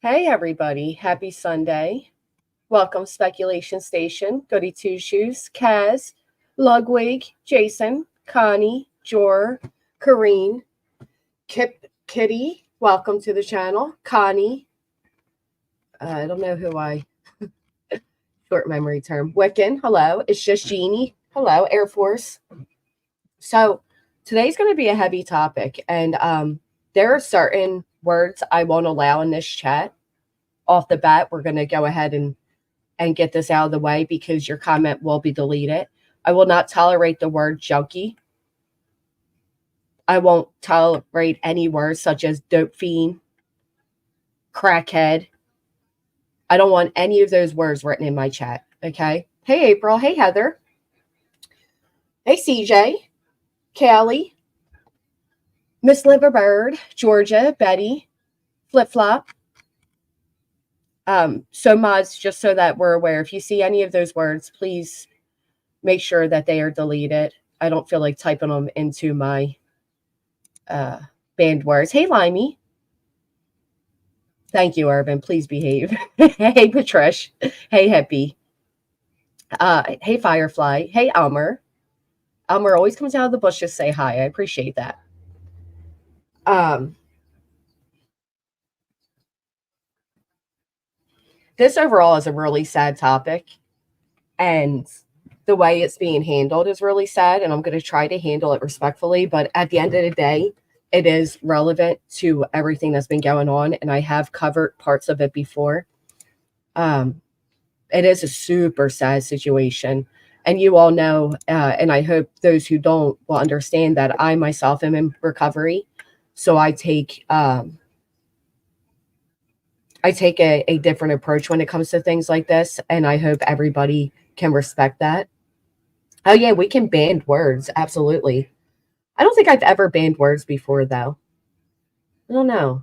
Hey everybody, happy Sunday. Welcome Speculation Station, Goody Two Shoes, Kaz, Ludwig, Jason, Connie, Jor, Kareen, Kitty, welcome to the channel. Connie, I don't know who short memory term. Wiccan, hello. It's just Jeannie, hello. Air Force. So today's going to be a heavy topic, and there are certain words I won't allow in this chat. Off the bat, we're going to go ahead and get this out of the way because your comment will be deleted. I will not tolerate the word junkie. I won't tolerate any words such as dope fiend, crackhead. I don't want any of those words written in my chat. Okay. Hey, April. Hey, Heather. Hey, CJ. Callie. Miss Liverbird. Georgia. Betty. Flip Flop. So mods, just so that we're aware, if you see any of those words, please make sure that they are deleted. I don't feel like typing them into my banned words. Hey, Limey. Thank you, Urban. Please behave. Hey, Patrish. Hey, Hippie. Hey, Firefly. Hey, Elmer. Elmer always comes out of the bush to say hi. I appreciate that. This overall is a really sad topic, and the way it's being handled is really sad, and I'm going to try to handle it respectfully, but at the end of the day, it is relevant to everything that's been going on, and I have covered parts of it before. It is a super sad situation, and you all know, and I hope those who don't will understand that I myself am in recovery, so I take a different approach when it comes to things like this, and I hope everybody can respect that. Oh yeah, we can ban words, absolutely. I don't think I've ever banned words before, though. I don't know.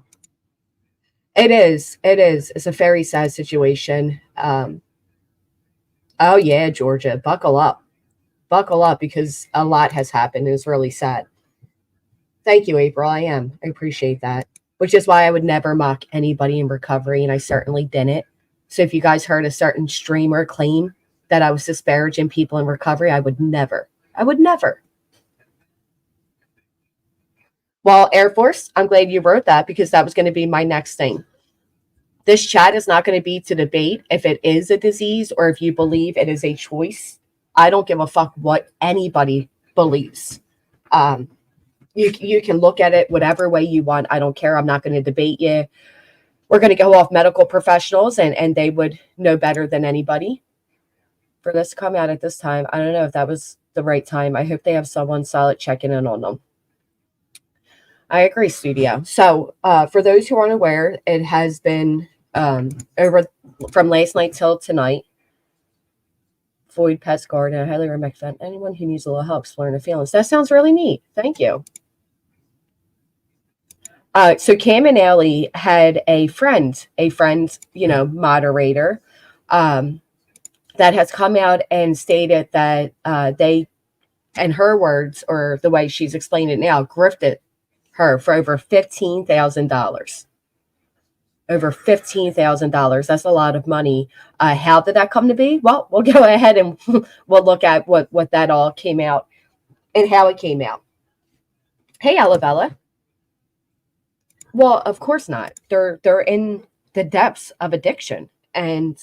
It is. It's a very sad situation. Oh yeah, Georgia, buckle up. Buckle up because a lot has happened. It's really sad. Thank you, April. I appreciate that. Which is why I would never mock anybody in recovery, and I certainly didn't. So if you guys heard a certain streamer claim that I was disparaging people in recovery, I would never. Well, Air Force, I'm glad you wrote that because that was going to be my next thing. This chat is not going to be to debate if it is a disease or if you believe it is a choice. I don't give a fuck what anybody believes. You can look at it whatever way you want. I don't care. I'm not going to debate you. We're going to go off medical professionals, and they would know better than anybody. For this to come out at this time, I don't know if that was the right time. I hope they have someone solid checking in on them. I agree, studio. So for those who aren't aware, it has been over from last night till tonight. Floyd Pets Garden. I highly recommend anyone who needs a little help exploring their feelings. That sounds really neat. Thank you. So Cam and Ellie had a friend, moderator, that has come out and stated that they, in her words, or the way she's explained it now, grifted her for over $15,000. Over $15,000. That's a lot of money. How did that come to be? Well, we'll go ahead and we'll look at what that all came out and how it came out. Hey, Alabella. Well, of course not. They're in the depths of addiction, and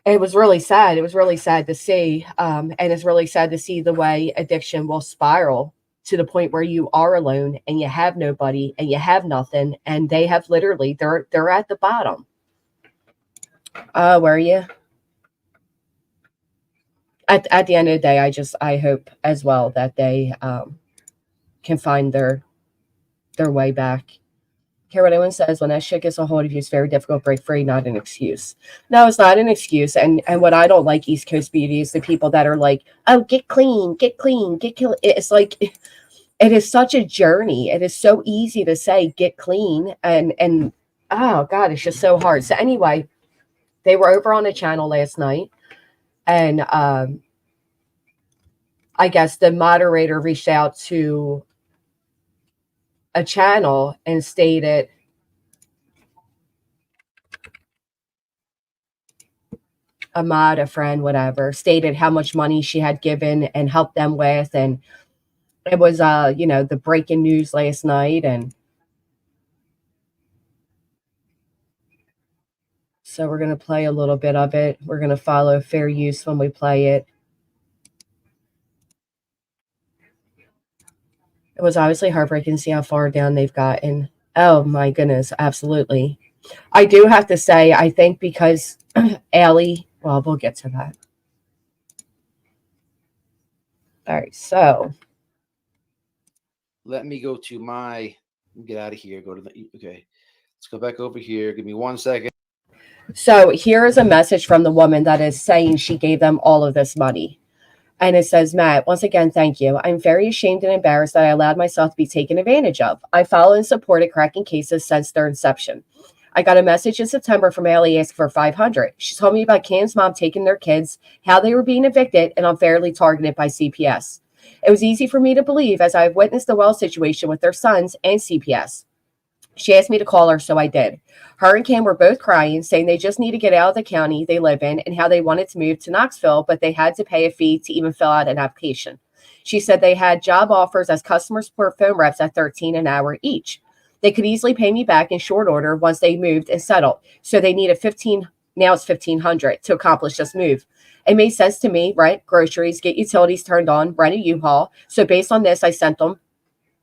it was really sad. It was really sad to see, and it's really sad to see the way addiction will spiral to the point where you are alone and you have nobody and you have nothing, and they have literally they're at the bottom. Where are you? At the end of the day, I hope as well that they can find their way back. Care what anyone says, when that shit gets a hold of you, it's very difficult to break free, not an excuse. No, it's not an excuse. And what I don't like East Coast beauty is the people that are like, oh, get clean. It's like, it is such a journey. It is so easy to say, get clean. And oh God, it's just so hard. So anyway, they were over on the channel last night, and I guess the moderator reached out to a channel and stated Ahmad, a friend, whatever, stated how much money she had given and helped them with. And it was, the breaking news last night. And so we're going to play a little bit of it. We're going to follow fair use when we play it. It was obviously heartbreaking to see how far down they've gotten. Oh my goodness, absolutely. I do have to say, I think because Allie, well, we'll get to that. All right, so let me go to my, get out of here. Go to the, okay. Let's go back over here. Give me 1 second. So here is a message from the woman that is saying she gave them all of this money. And it says, Matt, once again, thank you. I'm very ashamed and embarrassed that I allowed myself to be taken advantage of. I followed and supported Crackin cases since their inception. I got a message in September from Allie asking for $500. She told me about Cam's mom taking their kids, how they were being evicted and unfairly targeted by CPS. It was easy for me to believe as I've witnessed the well situation with their sons and CPS. She asked me to call her, so I did. Her and Cam were both crying, saying they just need to get out of the county they live in and how they wanted to move to Knoxville, but they had to pay a fee to even fill out an application. She said they had job offers as customer support phone reps at $13 an hour each. They could easily pay me back in short order once they moved and settled, so they needed now it's $1,500 to accomplish this move. It made sense to me, right? Groceries, get utilities turned on, rent a U-Haul. So based on this, I sent them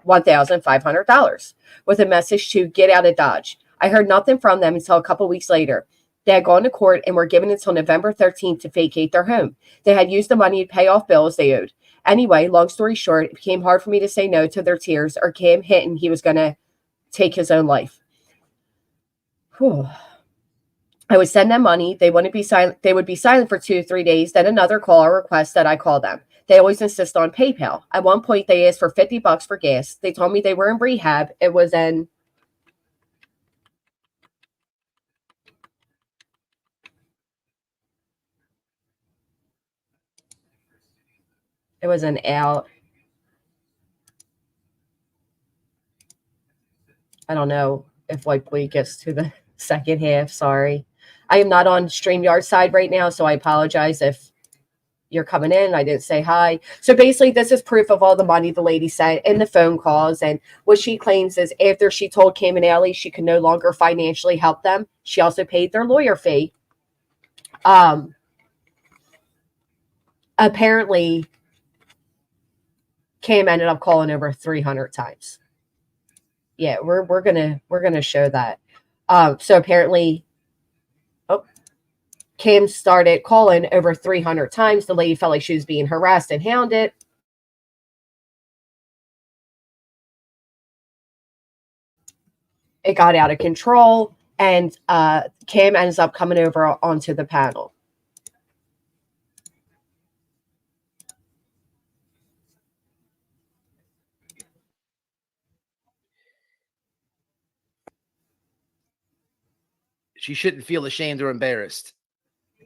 $1,500 with a message to get out of Dodge. I heard nothing from them until a couple weeks later. They had gone to court and were given until November 13th to vacate their home. They had used the money to pay off bills they owed. Anyway, long story short, it became hard for me to say no to their tears or Cam hinting he was going to take his own life. Whew. I would send them money. They wouldn't be silent. They would be silent for 2 or 3 days. Then another call or request that I call them. They always insist on PayPal. At one point, they asked for $50 for gas. They told me they were in rehab. It was an out. I don't know if Whiteboy gets to the second half. Sorry. I am not on StreamYard side right now, so I apologize if you're coming in. I didn't say hi. So basically, this is proof of all the money the lady sent in the phone calls. And what she claims is after she told Cam and Allie she could no longer financially help them, she also paid their lawyer fee. Apparently, Cam ended up calling over 300 times. Yeah, we're gonna show that. So apparently, Cam started calling over 300 times. The lady felt like she was being harassed and hounded. It got out of control, and Cam ends up coming over onto the panel. She shouldn't feel ashamed or embarrassed.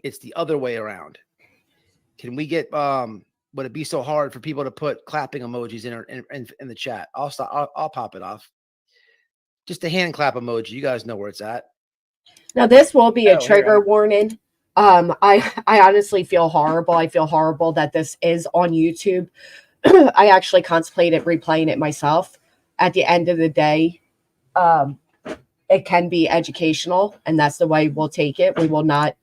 It's the other way around. Can we get would it be so hard for people to put clapping emojis in the chat? I'll stop. I'll pop it off. Just a hand clap emoji. You guys know where it's at. Now this will be a trigger warning. I honestly feel horrible. I feel horrible that this is on YouTube. I actually contemplated replaying it myself. At the end of the day, it can be educational, and that's the way we'll take it. We will not,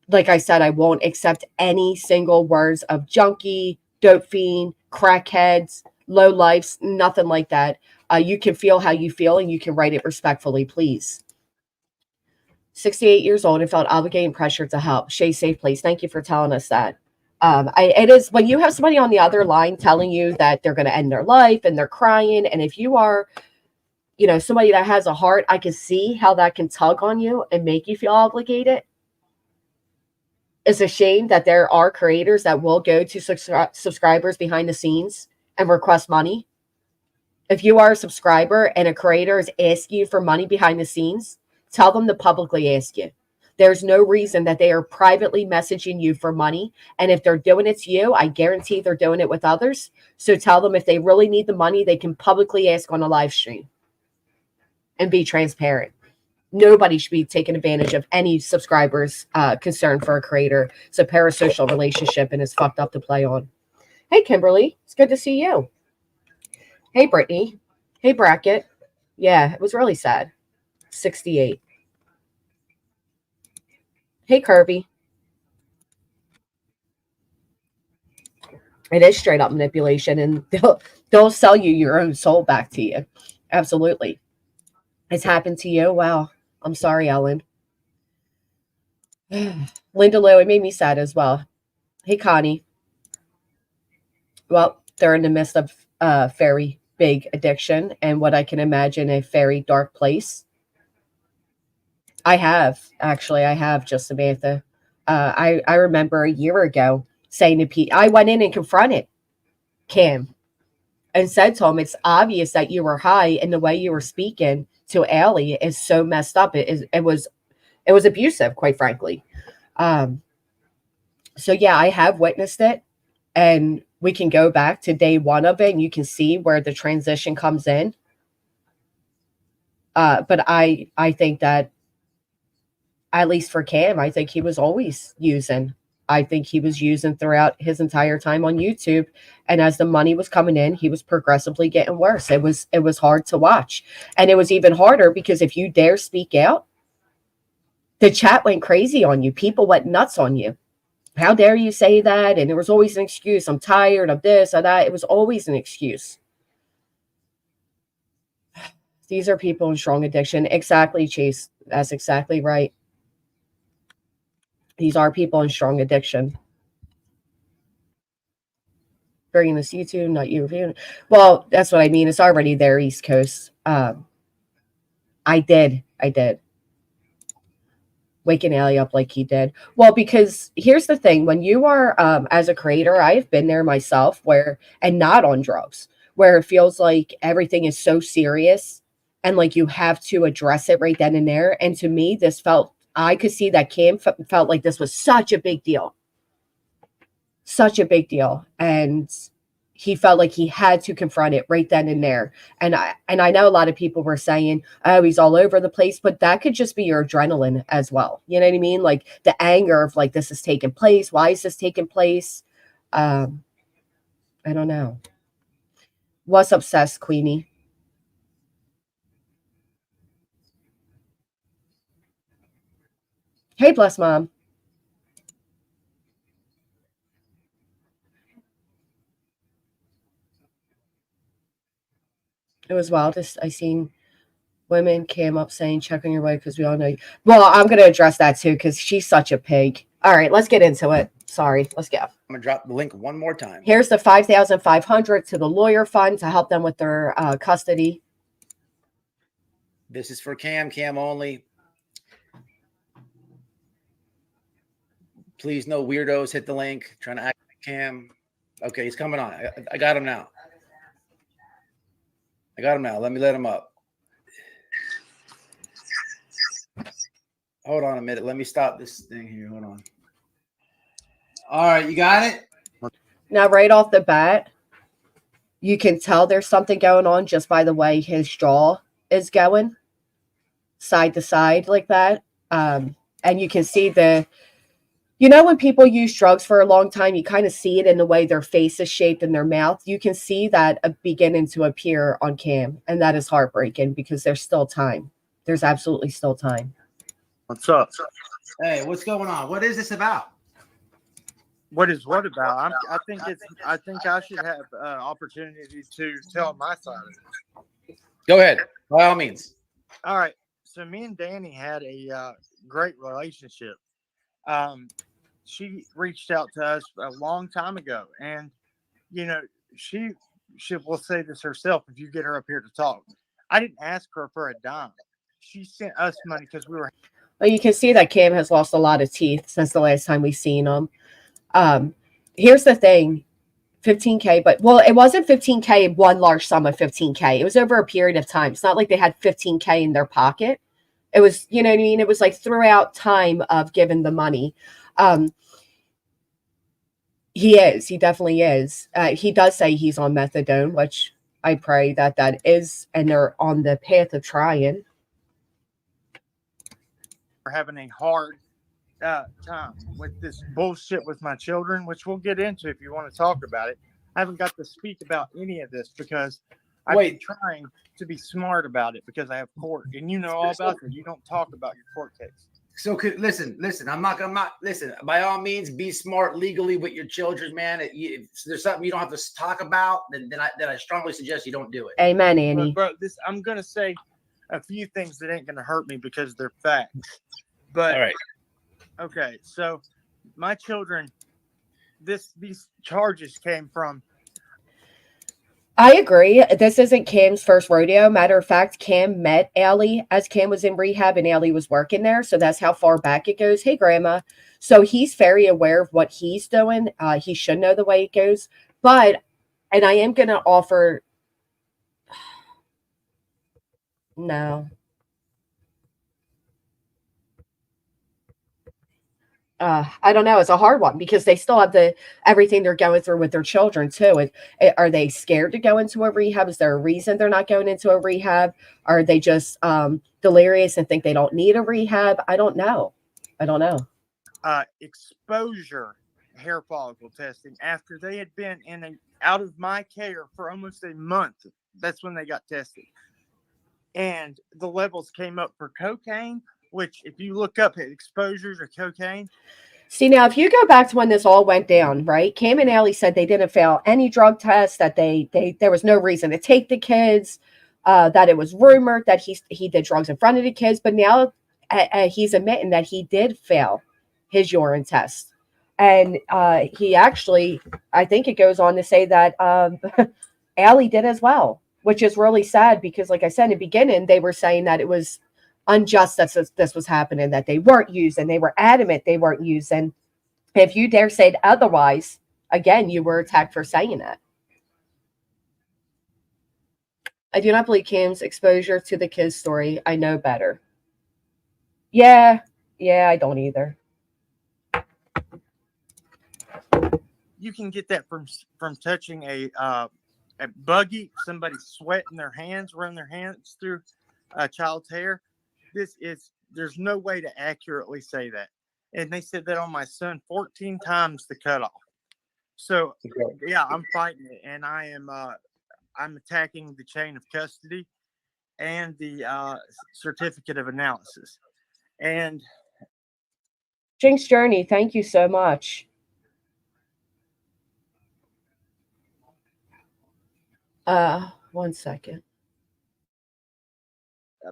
like I said, I won't accept any single words of junkie, dope fiend, crackheads, low lifes, nothing like that. You can feel how you feel, and you can write it respectfully, please. 68 years old and felt obligated and pressured to help. Shay Safe Place. Thank you for telling us that. It is when you have somebody on the other line telling you that they're going to end their life and they're crying. And if you are, somebody that has a heart, I can see how that can tug on you and make you feel obligated. It's a shame that there are creators that will go to subscribers behind the scenes and request money. If you are a subscriber and a creator is asking you for money behind the scenes, tell them to publicly ask you. There's no reason that they are privately messaging you for money. And if they're doing it to you, I guarantee they're doing it with others. So tell them if they really need the money, they can publicly ask on a live stream and be transparent. nobody should be taking advantage of any subscriber's concern for a creator. It's a parasocial relationship and it's fucked up to play on. Hey, Kimberly. It's good to see you. Hey, Brittany. Hey, Bracket. Yeah, it was really sad. 68. Hey, Kirby. It is straight up manipulation, and they'll sell you your own soul back to you. Absolutely. It's happened to you. Wow. I'm sorry, Ellen. Linda Lowe, it made me sad as well. Hey, Connie. Well, they're in the midst of a very big addiction and what I can imagine a very dark place. I have just Samantha. I remember a year ago saying to Pete, I went in and confronted Cam and said to him, it's obvious that you were high and the way you were speaking to Allie is so messed up. It was abusive, quite frankly. So yeah, I have witnessed it, and we can go back to day one of it and you can see where the transition comes in. But I think that, at least for Cam, I think he was always using. I think he was using throughout his entire time on YouTube. And as the money was coming in, he was progressively getting worse. It was hard to watch. And it was even harder because if you dare speak out, the chat went crazy on you. People went nuts on you. How dare you say that? And there was always an excuse. I'm tired of this or that. It was always an excuse. These are people in strong addiction. Exactly, Chase. That's exactly right. These are people in strong addiction. Bringing this YouTube, not you reviewing. Well, that's what I mean. It's already there, East Coast. I did. Waking Allie up like he did. Well, because here's the thing. When you are, as a creator, I've been there myself and not on drugs, where it feels like everything is so serious and like you have to address it right then and there. And to me, I could see that Cam felt like this was such a big deal. Such a big deal. And he felt like he had to confront it right then and there. And I know a lot of people were saying, oh, he's all over the place, but that could just be your adrenaline as well. You know what I mean? Like the anger of like, this is taking place. Why is this taking place? I don't know. What's obsessed, Queenie? Hey, bless mom. It was wild. I seen women came up saying, check on your wife because we all know you. Well, I'm going to address that too because she's such a pig. All right, let's get into it. Sorry, let's go. I'm going to drop the link one more time. Here's the $5,500 to the lawyer fund to help them with their custody. This is for Cam only. Please, no weirdos hit the link. Trying to act like Cam. Okay, he's coming on. I got him now. Let me let him up. Hold on a minute. Let me stop this thing here. Hold on. All right, you got it? Now, right off the bat, you can tell there's something going on just by the way his jaw is going side to side like that. And you can see when people use drugs for a long time, you kind of see it in the way their face is shaped in their mouth. You can see that beginning to appear on Cam. And that is heartbreaking because there's still time. There's absolutely still time. What's up? Hey, what's going on? What is this about? What about? I think I should have opportunity to tell my side of it. Go ahead, by all means. All right. So me and Danny had a great relationship. She reached out to us a long time ago, and she will say this herself if you get her up here to talk. I didn't ask her for a dime. She sent us money because we were. Well, you can see that Cam has lost a lot of teeth since the last time we seen him. Here's the thing, 15K, but it wasn't 15K, one large sum of 15K. It was over a period of time. It's not like they had 15K in their pocket. It was, you know what I mean? It was like throughout time of giving the money. He definitely is. He does say he's on methadone, which I pray that is, and they're on the path of trying. having a hard time with this bullshit with my children, which we'll get into if you want to talk about it. I haven't got to speak about any of this because I've been trying to be smart about it because I have court, and you know all about it. You don't talk about your court case. So listen. I'm not listen. By all means, be smart legally with your children, man. If there's something you don't have to talk about, then I strongly suggest you don't do it. Amen, Annie. But I'm gonna say a few things that ain't gonna hurt me because they're facts. But all right. Okay, so my children, these charges came from. I agree. This isn't Cam's first rodeo. Matter of fact, Cam met Allie as Cam was in rehab and Allie was working there. So that's how far back it goes. Hey, Grandma. So he's very aware of what he's doing. He should know the way it goes. And I am going to offer. No. I don't know. It's a hard one because they still have everything they're going through with their children too. Are they scared to go into a rehab? Is there a reason they're not going into a rehab? Are they just delirious and think they don't need a rehab? I don't know. Exposure hair follicle testing after they had been out of my care for almost a month. That's when they got tested, and the levels came up for cocaine. Which, if you look up at exposures or cocaine. See, now, if you go back to when this all went down, right? Cam and Allie said they didn't fail any drug tests, that there was no reason to take the kids, that it was rumored that he did drugs in front of the kids. But now he's admitting that he did fail his urine test. And he actually, I think it goes on to say that Allie did as well, which is really sad because, like I said in the beginning, they were saying that it was unjust that this was happening, that they weren't using. They were adamant they weren't using. If you dare say otherwise, again, you were attacked for saying that. I do not believe Cam's exposure to the kids' story. I know better. Yeah, I don't either. You can get that from touching a buggy, somebody sweating their hands, running their hands through a child's hair. There's no way to accurately say that. And they said that on my son 14 times the cutoff. So yeah, I'm fighting it, and I'm attacking the chain of custody and the certificate of analysis. And Jinx Journey, thank you so much. One second.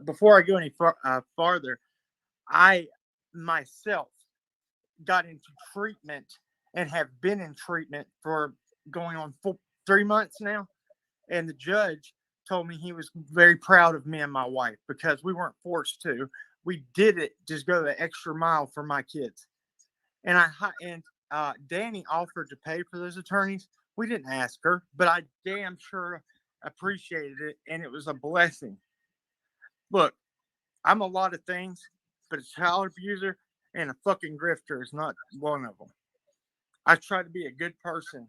Before I go any farther, I myself got into treatment and have been in treatment for going on 3 months now. And the judge told me he was very proud of me and my wife because we weren't forced to. We did it, just go the extra mile for my kids. And Danny offered to pay for those attorneys. We didn't ask her, but I damn sure appreciated it, and it was a blessing. Look, I'm a lot of things, but a child abuser and a fucking grifter is not one of them. I try to be a good person.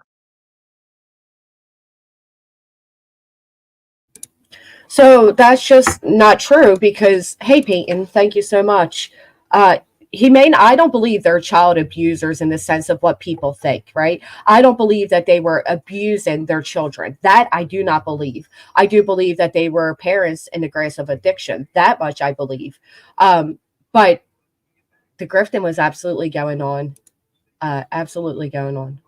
So that's just not true because, hey, Peyton, thank you so much. I don't believe they're child abusers in the sense of what people think, right? I don't believe that they were abusing their children. That I do not believe. I do believe that they were parents in the grasp of addiction. That much I believe. But the grifting was absolutely going on. Absolutely going on.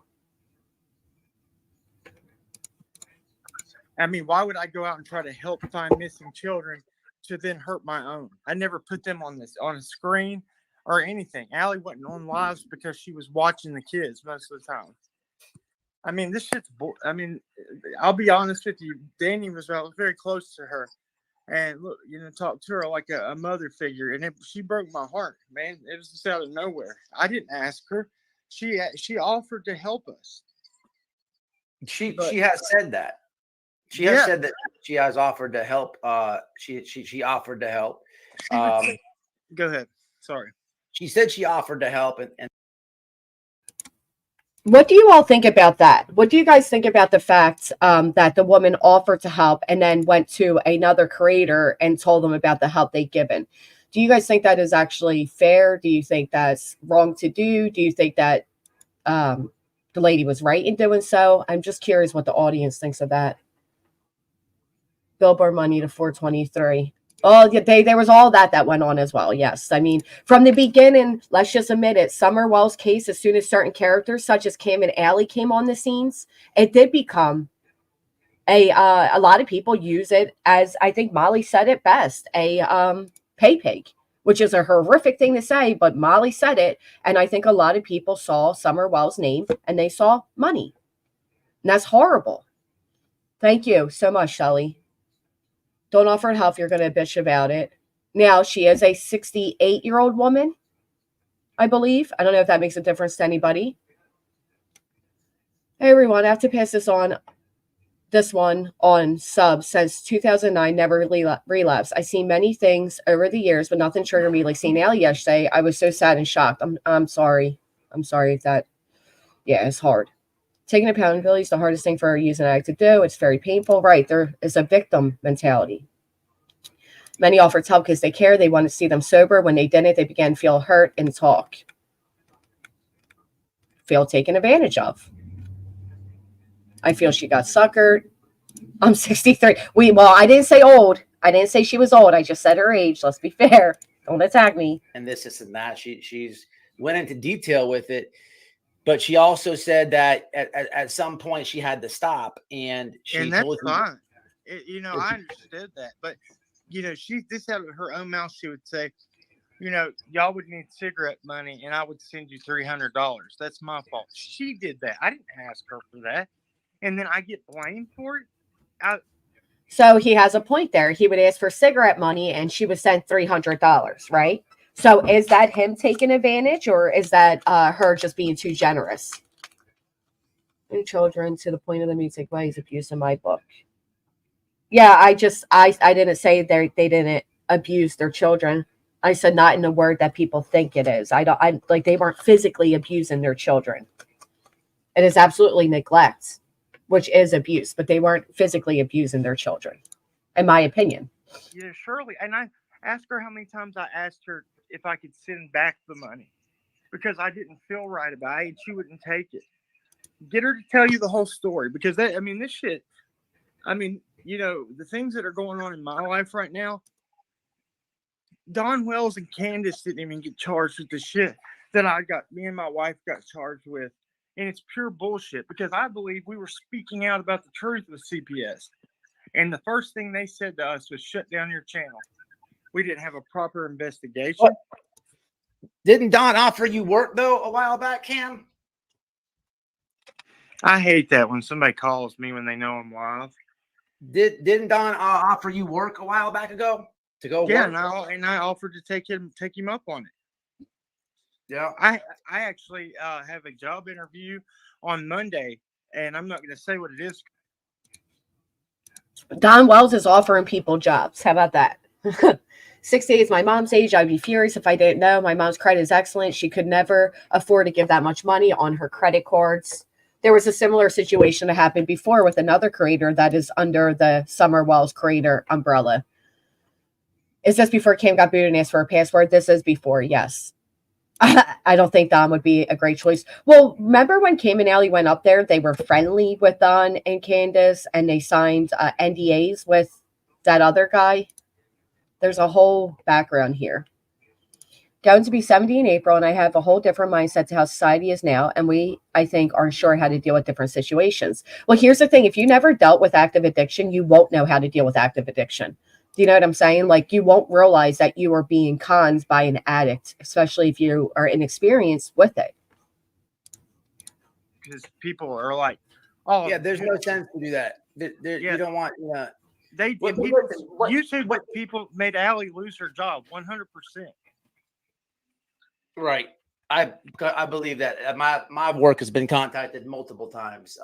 I mean, why would I go out and try to help find missing children to then hurt my own? I never put them on a screen or anything. Allie wasn't on lives because she was watching the kids most of the time. I mean, this shit's. I'll be honest with you. Danny was very close to her, and look, talked to her like a mother figure, and she broke my heart, man. It was just out of nowhere. I didn't ask her. She offered to help us. She has said that. She has said that she has offered to help. She offered to help. Go ahead. Sorry. She said she offered to help, and what do you all think about that? What do you guys think about the fact that the woman offered to help and then went to another creator and told them about the help they'd given? Do you guys think that is actually fair? Do you think that's wrong to do? Do you think that the lady was right in doing so? I'm just curious what the audience thinks of that. Billboard money to 423. Oh, yeah, there was all that went on as well. Yes. I mean, from the beginning, let's just admit it, Summer Wells' case, as soon as certain characters such as Cam and Allie came on the scenes, it did become a lot of people use it as, I think Molly said it best, a pay pig, which is a horrific thing to say, but Molly said it. And I think a lot of people saw Summer Wells' name and they saw money. And that's horrible. Thank you so much, Shelly. Don't offer help. You're going to bitch about it. Now, she is a 68-year-old woman, I believe. I don't know if that makes a difference to anybody. Hey, everyone. I have to pass this one on sub since 2009, never relapsed. I've seen many things over the years, but nothing triggered me like seeing Allie yesterday. I was so sad and shocked. I'm sorry. I'm sorry that, yeah, it's hard. Taking accountability is the hardest thing for a using addict to do. It's very painful. Right. There is a victim mentality. Many offered help because they care. They want to see them sober. When they didn't, they began to feel hurt and talk. Feel taken advantage of. I feel she got suckered. I'm 63. Well, I didn't say old. I didn't say she was old. I just said her age. Let's be fair. Don't attack me. And this and that. She's went into detail with it. But she also said that at some point she had to stop, and that's fine. I understood that, but this out of her own mouth, she would say, y'all would need cigarette money, and I would send you $300. That's my fault. She did that. I didn't ask her for that, and then I get blamed for it. So he has a point there. He would ask for cigarette money, and she would send $300, right? So is that him taking advantage, or is that her just being too generous? And children to the point of the music ways abuse in my book. Yeah, I didn't say they didn't abuse their children. I said not in the word that people think it is. I like they weren't physically abusing their children. It is absolutely neglect, which is abuse, but they weren't physically abusing their children, in my opinion. Yeah, Shirley, and I asked her how many times I asked her if I could send back the money because I didn't feel right about it and she wouldn't take it. Get her to tell you the whole story because this shit, the things that are going on in my life right now, Don Wells and Candace didn't even get charged with the shit that me and my wife got charged with. And it's pure bullshit because I believe we were speaking out about the truth with CPS. And the first thing they said to us was shut down your channel. We didn't have a proper investigation. What? Didn't Don offer you work, though, a while back, Cam? I hate that when somebody calls me when they know I'm live. Didn't Don offer you work a while back ago to go? Yeah, work? and I offered to take him up on it. Yeah, I actually have a job interview on Monday, and I'm not going to say what it is. Don Wells is offering people jobs. How about that? 68 is my mom's age. I'd be furious if I didn't know. My mom's credit is excellent. She could never afford to give that much money on her credit cards. There was a similar situation that happened before with another creator that is under the Summer Wells creator umbrella. Is this before Cam got booted and asked for a password? This is before, yes. I don't think Don would be a great choice. Well, remember when Cam and Allie went up there, they were friendly with Don and Candace, and they signed NDAs with that other guy. There's a whole background here. Going to be 70 in April, and I have a whole different mindset to how society is now, and we, I think, aren't sure how to deal with different situations. Well, here's the thing. If you never dealt with active addiction, you won't know how to deal with active addiction. Do you know what I'm saying? Like, you won't realize that you are being conned by an addict, especially if you are inexperienced with it. Because people are like, oh, yeah, there's no sense to do that. You don't want, people made Allie lose her job 100%. Right. I believe that. My work has been contacted multiple times.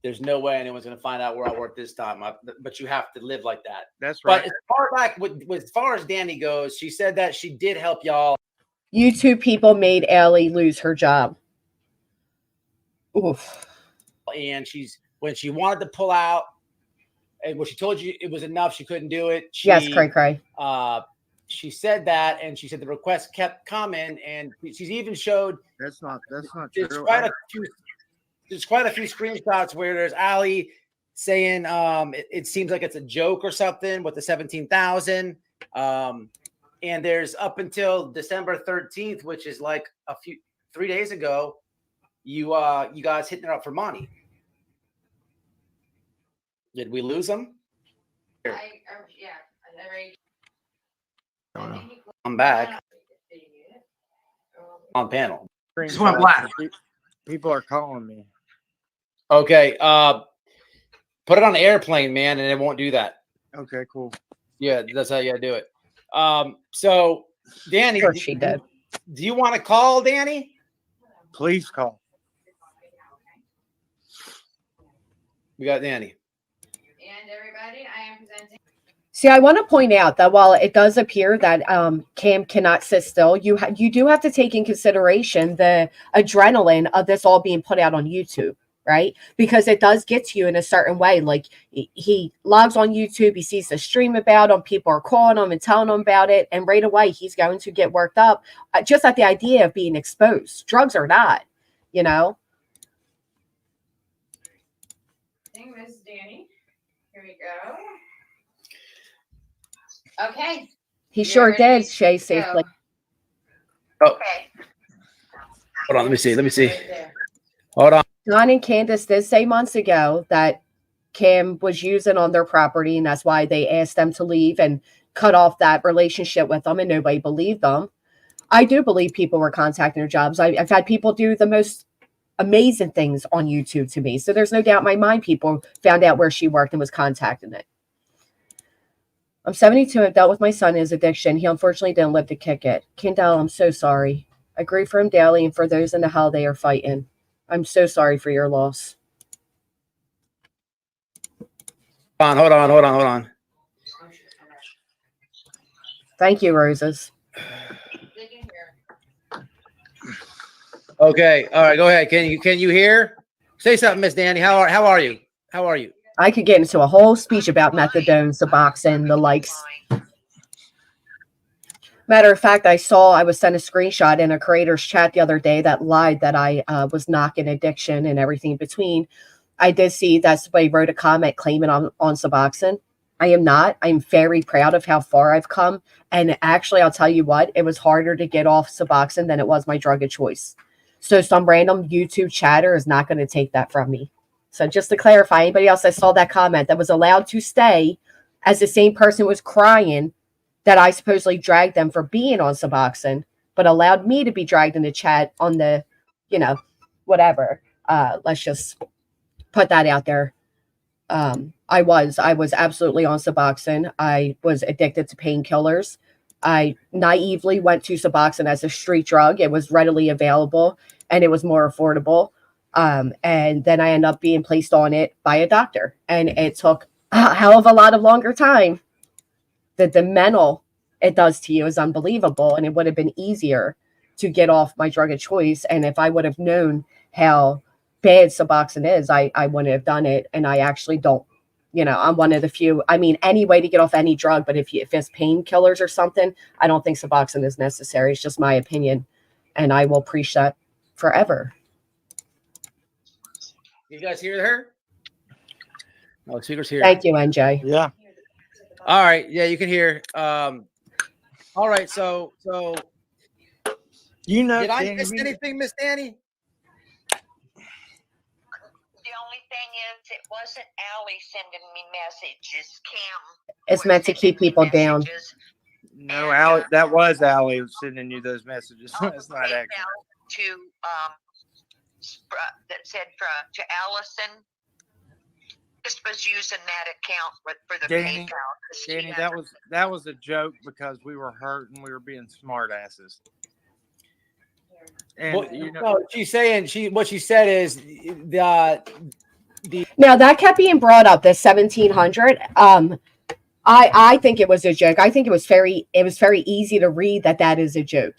There's no way anyone's going to find out where I work this time. But you have to live like that. That's right. But as far as Danny goes, she said that she did help y'all. You two people made Allie lose her job. Oof. And when she wanted to pull out, and when she told you it was enough, she couldn't do it. Yes, cray. she said that, and she said the request kept coming, and she's even showed That's not there's true. quite a few screenshots where there's Ali saying it seems like it's a joke or something with the 17,000. And there's up until December 13th, which is like 3 days ago, you guys hitting her up for money. Did we lose them? I'm back on panel. Just went black. People are calling me. Okay, put it on airplane, man, and it won't do that. Okay, cool. Yeah, that's how you gotta do it. So Danny, Of course she did. Do you want to call Danny? Please call. We got Danny. And everybody, I am presenting. See, I want to point out that while it does appear that Cam cannot sit still, you do have to take in consideration the adrenaline of this all being put out on YouTube, right? Because it does get to you in a certain way. Like he logs on YouTube, he sees the stream about him, people are calling him and telling him about it, and right away he's going to get worked up just at the idea of being exposed, drugs or not, you know. Miss Danny. Here we go. Okay. He sure did, Shay, safely. Oh, Okay. hold on. Let me see. Right there. Hold on. John and Candace did say months ago that Cam was using on their property, and that's why they asked them to leave and cut off that relationship with them, and nobody believed them. I do believe people were contacting their jobs. I've had people do the most amazing things on YouTube to me. So there's no doubt in my mind people found out where she worked and was contacting it. I'm 72. I've dealt with my son and his addiction. He unfortunately didn't live to kick it. Kendall, I'm so sorry. I grieve for him daily and for those in the hell they are fighting. I'm so sorry for your loss. Hold on. Thank you, Roses. Okay. All right. Go ahead. Can you hear? Say something, Miss Danny. How are you? How are you? I could get into a whole speech about methadone, Suboxone, the likes. Matter of fact, I was sent a screenshot in a creator's chat the other day that lied that I was knocking addiction and everything in between. I did see that somebody wrote a comment claiming on Suboxone. I am not. I'm very proud of how far I've come. And actually, I'll tell you what, it was harder to get off Suboxone than it was my drug of choice. So some random YouTube chatter is not going to take that from me. So just to clarify, anybody else that saw that comment that was allowed to stay as the same person was crying that I supposedly dragged them for being on Suboxone, but allowed me to be dragged in the chat on the, whatever. Let's just put that out there. I was absolutely on Suboxone. I was addicted to painkillers. I naively went to Suboxone as a street drug. It was readily available and it was more affordable. And then I ended up being placed on it by a doctor. And it took a hell of a lot of longer time. The mental it does to you is unbelievable. And it would have been easier to get off my drug of choice. And if I would have known how bad Suboxone is, I wouldn't have done it. And I actually don't, I'm one of the few. I mean, any way to get off any drug, but if it's painkillers or something, I don't think Suboxone is necessary. It's just my opinion. And I will preach that forever. You guys hear her? Oh, speaker's here. Thank you, NJ. Yeah. All right. Yeah, you can hear. All right. So did I miss anything, Miss Danny? The only thing is, it wasn't Allie sending me messages. Cam. It's meant to keep people down. No, Allie, that was Allie sending you those messages. That's not accurate. To that said to Allison. This was using that account for the Danny, PayPal. Danny, that was a joke because we were hurt and we were being smart asses. And no, she's saying what she said is the Now that kept being brought up, the 1,700. I think it was a joke. I think it was very easy to read that is a joke.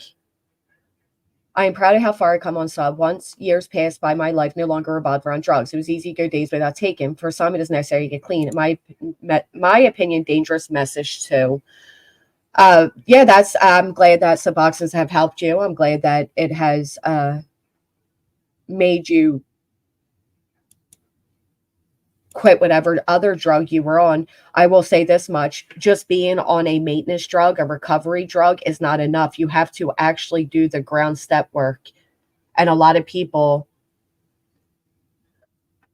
I am proud of how far I come on sub. Once years passed by, my life no longer revolved around drugs. It was easy to go days without taking. For some, it is necessary to get clean. My opinion, dangerous message too. Yeah, I'm glad that Suboxones have helped you. I'm glad that it has made you quit whatever other drug you were on. I will say this much, just being on a maintenance drug, a recovery drug, is not enough. You have to actually do the ground step work. And a lot of people,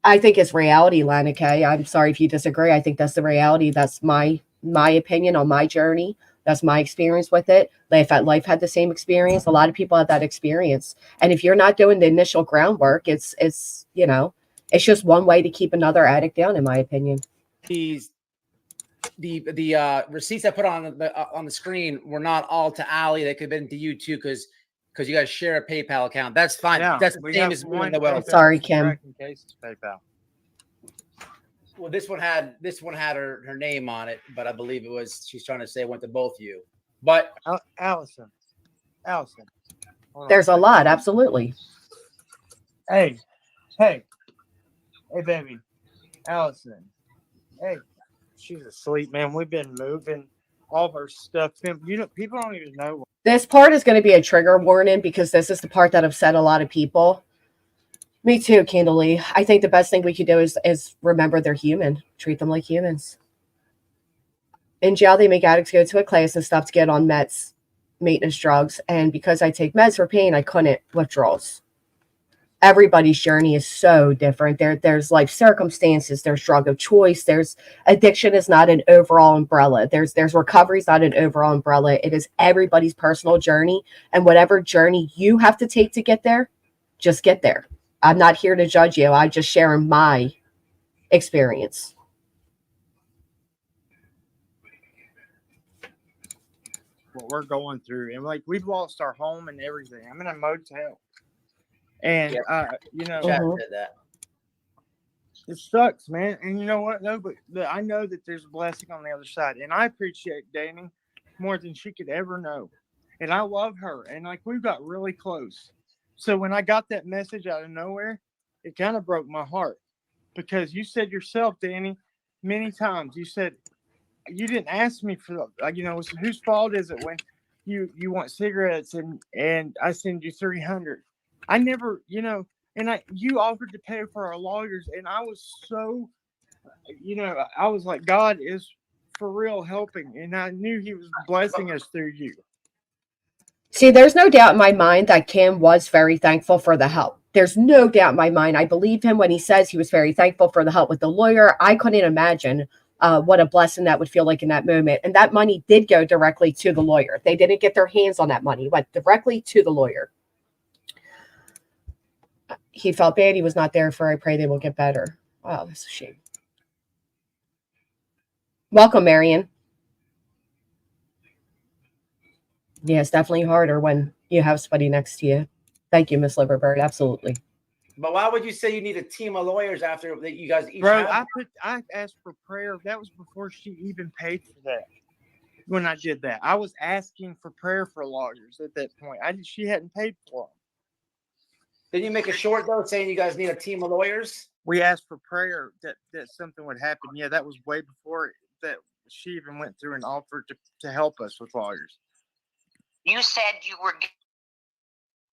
I think it's reality, Lana Kay. I'm sorry if you disagree. I think that's the reality. That's my opinion on my journey. That's my experience with it. Life had the same experience. A lot of people have that experience. And if you're not doing the initial groundwork, it's it's just one way to keep another addict down, in my opinion. The receipts I put on the screen were not all to Allie. They could have been to you too, because you guys share a PayPal account. That's fine. Yeah, That's the we same have as one the well. PayPal. Sorry, It's Kim. Crackin Cases PayPal. Well, this one had her name on it, but I believe she's trying to say it went to both of you. But Allison. Hold on. There's a lot, absolutely. Hey, baby, Allison. Hey, she's asleep, man. We've been moving all of our stuff. People don't even know. This part is going to be a trigger warning because this is the part that upset a lot of people. Me too, Candle. I think the best thing we could do is remember they're human. Treat them like humans. In jail, they make addicts go to a class and stuff to get on meds, maintenance drugs. And because I take meds for pain, I couldn't withdrawals. Everybody's journey is so different. There's life circumstances, there's drug of choice, there's addiction is not an overall umbrella. There's recovery is not an overall umbrella. It is everybody's personal journey. And whatever journey you have to take to get there, just get there. I'm not here to judge you. I'm just sharing my experience. What we're going through, and like we've lost our home and everything. I'm in a motel, and Chat said that. it sucks, man. And you know what? No, but I know that there's a blessing on the other side, and I appreciate Danny more than she could ever know. And I love her, and like we got really close. So when I got that message out of nowhere, it kind of broke my heart because you said yourself, Danny, many times. You said you didn't ask me for whose fault is it when you want cigarettes and I send you 300. I never, and you offered to pay for our lawyers, and I was so, I was like, God is for real helping, and I knew He was blessing us through you. See, there's no doubt in my mind that Kim was very thankful for the help. There's no doubt in my mind. I believe him when he says he was very thankful for the help with the lawyer. I couldn't imagine what a blessing that would feel like in that moment. And that money did go directly to the lawyer. They didn't get their hands on that money. It went directly to the lawyer. He felt bad he was not there for I pray they will get better. Wow, that's a shame. Welcome, Marion. Yeah, it's definitely harder when you have somebody next to you. Thank you, Miss Liverbird. Absolutely. But why would you say you need a team of lawyers after that you guys each Bro, have? I asked for prayer. That was before she even paid for that. When I did that, I was asking for prayer for lawyers at that point. She hadn't paid for them. Didn't you make a short though saying you guys need a team of lawyers? We asked for prayer that something would happen. Yeah, that was way before that she even went through and offered to help us with lawyers. You said you were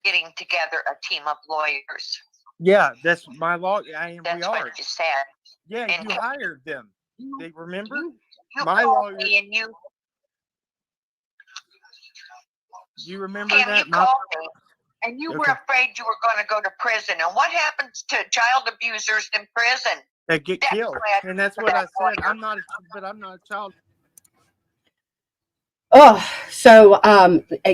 getting together a team of lawyers. Yeah, that's my law. That's we are. what you said. Yeah, And you hired them. They remember You my called lawyer. me and you. You remember Kim, that? you called me, and you were Okay. afraid you were going to go to prison. And what happens to child abusers in prison? They get That's killed, why I and that's for what I that said. lawyer. I'm not a child. Oh, so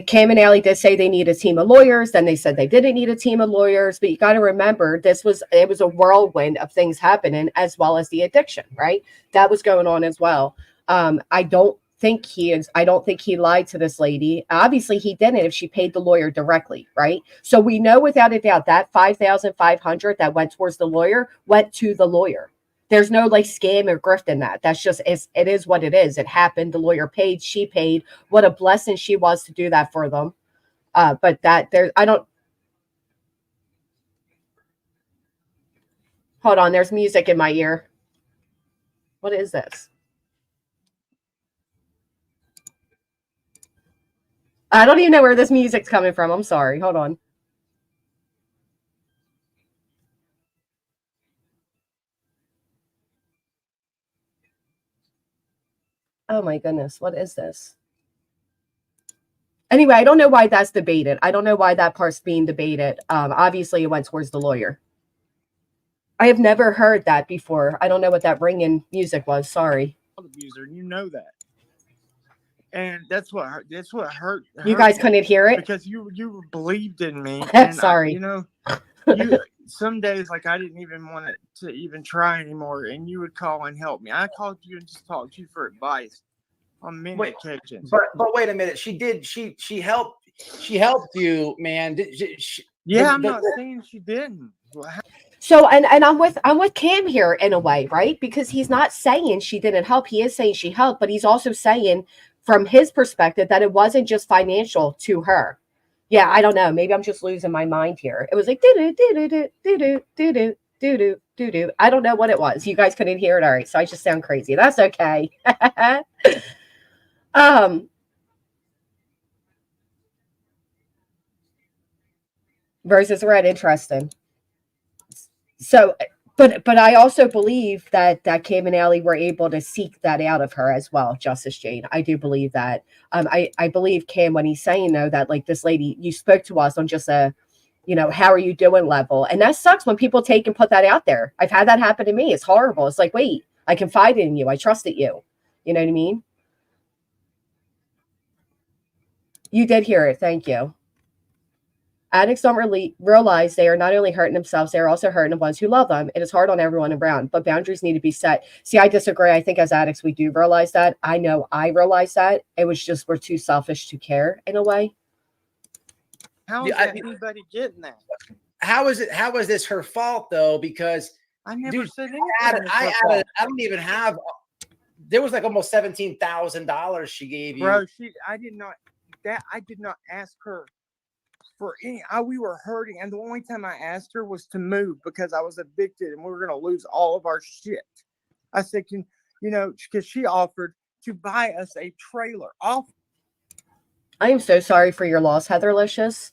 Cam and Allie did say they need a team of lawyers. Then they said they didn't need a team of lawyers. But you got to remember, it was a whirlwind of things happening, as well as the addiction, right? That was going on as well. I don't think he lied to this lady. Obviously, he didn't if she paid the lawyer directly, right? So we know without a doubt that $5,500 that went towards the lawyer went to the lawyer. There's no like scam or grift in that. That's just it is what it is. It happened. The lawyer paid. She paid. What a blessing she was to do that for them. But that there, I don't. Hold on. There's music in my ear. What is this? I don't even know where this music's coming from. I'm sorry. Hold on. Oh my goodness. What is this? Anyway, I don't know why that's debated. I don't know why that part's being debated. Obviously, it went towards the lawyer. I have never heard that before. I don't know what that ringing music was. Sorry. Abuser, you know that, and that's what hurt. You guys couldn't hear it because you believed in me. And sorry. Some days like I didn't even want to even try anymore, and you would call and help me. I called you and just talked to you for advice on many occasions. But wait a minute. She helped you, man. I'm not saying she didn't. So and I'm with Cam here in a way, right? Because he's not saying she didn't help. He is saying she helped, but he's also saying from his perspective that it wasn't just financial to her. Yeah, I don't know. Maybe I'm just losing my mind here. It was like do do do do do do do do do do do. I don't know what it was. You guys couldn't hear it. All right, so I just sound crazy. That's okay. Versus red, interesting. So, but I also believe that Cam and Allie were able to seek that out of her as well, Justice Jane. I do believe that. I believe Cam when he's saying though that like this lady, you spoke to us on just a, how are you doing level, and that sucks when people take and put that out there. I've had that happen to me. It's horrible. It's like, wait, I confided in you. I trusted you. You know what I mean? You did hear it. Thank you. Addicts don't really realize they are not only hurting themselves, they are also hurting the ones who love them. It is hard on everyone around, but boundaries need to be set. See, I disagree. I think as addicts, we do realize that. I know I realize that. It was just we're too selfish to care in a way. How is anybody getting that? How is this her fault though? Because I never said anything. I don't even have. There was like almost $17,000 she gave you, bro. I did not ask her for any. We were hurting, and the only time I asked her was to move because I was evicted and we were going to lose all of our shit. I said, because she offered to buy us a trailer off. I am so sorry for your loss, Heatherlicious.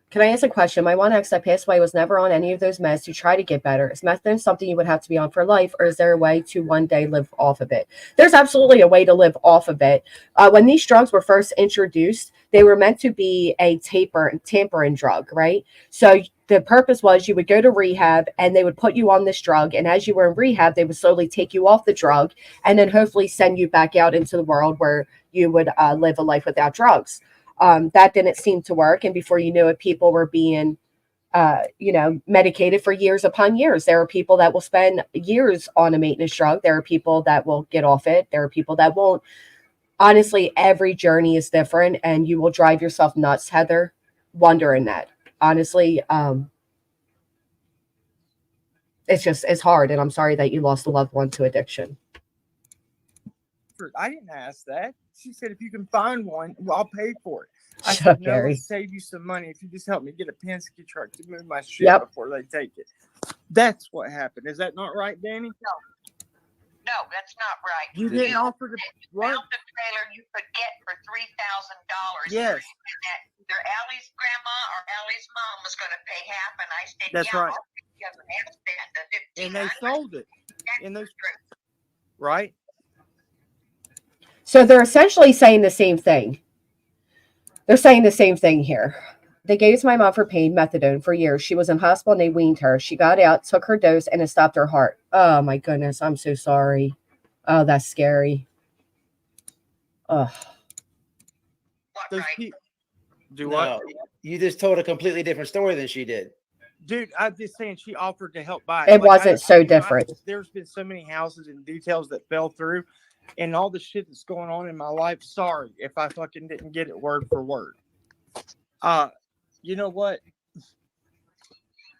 Can I ask a question? My one ex that passed away was never on any of those meds to try to get better. Is methadone something you would have to be on for life, or is there a way to one day live off of it? There's absolutely a way to live off of it. When these drugs were first introduced, they were meant to be a tampering drug, right? So the purpose was you would go to rehab and they would put you on this drug. And as you were in rehab, they would slowly take you off the drug and then hopefully send you back out into the world where you would live a life without drugs. That didn't seem to work. And before you knew it, people were being, medicated for years upon years. There are people that will spend years on a maintenance drug. There are people that will get off it. There are people that won't. Honestly, every journey is different and you will drive yourself nuts, Heather, wondering that. Honestly, it's hard. And I'm sorry that you lost a loved one to addiction. I didn't ask that. She said, if you can find one, well, I'll pay for it. I Shut said, no, Gary. it'll save you some money if you just help me get a Penske truck to move my shit before they take it. That's what happened. Is that not right, Danny? No, that's not right. You didn't offer to found the trailer you could get for $3,000. Yes. And that either Allie's grandma or Allie's mom was going to pay half, and I said, that's right. I'll pay you half the $1,500. And they sold it in those right? So they're essentially saying the same thing. They're saying the same thing here. They gave it to my mom for pain, methadone, for years. She was in hospital and they weaned her. She got out, took her dose, and it stopped her heart. Oh, my goodness. I'm so sorry. Oh, that's scary. Oh. What, right? What? You just told a completely different story than she did. Dude, I'm just saying she offered to help buy it. It wasn't so different. There's been so many houses and details that fell through. And all the shit that's going on in my life, sorry if I fucking didn't get it word for word. You know what?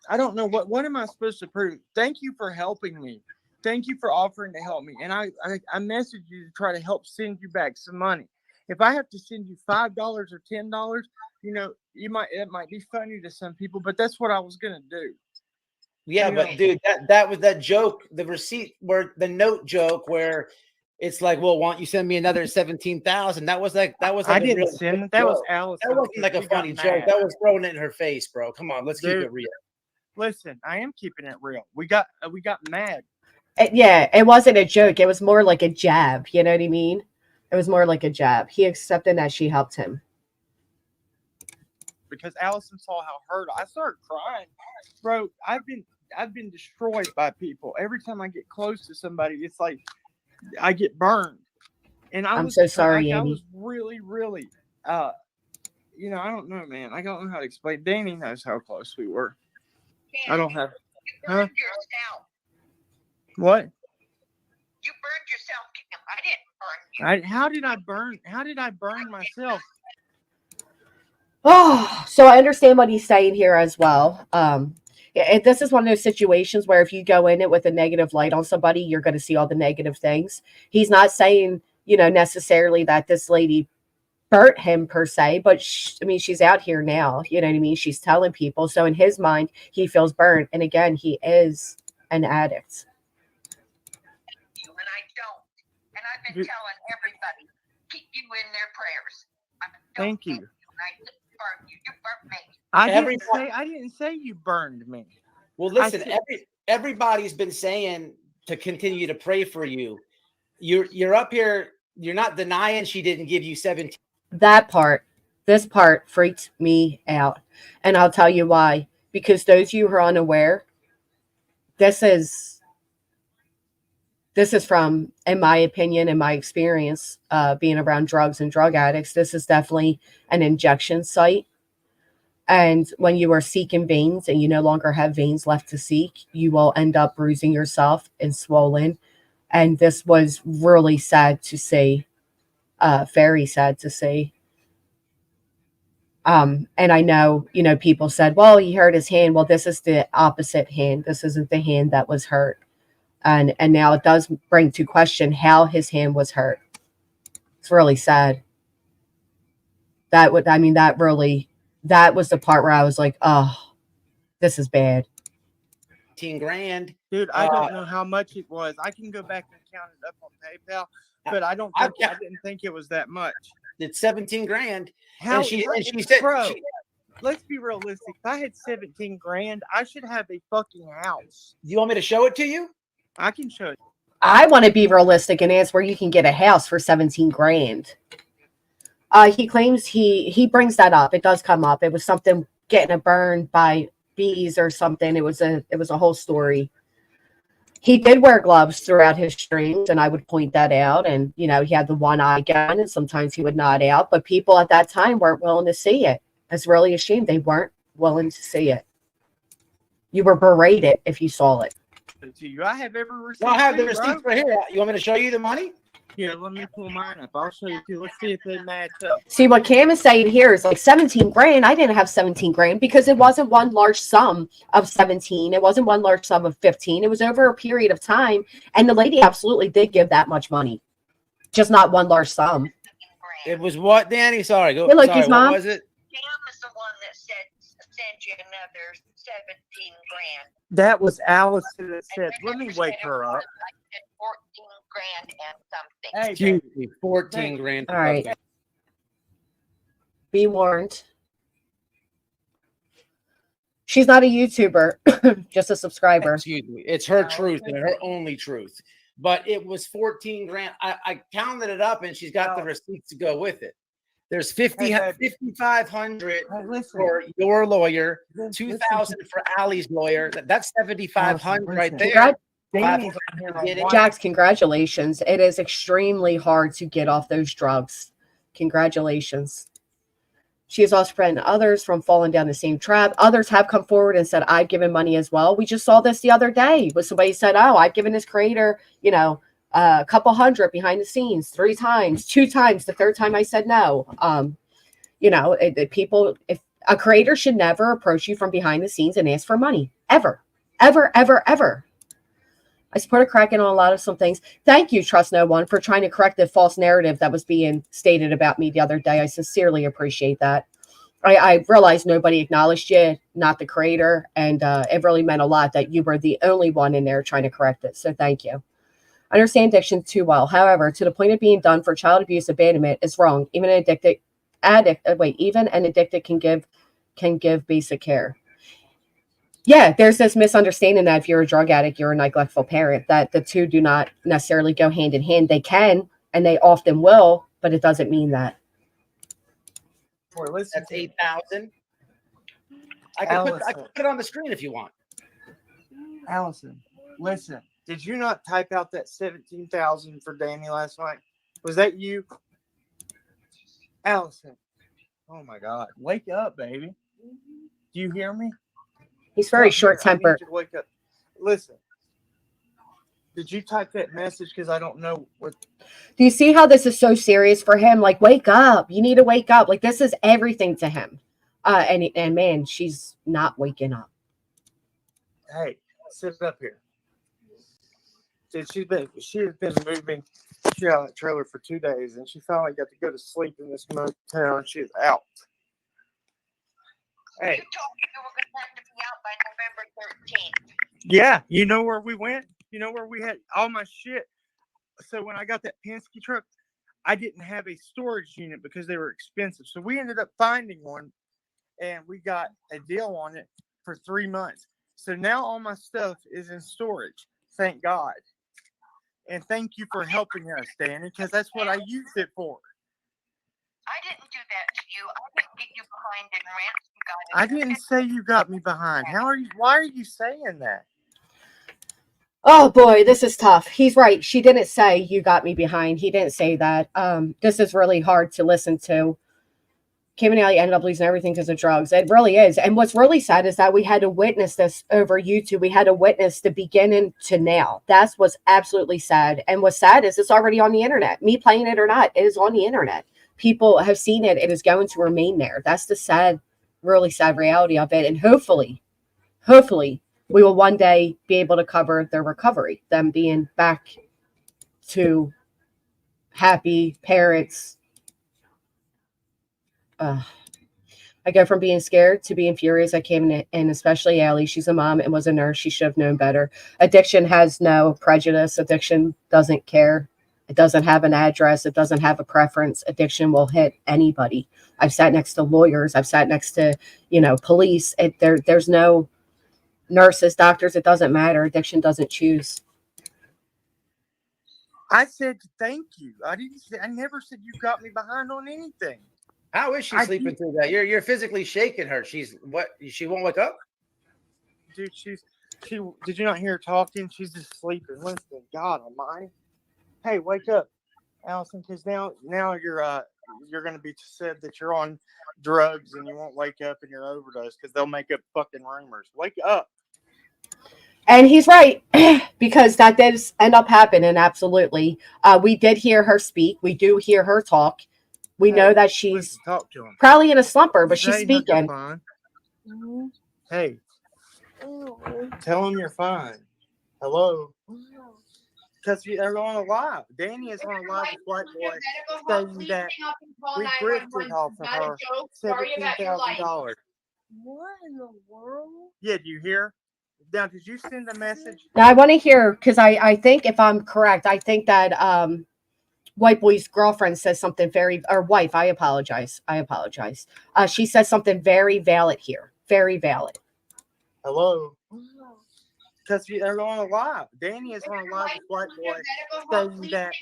I don't know what am I supposed to prove? Thank you for helping me. Thank you for offering to help me. And I messaged you to try to help send you back some money. If I have to send you $5 or $10, it might be funny to some people, but that's what I was gonna do. Yeah, but dude, that was that joke, the receipt where the note joke where it's like, well, why don't you send me another 17,000? That was like I a didn't real send it. That was joke. Allison. That wasn't like a We got funny joke. mad. That was throwing it in her face, bro. Come on, let's keep Dude. it real. Listen, I am keeping it real. We got mad. Yeah, it wasn't a joke. It was more like a jab. You know what I mean? It was more like a jab. He accepted that she helped him. Because Allison saw how hurt I started crying. Bro, I've been destroyed by people. Every time I get close to somebody, it's like I get burned. And I'm so sorry, I Amy. was really, really I don't know, man. I don't know how to explain. Danny knows how close we were. I don't have You burned yourself. what? You burned yourself, Kim. I didn't burn you. How did I burn myself? Oh, so I understand what he's saying here as well. This is one of those situations where if you go in it with a negative light on somebody, you're going to see all the negative things. He's not saying, necessarily that this lady burnt him per se, but she's out here now. You know what I mean? She's telling people. So in his mind, he feels burnt. And again, he is an addict. You and I don't. And I've been telling everybody, keep you in their prayers. Thank you. I didn't burn you. You burnt me. I didn't say you burned me. Well, listen, everybody's been saying to continue to pray for you. You're up here. You're not denying she didn't give you 17. This part freaked me out. And I'll tell you why. Because those of you who are unaware, this is from, in my opinion, in my experience, being around drugs and drug addicts, this is definitely an injection site. And when you are seeking veins and you no longer have veins left to seek, you will end up bruising yourself and swollen. And this was really sad to see, very sad to see. And I know, people said, well, he hurt his hand. Well, this is the opposite hand. This isn't the hand that was hurt. And now it does bring to question how his hand was hurt. It's really sad. That was the part where I was like, oh, this is bad. 15 grand. Dude, I don't know how much it was. I can go back and count it up on PayPal, but I didn't think it was that much. It's 17 grand. How And she said, bro, let's be realistic. If I had 17 grand, I should have a fucking house. do you want me to show it to you? I can show you. I want to be realistic and ask where you can get a house for 17 grand. He claims he brings that up. It does come up. It was something getting a burn by bees or something. It was a whole story. He did wear gloves throughout his streams, and I would point that out. And, he had the one eye gun, and sometimes he would nod out. But people at that time weren't willing to see it. It's really a shame. They weren't willing to see it. You were berated if you saw it. Do you? I have every receipt. Well, I have the too, receipts bro. right here. You want me to show you the money? Here, let me pull mine up. I'll show you too. Let's see if they match up. See, what Cam is saying here is like 17 grand. I didn't have 17 grand because it wasn't one large sum of 17. It wasn't one large sum of 15. It was over a period of time. And the lady absolutely did give that much money. Just not one large sum. It was what, Danny? Sorry. Go. Hey, look, sorry, his mom. What was it? Kim is the one that sent you another 17 grand. That was Allison that said, let me wake her up. I said 14 grand and something. Hey, Excuse me, 14 grand. All right. Be warned. She's not a YouTuber, just a subscriber. Excuse me. It's her truth and her only truth. But it was 14 grand. I counted it up, and she's got the receipts to go with it. There's 5,500 for your lawyer, 2,000 for Allie's lawyer. That's 7,500 right there. Jax, congratulations. It is extremely hard to get off those drugs. Congratulations. She has also prevented others from falling down the same trap. Others have come forward and said, I've given money as well. We just saw this the other day with somebody said, oh, I've given this creator, a couple hundred behind the scenes, 3 times, 2 times. The third time I said no. People, if a creator should never approach you from behind the scenes and ask for money. Ever, ever, ever, ever. I support Crackin on a lot of some things. Thank you, Trust No One, for trying to correct the false narrative that was being stated about me the other day. I sincerely appreciate that. I realized nobody acknowledged you, not the creator, and it really meant a lot that you were the only one in there trying to correct it. So thank you. Understand addiction too well. However, to the point of being done for child abuse, abandonment is wrong. Even an addicted can give basic care. Yeah, there's this misunderstanding that if you're a drug addict, you're a neglectful parent, that the two do not necessarily go hand in hand. They can, and they often will, but it doesn't mean that. Boy, listen That's to me. 8,000. I can put it on the screen if you want. Allison, listen. Did you not type out that 17,000 for Danny last night? Was that you? Allison. Oh my God. Wake up, baby. Do you hear me? He's very Come here, I need short-tempered. you to wake up. Listen. Did you type that message? Because I don't know what. Do you see how this is so serious for him? Like, wake up. You need to wake up. Like, this is everything to him. And man, she's not waking up. Hey, sit up here. Dude, she has been moving. She out of that trailer for 2 days, and she finally got to go to sleep in this motel, and she's out. Hey. You told me you were going to have to be out by November 13th. Yeah, you know where we went? You know where we had all my shit? So when I got that Penske truck, I didn't have a storage unit because they were expensive. So we ended up finding one, and we got a deal on it for 3 months. So now all my stuff is in storage. Thank God. And thank you for helping us, Danny, because that's what I used it for. I didn't do that to you. I didn't get you behind in rent. You got it. I didn't say you got me behind. Why are you saying that? Oh boy, this is tough. He's right. She didn't say you got me behind. He didn't say that. This is really hard to listen to. Kim and Allie ended up losing everything because of drugs. It really is. And what's really sad is that we had to witness this over YouTube. We had to witness the beginning to now. That's what's absolutely sad. And what's sad is it's already on the internet. Me playing it or not, it is on the internet. People have seen it. It is going to remain there. That's the sad, really sad reality of it. And hopefully, we will one day be able to cover their recovery, them being back to happy parents. I go from being scared to being furious. I came in, and especially Allie, she's a mom and was a nurse. She should have known better. Addiction has no prejudice. Addiction doesn't care. It doesn't have an address. It doesn't have a preference. Addiction will hit anybody. I've sat next to lawyers. I've sat next to, police. There's no nurses, doctors. It doesn't matter. Addiction doesn't choose. I said thank you. I never said you got me behind on anything. How is she sleeping through that? You're physically shaking her. She won't wake up? Dude, did you not hear her talking? She's just sleeping. Listen, God almighty. Hey, wake up, Allison, because now you're gonna be said that you're on drugs and you won't wake up and you're overdose because they'll make up fucking rumors. Wake up. And he's right, because that did end up happening. Absolutely. We did hear her speak. We do hear her talk. We know that she's talk to him. Probably in a slumber, but she's speaking. Hey, tell him you're fine. Hello. Because they're going to lie. Danny is going to lie with White Boy saying that we grifted off of her $17,000. What in the world? Yeah, do you hear? Now, did you send a message? Now, I want to hear, because I think, if I'm correct, I think that White Boy's girlfriend says something or wife, I apologize. She says something very valid here. Very valid. Hello. Because they're going to lie. Danny is going to lie with White Boy saying that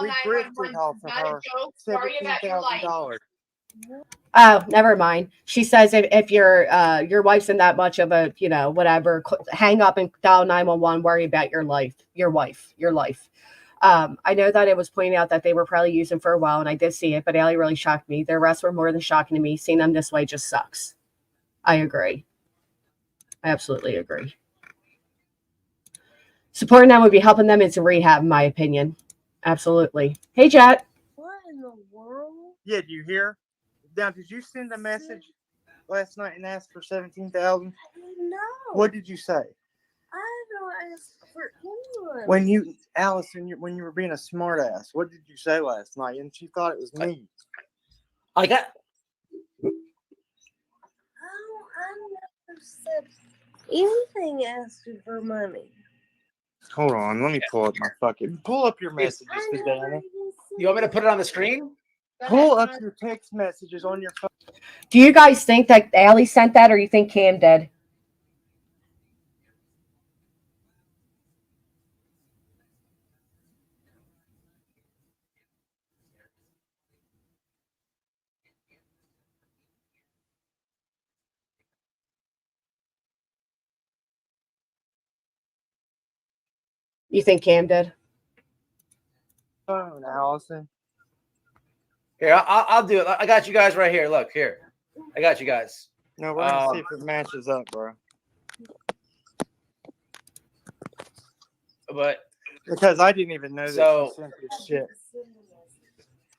we grifted off of her $17,000. Oh, never mind. She says if your wife's in that much of a, whatever, hang up and dial 911, worry about your life. I know that it was pointed out that they were probably using for a while, and I did see it, but Allie really shocked me. Their arrests were more than shocking to me. Seeing them this way just sucks. I agree. I absolutely agree. Supporting them would be helping them into rehab, in my opinion. Absolutely. Hey, Jet. What in the world? Yeah, do you hear? Now, did you send a message last night and ask for $17,000? No. What did you say? I don't ask for anyone. When you were being a smart ass, what did you say last night? And she thought it was me. I never said anything asking for money. Hold on, let me pull up my fucking pull up your messages to Danny. You want me to put it on the screen? Pull up your text messages on your phone. Do you guys think that Allie sent that, or you think Cam did? You think Cam did? Phone, Allison. Here, I'll do it. I got you guys right here. Look here. I got you guys. No, we're gonna see if it matches up, bro. But Because I didn't even know that So- she sent this shit.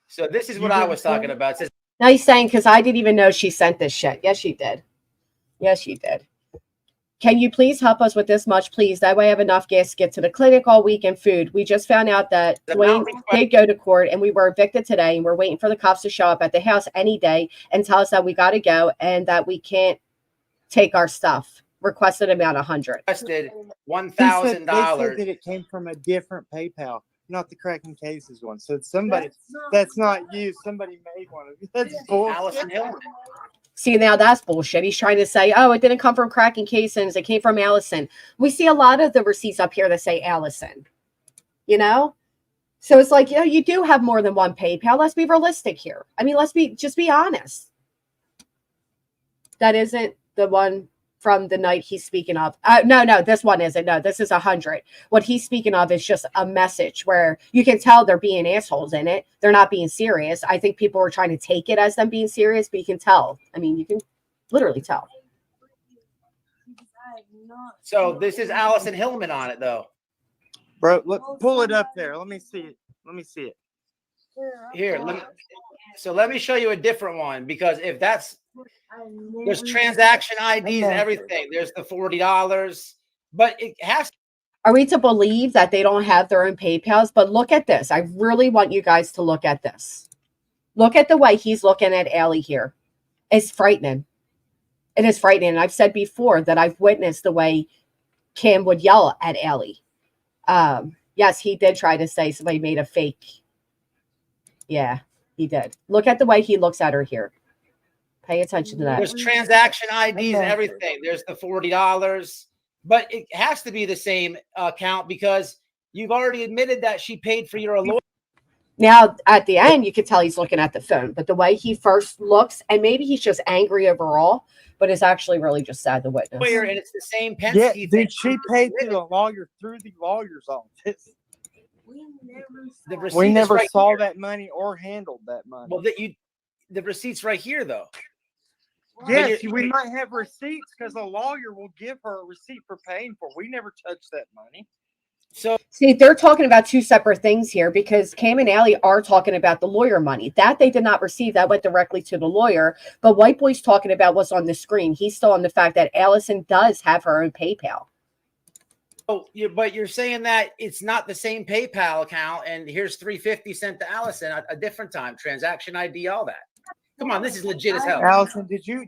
so this is what You I didn't was talking send it? about. It says, No, he's saying because I didn't even know she sent this shit. Yes, she did. Yes, she did. Can you please help us with this much, please? That way I have enough gas to get to the clinic all week and food. We just found out that The Dwayne amount request- did go to court and we were evicted today, and we're waiting for the cops to show up at the house any day and tell us that we got to go and that we can't take our stuff. Requested amount 100. requested They $1,000. said that it came from a different PayPal, not the Crackin Cases one. So it's somebody that's not you. Somebody made one of you. That's bullshit. Allison Hillman. See, now that's bullshit. He's trying to say, oh, it didn't come from Crackin Casons. It came from Allison. We see a lot of the receipts up here that say Allison, you know? So it's like, you do have more than one PayPal. Let's be realistic here. I mean, just be honest. That isn't the one from the night he's speaking of. No, this one isn't. No, this is 100. What he's speaking of is just a message where you can tell they're being assholes in it. They're not being serious. I think people were trying to take it as them being serious, but you can tell. I mean, you can literally tell. So this is Allison Hillman on it, though. Bro, pull it up there. Let me see it. Let me see it. Here, let me show you a different one, because if that's there's transaction IDs and everything. There's the $40, but it has. Are we to believe that they don't have their own PayPals? But look at this. I really want you guys to look at this. Look at the way he's looking at Allie here. It's frightening. It is frightening. And I've said before that I've witnessed the way Cam would yell at Allie. Yes, he did try to say somebody made a fake. Yeah, he did. Look at the way he looks at her here. Pay attention to that. There's transaction IDs and everything. There's the $40, but it has to be the same account because you've already admitted that she paid for your lawyer. Now, at the end, you can tell he's looking at the phone, but the way he first looks, and maybe he's just angry overall, but it's actually really just sad to witness. And it's the same Penske Yeah, thing. dude, she paid to the lawyer through the lawyer's office. The receipt We is never right saw here. that money or handled that money. Well, the receipt's right here, though. Yes, we might have receipts because the lawyer will give her a receipt for paying for it. We never touched that money. So see, they're talking about two separate things here because Cam and Allie are talking about the lawyer money. That they did not receive. That went directly to the lawyer. But White Boy's talking about what's on the screen. He's still on the fact that Allison does have her own PayPal. But you're saying that it's not the same PayPal account, and here's $350 sent to Allison at a different time, transaction ID, all that. Come on, this is legit as hell. Allison, did you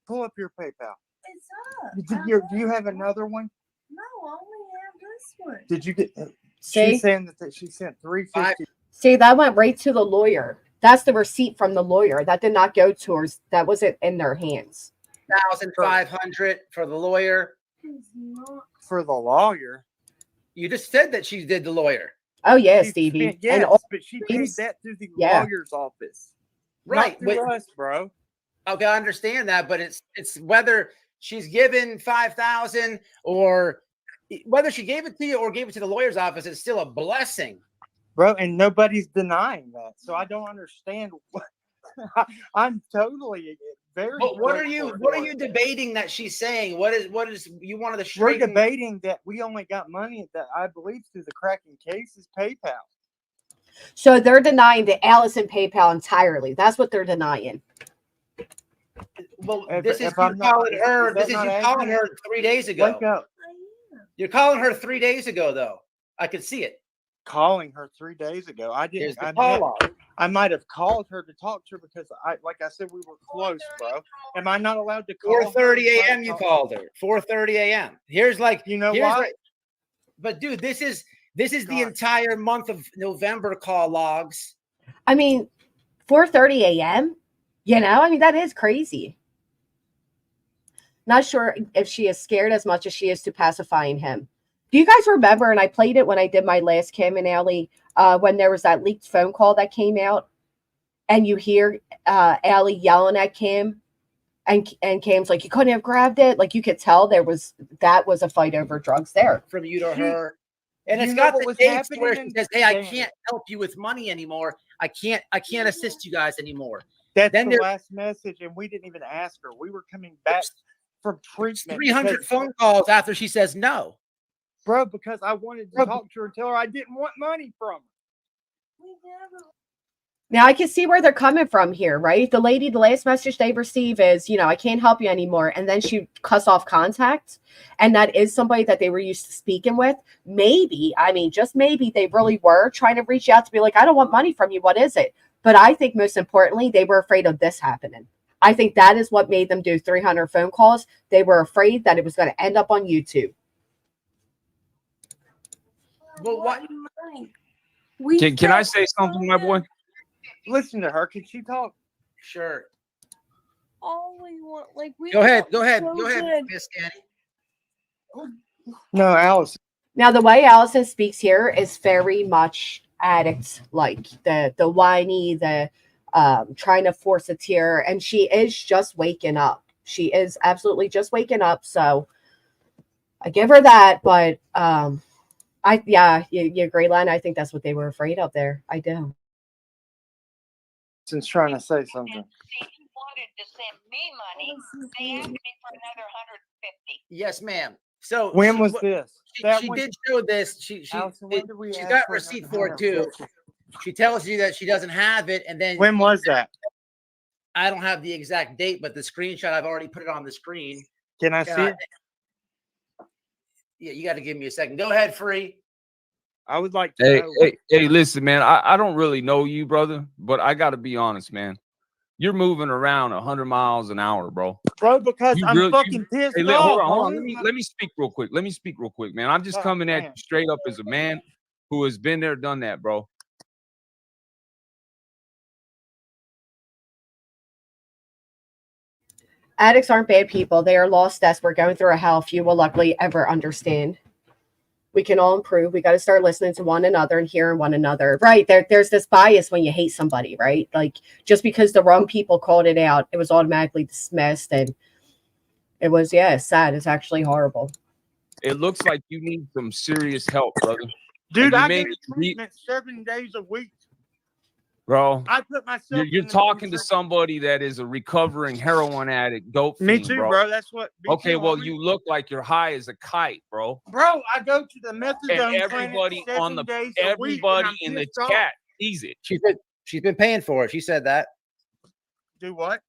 pull up your PayPal? It's up. Do you have another one? No, I only have this one. Did you get? See? She's saying that she sent $350. See, that went right to the lawyer. That's the receipt from the lawyer. That did not go towards. That wasn't in their hands. $1,500 for the lawyer. It's not. For the lawyer. You just said that she did the lawyer. Oh yeah, She Stevie. spent- yes, all but she paid these- that through the Yeah. lawyer's office. Right. Not through us, bro. Okay, I understand that, but it's whether she's given $5,000 or whether she gave it to you or gave it to the lawyer's office, it's still a blessing. Bro, and nobody's denying that. So I don't understand what I'm totally very But what are you grateful for it. debating that she's saying? What is you wanted to We're straighten? debating that we only got money that I believe through the Crackin Cases PayPal. So they're denying the Allison PayPal entirely. That's what they're denying. Well, If- this is if you I'm not- calling her. is that This is not you calling accurate? her 3 days ago. Wake up. I am. You're calling her 3 days ago, though. I could see it. Calling her 3 days ago. I Here's didn't. the call off. I might have called her to talk to her because like I said, we were close, bro. Am I not allowed to call? her? 4:30 a.m. You called her. 4:30 a.m. Here's like You know here's why? like- But dude, this is the God. entire month of November call logs. I mean, 4:30 a.m. You know, I mean, that is crazy. Not sure if she is scared as much as she is to pacifying him. Do you guys remember? And I played it when I did my last Kim and Allie, when there was that leaked phone call that came out, and you hear Allie yelling at Kim, and Kim's like, "You couldn't have grabbed it." Like you could tell that was a fight over drugs there. From you to her. And You it's know got what the was dates happening where she in- says, "Hey, I Damn. can't help you with money anymore. I can't assist you guys anymore." That's Then the there- last message, and we didn't even ask her. We were coming back from treatment. 300 because- phone calls after she says no. Bro, because I wanted to Bro. talk to her and tell her I didn't want money from her. We never. Now I can see where they're coming from here, right? The last message they receive is, I can't help you anymore. And then she cuts off contact. And that is somebody that they were used to speaking with. Maybe, I mean, just maybe they really were trying to reach out to be like, I don't want money from you. What is it? But I think most importantly, they were afraid of this happening. I think that is what made them do 300 phone calls. They were afraid that it was going to end up on YouTube. Well, what- Can I say something, my boy? Listen to her. Can she talk? Sure. All we want, like we. Go ahead. felt so Go ahead, good. Miss Annie. No, Alice. Now, the way Allison speaks here is very much addict-like. The whiny, the trying to force a tear, and she is just waking up. She is absolutely just waking up. So I give her that, but you agree, Len. I think that's what they were afraid of there. I do. Since trying to say something. And she wanted to send me money. They asked me for another 150. Yes, ma'am. So When was this? She did show this. She's got receipt for it too. She tells you that she doesn't have it, and then When was that? I don't have the exact date, but the screenshot, I've already put it on the screen. Can I see it? Yeah, you got to give me a second. Go ahead, Free. I would like to know. Hey, listen, man. I don't really know you, brother, but I got to be honest, man. You're moving around 100 miles an hour, bro. Bro, because You I'm really- fucking pissed Hey, off. hold on. homie. Let me speak real quick. Man. I'm just Oh, coming at man. you straight up as a man who has been there, done that, bro. Addicts aren't bad people. They are lost as we're going through a hell few will luckily ever understand. We can all improve. We got to start listening to one another and hearing one another. Right. There's this bias when you hate somebody, right? Like just because the wrong people called it out, it was automatically dismissed. And it was, it's sad. It's actually horrible. It looks like you need some serious help, brother. Dude, you I may go to need- treatment 7 days a week. Bro, I put myself. you're in the talking to position- somebody that is a recovering heroin addict, dope Me fiend, too, bro. That's what. me Okay, too, well, homie. you look like you're high as a kite, bro. Bro, I go to the methadone And everybody clinic on 7 days a week, everybody and in I'm the pissed off. chat sees it. She's been paying for it. She said that. Do what?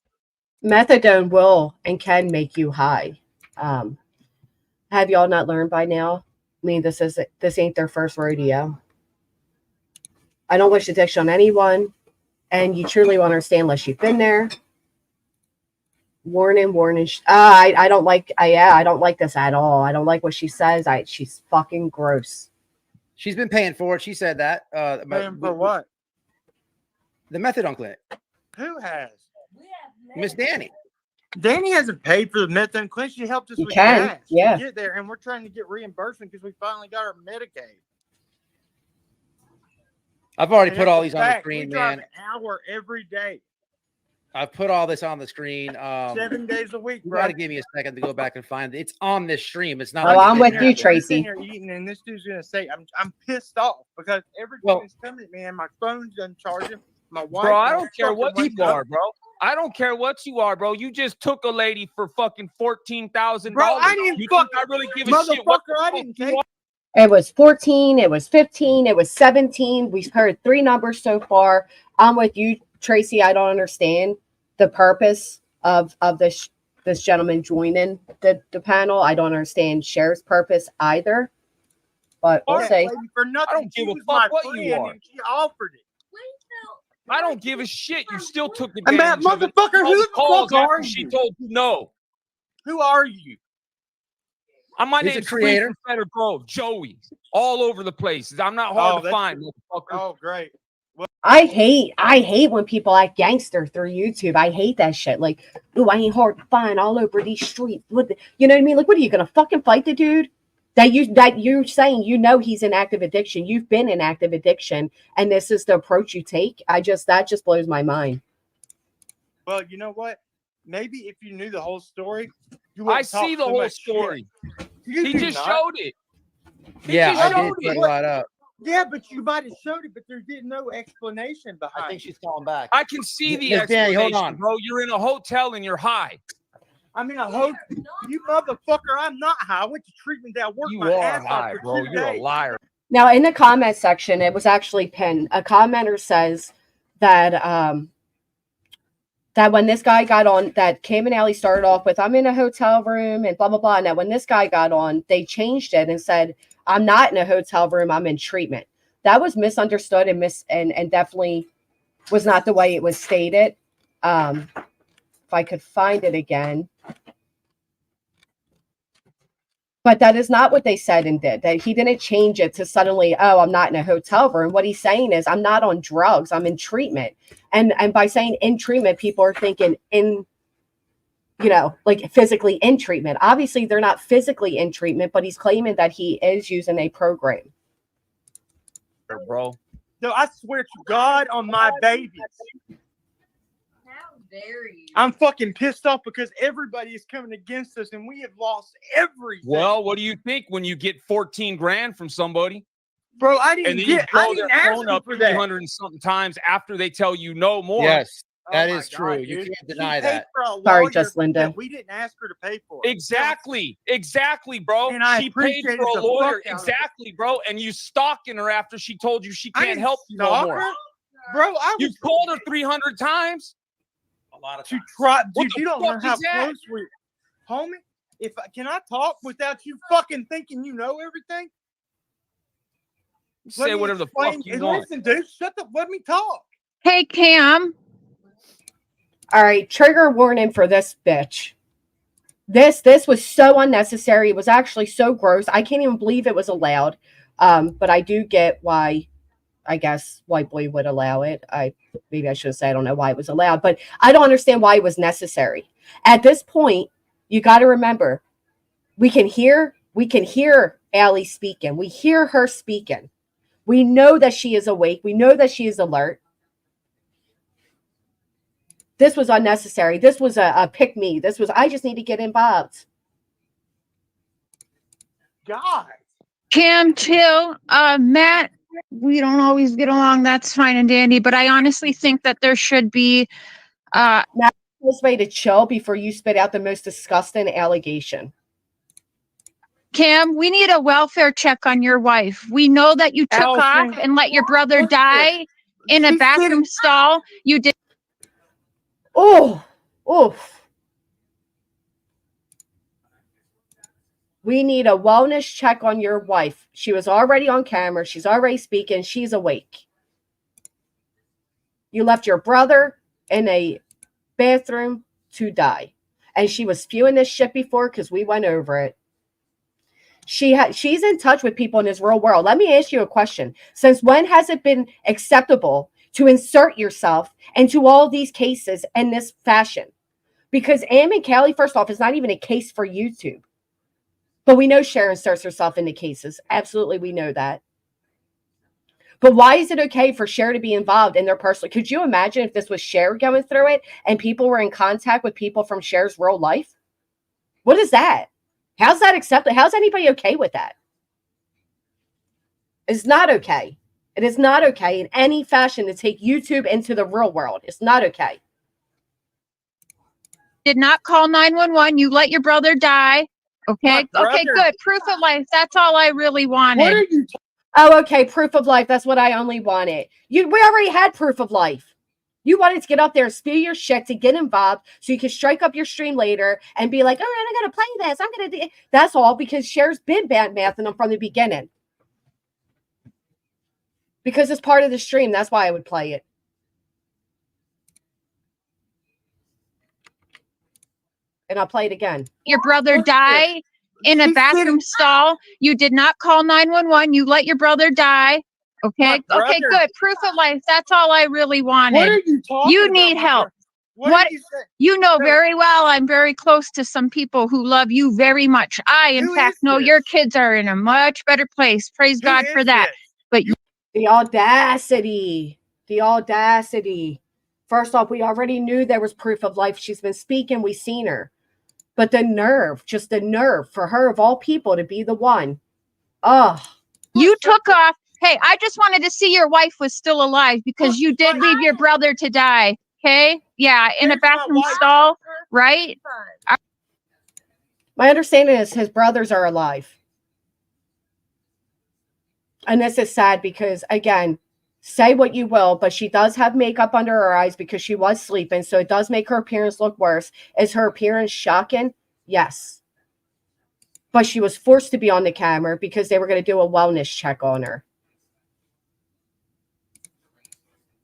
Methadone will and can make you high. Have y'all not learned by now? I mean, this ain't their first rodeo. I don't wish addiction on anyone, and you truly won't understand unless you've been there. Warning. I don't like. I don't like this at all. I don't like what she says. She's fucking gross. She's been paying for it. She said that. Paying for what? The methadone clinic. Who has? Miss Danny. Danny hasn't paid for the methadone clinic. She helped us You with can, gas yeah. to get there, and we're trying to get reimbursement because we finally got our Medicaid. I've already And put that's all a these on the fact. screen, we drive man. an hour every day, I've put all this on the screen. 7 days a week, You bro. got to give me a second to go back and find it. It's on this stream. It's not. Oh, like I'm it's with in you, there. We're sitting Tracy. here eating, and this dude's gonna say, "I'm pissed off because everything Well- is coming at me, and my phone's uncharging. My wife, Bro, I won't don't care fucking what wake you up. are, bro. I don't care what you are, bro. You just took a lady for fucking $14,000. Bro, I didn't You fucking- think I really give a shit what Motherfucker, I didn't take. It was 14, it was 15, it was 17. We've heard 3 numbers so far. I'm with you, Tracy. I don't understand the purpose of this gentleman joining the panel. I don't understand Cher's purpose either. But we'll that see. lady for nothing. I don't She give a was fuck my what you friend, are. and she offered it. I don't give a shit. You still took I'm that advantage of it. motherfucker. All Who the the calls fuck are after she you? told you no. Who are you? My He's a name's Free creator. from Fetter Grove, Joey, all over the place. I'm not hard to that's find, good. motherfucker. Oh, great. I hate when people act gangster through YouTube. I hate that shit. Like, ooh, I ain't hard to find all over these streets. You know what I mean? Like, what are you gonna fucking fight the dude? That you're saying he's in active addiction. You've been in active addiction, and this is the approach you take. That just blows my mind. Well, you know what? Maybe if you knew the whole story, you I wouldn't talk see the so whole much story. shit. You He do just not. showed it. He Yeah, just I did showed put it. a lot up. Yeah, but you might have showed it, but there did no explanation I behind think it. she's calling back. I can see the Miss Danny, hold explanation, on. bro. You're in a hotel and you're high. I mean, I hope you motherfucker. I'm not high. I went to treatment that worked You my are ass off high, for bro. 2 You're a days. liar. Now, in the comment section, it was actually pinned. A commenter says that that when this guy got on, that Kim and Allie started off with, I'm in a hotel room and blah, blah, blah. And that when this guy got on, they changed it and said, I'm not in a hotel room, I'm in treatment. That was misunderstood and definitely was not the way it was stated. If I could find it again. But that is not what they said and did. That he didn't change it to suddenly, oh, I'm not in a hotel room. What he's saying is, I'm not on drugs. I'm in treatment. And by saying in treatment, people are thinking in, like physically in treatment. Obviously, they're not physically in treatment, but he's claiming that he is using a program. Bro. No, I swear to God on my babies. How dare you? I'm fucking pissed off because everybody is coming against us and we have lost everything. Well, what do you think when you get 14 grand from somebody? Bro, I And didn't then you get. blow I their didn't ask phone you up for that. 300 and something times after they tell you no more. Yes, Oh that my is true. God, You dude. can't deny She paid that. for a Sorry, lawyer just Linda. that we didn't ask her to pay for. Exactly, bro. And I She paid appreciated for a the lawyer. fuck out of it. Exactly, bro. And you stalking her after she told you she I can't didn't help you no stalk more. her. Bro, I You was told her 300 times. A lot of to try. What Dude, the you don't know fuck how is that? close we, homie. Can I talk without you fucking thinking you know everything? Let Say me whatever the explain- fuck you and want. Listen, dude, shut the. Let me talk. Hey, Cam. All right, trigger warning for this bitch. This was so unnecessary. It was actually so gross. I can't even believe it was allowed. But I do get why, I guess, White Boy would allow it. Maybe I should say I don't know why it was allowed, but I don't understand why it was necessary. At this point, you got to remember, we can hear Allie speaking. We hear her speaking. We know that she is awake. We know that she is alert. This was unnecessary. This was a pick me. This was, I just need to get involved. God. Cam, too. Matt, we don't always get along. That's fine and dandy. But I honestly think that there should be This way to chill before you spit out the most disgusting allegation. Cam, we need a welfare check on your wife. We know that you took Allison, off and let your brother what's this? die in a She's bathroom sitting- stall. You did. Oh, oof. We need a wellness check on your wife. She was already on camera. She's already speaking. She's awake. You left your brother in a bathroom to die. And she was spewing this shit before because we went over it. She's in touch with people in this real world. Let me ask you a question. Since when has it been acceptable to insert yourself into all these cases in this fashion? Because Am and Callie, first off, is not even a case for YouTube. But we know Cher inserts herself into cases. Absolutely, we know that. But why is it okay for Cher to be involved in their personal? Could you imagine if this was Cher going through it and people were in contact with people from Cher's real life? What is that? How's that accepted? How's anybody okay with that? It's not okay. It is not okay in any fashion to take YouTube into the real world. It's not okay. Did not call 911. You let your brother die. Okay. My Okay, brother- good. Proof of life. That's all I really What wanted. are you? Oh, okay. Proof of life. That's what I only wanted. We already had proof of life. You wanted to get up there and spew your shit to get involved so you can strike up your stream later and be like, all right, I got to play this. I'm going to do. That's all because Cher's been bad mouthing them from the beginning. Because it's part of the stream. That's why I would play it. And I'll play it again. Your brother die in a She's bathroom sitting- stall. You did not call 911. You let your brother die. Okay. My Okay, brother- good. Proof of life. That's all I really What wanted. are you talking You about, need my help. brother? What What- did you say? You know No. very well I'm very close to some people who love you very much. I, in Who fact, is know this? your kids are in a much better place. Praise Who God for is that. this? The audacity. The audacity. First off, we already knew there was proof of life. She's been speaking. We've seen her. But the nerve, just the nerve for her of all people to be the one. Oh, You took off. Hey, I just wanted to see your wife was still alive because you did leave your brother to die. Okay? Yeah, in a There's my bathroom wife. stall, right? my understanding is his brothers are alive. And this is sad because, again, say what you will, but she does have makeup under her eyes because she was sleeping. So it does make her appearance look worse. Is her appearance shocking? Yes. But she was forced to be on the camera because they were going to do a wellness check on her.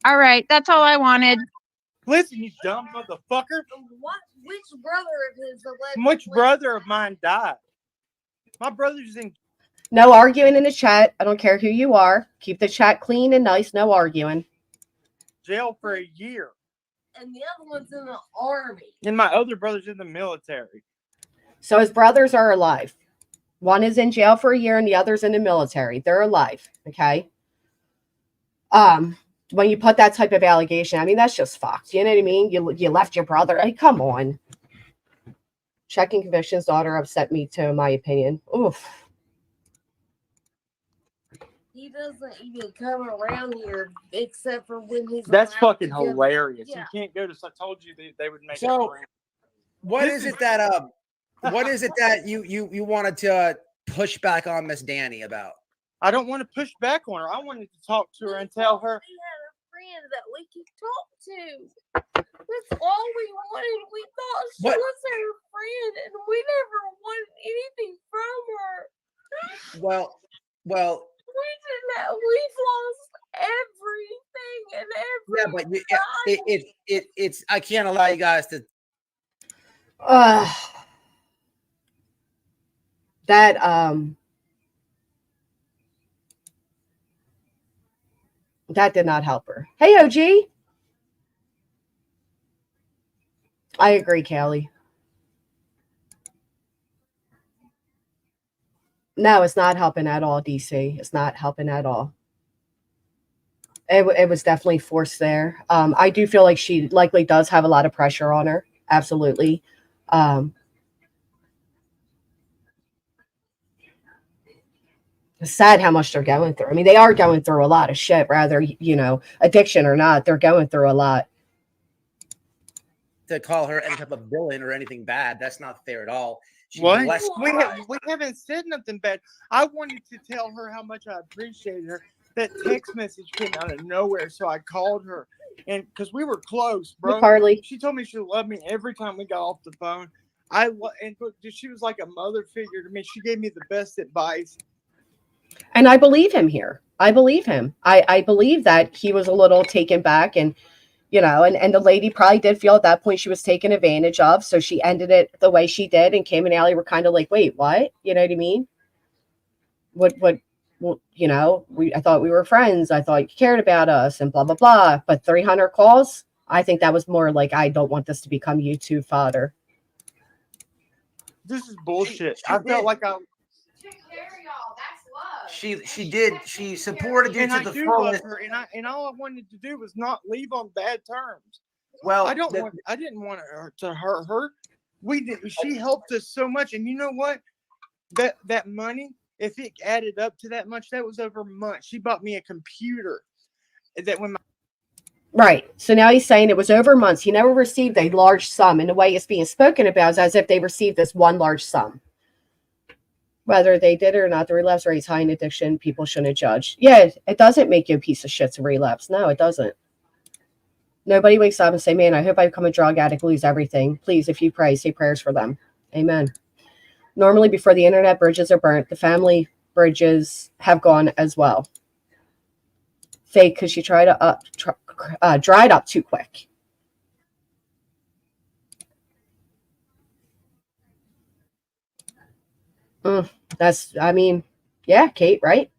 All right, that's all I wanted. Listen, you dumb motherfucker. Which brother of his allegedly? Which brother of mine died? My brother's in No arguing in the chat. I don't care who you are. Keep the chat clean and nice. No arguing. jail for a year. And the other one's in the army. And my other brother's in the military. So his brothers are alive. One is in jail for a year and the other's in the military. They're alive. Okay. When you put that type of allegation, I mean, that's just fucked. You know what I mean? You left your brother. Hey, come on. Checking convictions, daughter upset me too, in my opinion. Oof. He doesn't even come around here except for when he's. That's allowed fucking to go. hilarious. Yeah. You can't go to. I told you they would make So- it. What is it that you wanted to push back on Miss Danny about? I don't want to push back on her. I wanted to talk to her and tell her. We had a friend that we could talk to. That's all we wanted. We thought she What? was our friend, and we never wanted anything from her. Well, We did not. We've lost everything and yeah, everything. but it's I can't allow you guys to. That did not help her. Hey, OG. I agree, Callie. No, it's not helping at all, DC. It's not helping at all. It was definitely forced there. I do feel like she likely does have a lot of pressure on her. Absolutely. It's sad how much they're going through. I mean, they are going through a lot of shit, rather, addiction or not. They're going through a lot. To call her any type of villain or anything bad, that's not fair at all. She What? blessed We haven't said nothing bad. I wanted to tell her how much I appreciated her. That text message came out of nowhere, so I called her, and because we were close, bro. Carly. She told me she loved me every time we got off the phone. She was like a mother figure to me. She gave me the best advice. And I believe him here. I believe him. I believe that he was a little taken back and the lady probably did feel at that point she was taken advantage of. So she ended it the way she did. And Kim and Allie were kind of like, wait, what? You know what I mean? I thought we were friends. I thought you cared about us and blah, blah, blah. But 300 calls, I think that was more like, I don't want this to become YouTube fodder. This is bullshit. I felt like I. Took care of y'all. That's love. She did. She supported you And to I the do love fullest. her, and all I wanted to do was not leave on bad terms. Well, I didn't want her to hurt her. We did. She helped us so much, and you know what? That money, if it added up to that much, that was over months. She bought me a computer. That when Right. So now he's saying it was over months. He never received a large sum. And the way it's being spoken about is as if they received this one large sum. Whether they did it or not, the relapse rate is high in addiction. People shouldn't judge. Yeah, it doesn't make you a piece of shit to relapse. No, it doesn't. Nobody wakes up and say, man, I hope I become a drug addict, lose everything. Please, if you pray, say prayers for them. Amen. Normally, before the internet bridges are burnt, the family bridges have gone as well. Fake, because she dried up too quick. I mean, yeah, Kate, right?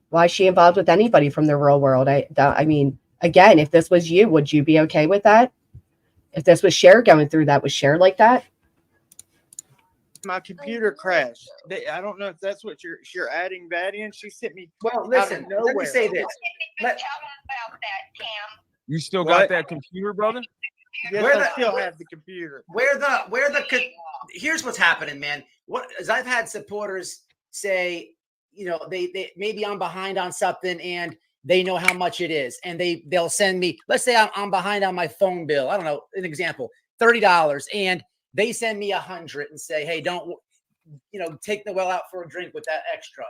Why is she involved with anybody from the real world? I mean, again, if this was you, would you be okay with that? If this was Cher going through that, was Cher like that? My computer crashed. I don't know if that's what you're adding that in. She sent me. Well, out listen, of let me nowhere. say this. Tell them about that, Cam. You still What? got that computer, brother? Yes, Where I the- still have the computer. Here's what's happening, man. As I've had supporters say, you know, they maybe I'm behind on something and they know how much it is, and they'll send me, let's say I'm behind on my phone bill. I don't know, an example, $30, and they send me 100 and say, hey, don't, you know, take the well out for a drink with that extra.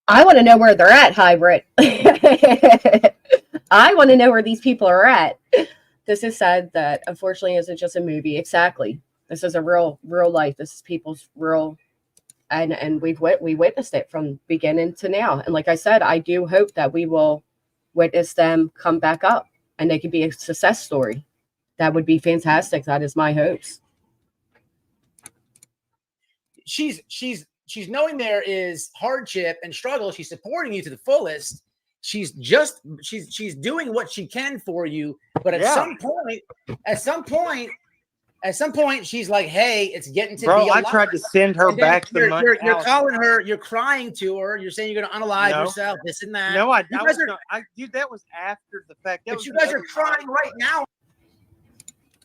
I want to know where they're at, Hybrid. I want to know where these people are at. This is sad that unfortunately isn't just a movie. Exactly. This is a real life. This is people's real, and we witnessed it from beginning to now. And like I said, I do hope that we will witness them come back up and they could be a success story. That would be fantastic. That is my hopes. She's knowing there is hardship and struggle. She's supporting you to the fullest. She's doing what she can for you. But at some point, she's like, hey, it's getting to be a I lot. tried to send her back the money. You're calling her, you're crying to her, you're saying you're going to unalive yourself, this and that. No, dude, that was after the fact. But you guys are crying right now.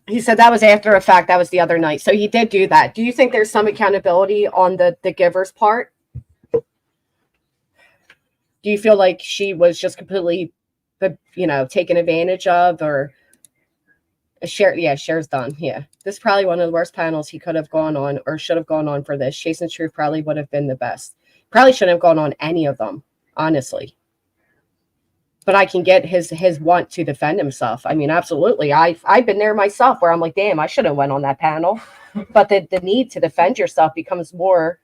He said that was after a fact. That was the other night. So he did do that. Do you think there's some accountability on the giver's part? Do you feel like she was just completely, taken advantage of, or Cher? Yeah, Cher's done. Yeah. This is probably one of the worst panels he could have gone on or should have gone on for this. Chasing Truth probably would have been the best. Probably shouldn't have gone on any of them, honestly. But I can get his want to defend himself. I mean, absolutely. I've been there myself where I'm like, damn, I should have went on that panel. But the need to defend yourself becomes more.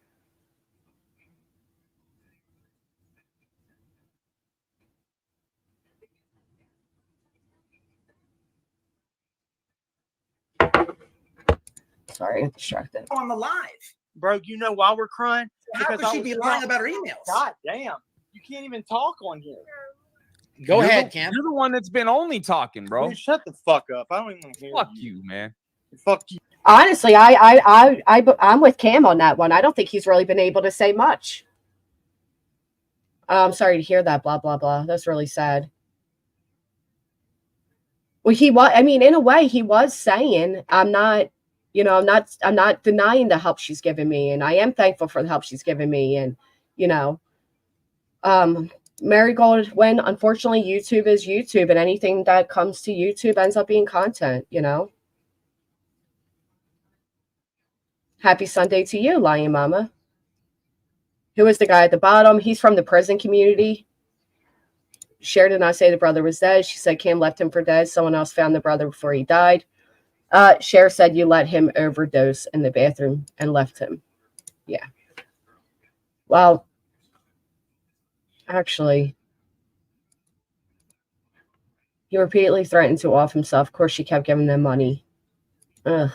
Sorry, I'm distracted. On the live. Bro, you know why we're crying? How could she be lying about her emails? God damn. You can't even talk on here. Go ahead, Cam. You're the one that's been only talking, bro. Dude, shut the fuck up. I don't even want to hear Fuck you, man. Fuck you. Honestly, I'm with Cam on that one. I don't think he's really been able to say much. I'm sorry to hear that. Blah blah blah. That's really sad. Well, he was. I mean, in a way, he was saying, "I'm not denying the help she's given me, and I am thankful for the help she's given me." And Marigold, when unfortunately YouTube is YouTube, and anything that comes to YouTube ends up being content. Happy Sunday to you, Lion Mama. Who is the guy at the bottom? He's from the prison community. Cher did not say the brother was dead. She said Cam left him for dead. Someone else found the brother before he died. Cher said you let him overdose in the bathroom and left him. Yeah. Well, actually, he repeatedly threatened to off himself. Of course, she kept giving them money. Ugh.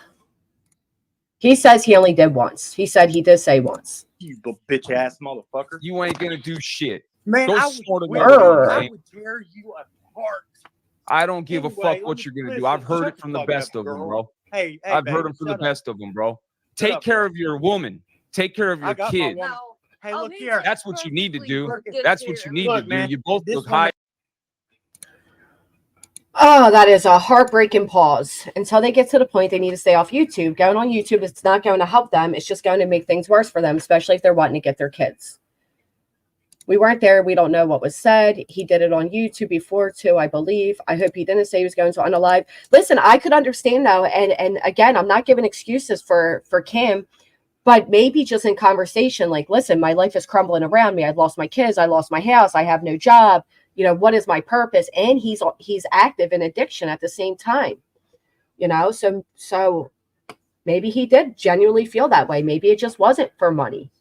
He says he only did once. He said he did say once. You bitch ass motherfucker. You ain't gonna do shit. Man, Go I snort a would tear you apart. I don't give a Anyway, fuck what you're gonna listen, do. I've heard shut it the from the fuck best up, of them, girl. bro. Hey, I've baby, heard them from the shut up. best of them, bro. Shut Take up, care bro. of your woman. Take care of I your got my kid. woman. No. Hey, Oh, look he's here. That's what you need to do. perfectly That's good what you here. need Look, to do. man, You both this look woman- high. Oh, that is a heartbreaking pause. Until they get to the point they need to stay off YouTube. Going on YouTube is not going to help them. It's just going to make things worse for them, especially if they're wanting to get their kids. We weren't there. We don't know what was said. He did it on YouTube before too, I believe. I hope he didn't say he was going to unalive. Listen, I could understand though, and again, I'm not giving excuses for Kim, but maybe just in conversation, like, listen, my life is crumbling around me. I've lost my kids. I lost my house. I have no job. What is my purpose? And he's active in addiction at the same time. So maybe he did genuinely feel that way. Maybe it just wasn't for money.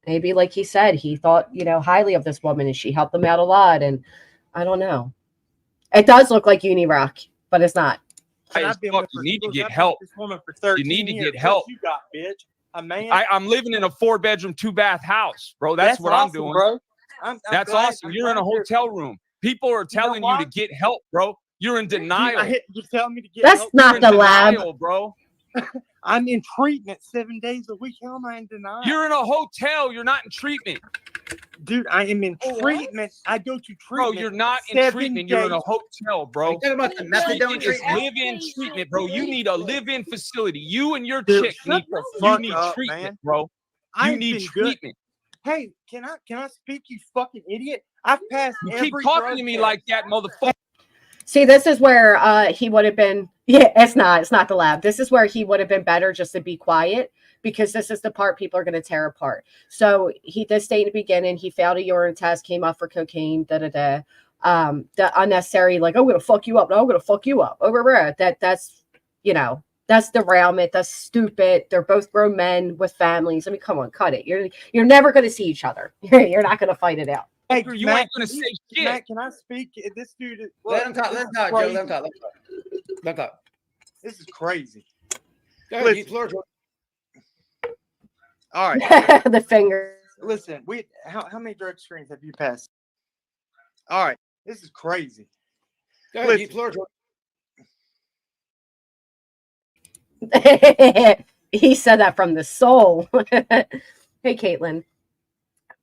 Maybe, like he said, he thought, highly of this woman and she helped him out a lot. And I don't know. It does look like Unirock, but it's not. And Hey, I've been fuck, with you for- need to look, get I've been help. with This woman for 13 need to years. get help. What you got, bitch? A man. I'm living in a 4-bedroom, 2-bath house, bro. That's what awesome, I'm doing. bro. I'm That's glad- awesome. I'm You're in a glad hotel room. People are telling you to why? get help, bro. You're in denial. You're telling me to get That's help? not You're in the lab. denial, bro. I'm in treatment 7 days a week. How am I in denial? You're in a hotel. You're not in treatment. Dude, I am in treatment. I go to treatment. Bro, you're not in 7 treatment. You're in a days. hotel, bro. talking about the methadone Treatment is treatment? live-in treatment, bro. You need a live-in facility. You and your Dude, chick shut need the you fuck need up, treatment, man. bro. You I've need been good. treatment. Hey, can I speak, you fucking idiot? I've passed You every keep talking drug to me test. like that, motherfucker. See, this is where he would have been. Yeah, it's not the lab. This is where he would have been better just to be quiet, because this is the part people are going to tear apart. So he did state in the beginning he failed a urine test, came up for cocaine. The unnecessary, like, I'm going to fuck you up. No, I'm going to fuck you up. That's that's derailment. That's stupid. They're both grown men with families. I mean, come on, cut it. You're never going to see each other. You're not going to fight it out. Hey, You Matt, ain't gonna say shit. Matt, can I speak? This dude is. Let him talk. Let him talk, Joe. Let him talk. Let him talk. This is crazy. Go ahead, you floor. All right. The finger. Listen, how many drug screens have you passed? All right. This is crazy. Go ahead, you floor. He said that from the soul. Hey, Caitlin.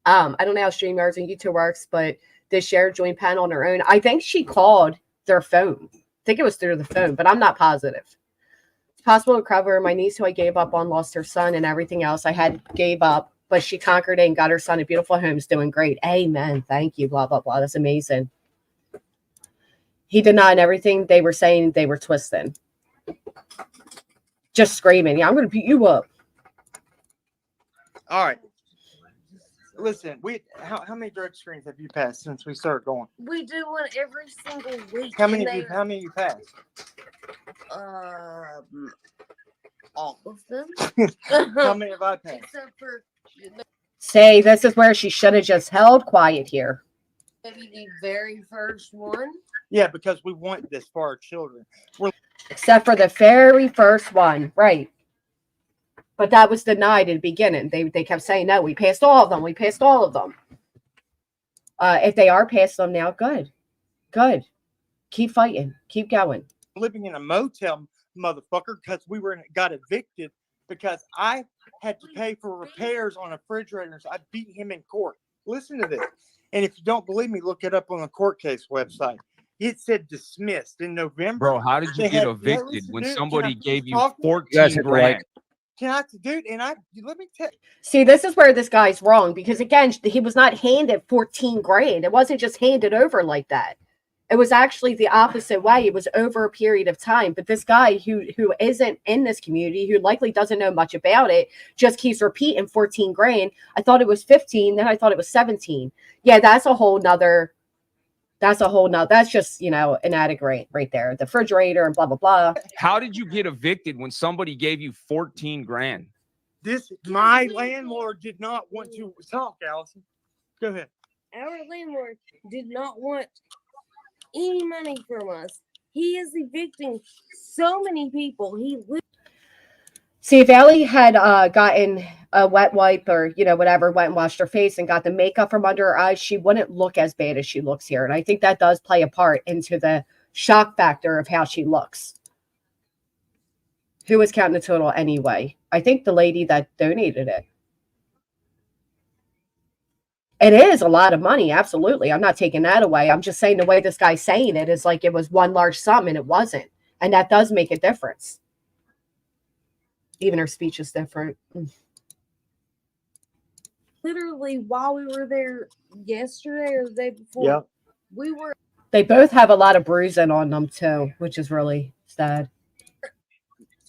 I don't know how StreamYards and YouTube works, but they share joint pen on her own. I think she called their phone. I think it was through the phone, but I'm not positive. It's possible to cover my niece, who I gave up on, lost her son and everything else. I had gave up, but she conquered it and got her son a beautiful home. Is doing great. Amen. Thank you. Blah, blah, blah. That's amazing. He denied everything they were saying. They were twisting. Just screaming. Yeah, I'm going to beat you up. All right. Listen, how many drug screens have you passed since we started going? We do one every single week. How many and how many you passed? all of them. How many have I passed? Except for Say, this is where she should have just held quiet here. maybe the very first one. Yeah, because we want this for our children. Except for the very first one. Right. But that was denied in the beginning. They kept saying, no, we passed all of them. We passed all of them. If they are past them now, good. Good. Keep fighting. Keep going. Living in a motel, motherfucker, because got evicted because I had to pay for repairs on refrigerators. I beat him in court. Listen to this. And if you don't believe me, look it up on the court case website. It said dismissed in November. Bro, how did you They get had- evicted listen, when dude, somebody can I gave you talk? 14 grand? Can I, dude? And let me tell. See, this is where this guy's wrong, because again, he was not handed 14 grand. It wasn't just handed over like that. It was actually the opposite way. It was over a period of time. But this guy who isn't in this community, who likely doesn't know much about it, just keeps repeating 14 grand. I thought it was 15. Then I thought it was 17. Yeah, that's just, an attic right there. The refrigerator and blah, blah, blah. How did you get evicted when somebody gave you 14 grand? My landlord did not want to talk, Allison. Go ahead. Our landlord did not want any money from us. He is evicting so many people. See, if Ellie had gotten a wet wipe or, whatever, went and washed her face and got the makeup from under her eyes, she wouldn't look as bad as she looks here. And I think that does play a part into the shock factor of how she looks. Who was counting the total anyway? I think the lady that donated it. It is a lot of money, absolutely. I'm not taking that away. I'm just saying the way this guy's saying it is like it was one large sum, and it wasn't. And that does make a difference. Even her speech is different. Literally, while we were there yesterday or the day before, Yep. They both have a lot of bruising on them too, which is really sad.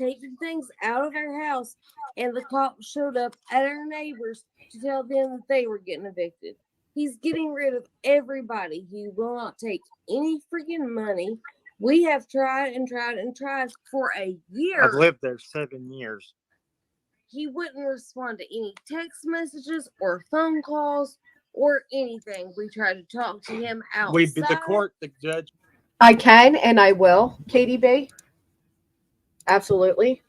taking things out of our house, and the cops showed up at our neighbors to tell them that they were getting evicted. He's getting rid of everybody. He will not take any freaking money. We have tried and tried and tried for a year. I've lived there 7 years. He wouldn't respond to any text messages or phone calls or anything. We tried to talk to him outside. The judge. I can and I will, KDB. Absolutely.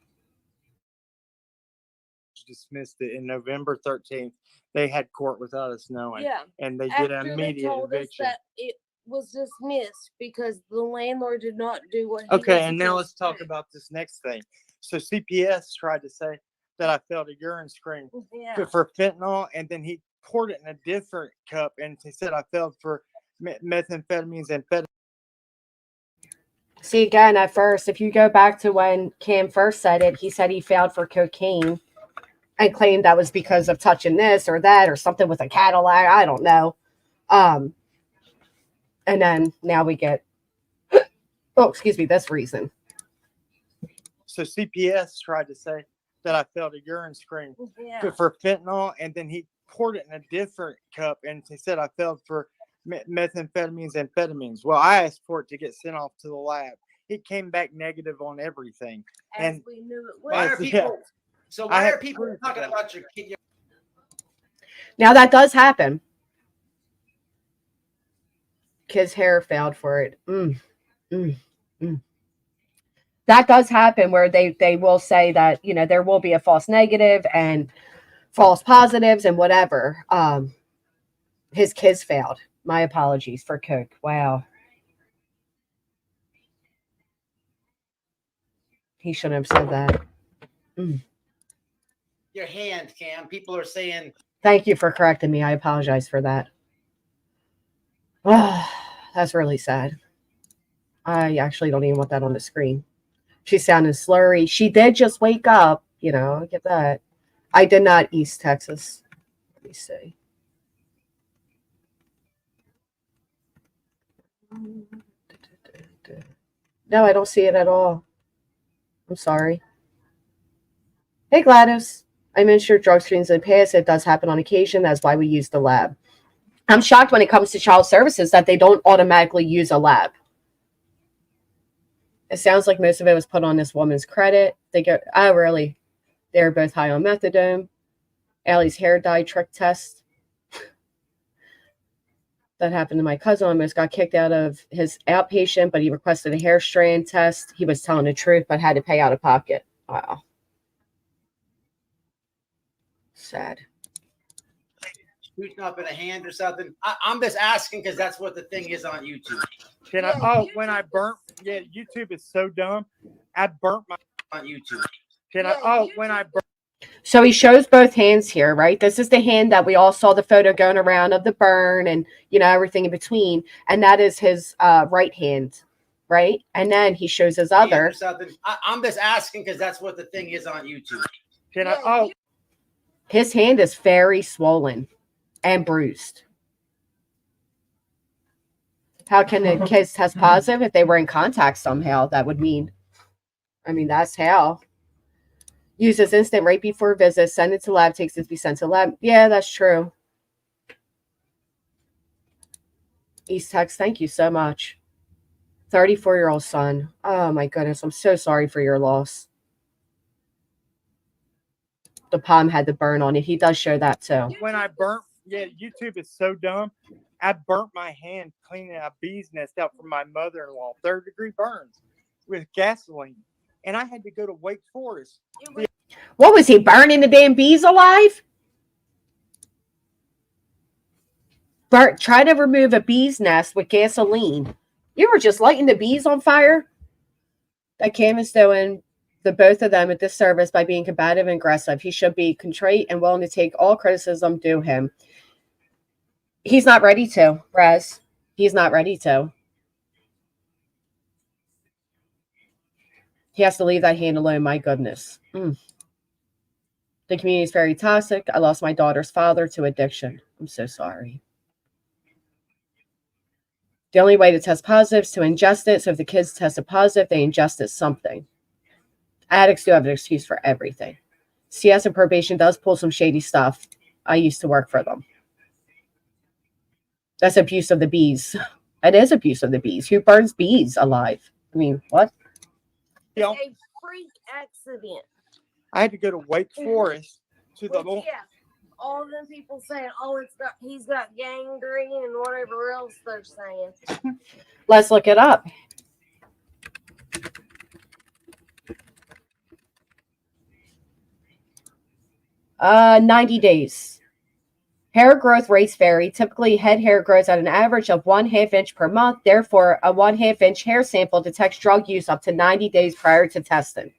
Dismissed it in November 13th. They had court without us knowing. Yeah. And they did an After they immediate told us eviction. that it was dismissed because the landlord did not do what he Okay, was and now supposed let's to talk do. about this next thing. So CPS tried to say that I failed a urine screen Yeah. for fentanyl, and then he poured it in a different cup, and he said I failed for methamphetamines and fentanyl. See, again, at first, if you go back to when Cam first said it, he said he failed for cocaine and claimed that was because of touching this or that or something with a Cadillac. I don't know. And then now we get, oh, excuse me, this reason. So CPS tried to say that I failed a urine screen Yeah. for fentanyl, and then he poured it in a different cup, and he said I failed for methamphetamines and amphetamines. Well, I asked for it to get sent off to the lab. It came back negative on everything. As And we knew it Why would. are people? So I why have are people proof of talking that. about your kid? Now that does happen. Kid's hair failed for it. That does happen where they will say that, you know, there will be a false negative and false positives and whatever. His kids failed. My apologies for Coke. Wow. He shouldn't have said that. Your hand, Cam. People are saying Thank you for correcting me. I apologize for that. Oh, that's really sad. I actually don't even want that on the screen. She sounded slurry. She did just wake up, you know, I get that. I did not East Texas. Let me see. No, I don't see it at all. I'm sorry. Hey, Gladys. I administered drug screens in the past. It does happen on occasion. That's why we use the lab. I'm shocked when it comes to child services that they don't automatically use a lab. It sounds like most of it was put on this woman's credit. They go, oh, really? They were both high on methadone. Allie's hair dye trick test. That happened to my cousin. Almost got kicked out of his outpatient, but he requested a hair strand test. He was telling the truth, but had to pay out of pocket. Wow. Sad. shooting up in a hand or something. I'm just asking because that's what the thing is on YouTube. Can I? Oh, when I burnt. Yeah, YouTube is so dumb. I burnt my On YouTube. Can I? Oh, when I burnt. So he shows both hands here, right? This is the hand that we all saw the photo going around of the burn and, you know, everything in between. And that is his right hand, right? And then he shows his other. Or something. I'm just asking because that's what the thing is on YouTube. Can I? Oh, His hand is very swollen and bruised. How can the kids test positive if they were in contact somehow? That would mean, I mean, that's how. Uses instant right before visit, send it to lab, takes it to be sent to lab. Yeah, that's true. East Tex, thank you so much. 34-year-old son. Oh my goodness, I'm so sorry for your loss. The palm had the burn on it. He does show that too. when I burnt. Yeah, YouTube is so dumb. I burnt my hand cleaning a bee's nest out for my mother-in-law. 3rd-degree burns with gasoline, and I had to go to Wake Forest. What was he, burning the damn bees alive? Try to remove a bee's nest with gasoline. You were just lighting the bees on fire? That Cam is doing the both of them at this service by being combative and aggressive. He should be contrite and willing to take all criticism due him. He's not ready to, Rez. He's not ready to. He has to leave that hand alone. My goodness. The community is very toxic. I lost my daughter's father to addiction. I'm so sorry. The only way to test positive is to ingest it. So if the kids tested positive, they ingested something. Addicts do have an excuse for everything. CS and probation does pull some shady stuff. I used to work for them. That's abuse of the bees. It is abuse of the bees. Who burns bees alive? I mean, what? It's a freak accident. I had to go to Wake Forest to the. Which, yeah, all them people saying, "Oh, he's got gangrene and whatever else they're saying." Let's look it up. Uh, 90 days. Hair growth rates vary. Typically, head hair grows at an average of 1/2 inch per month. Therefore, a 1/2 inch hair sample detects drug use up to 90 days prior to testing.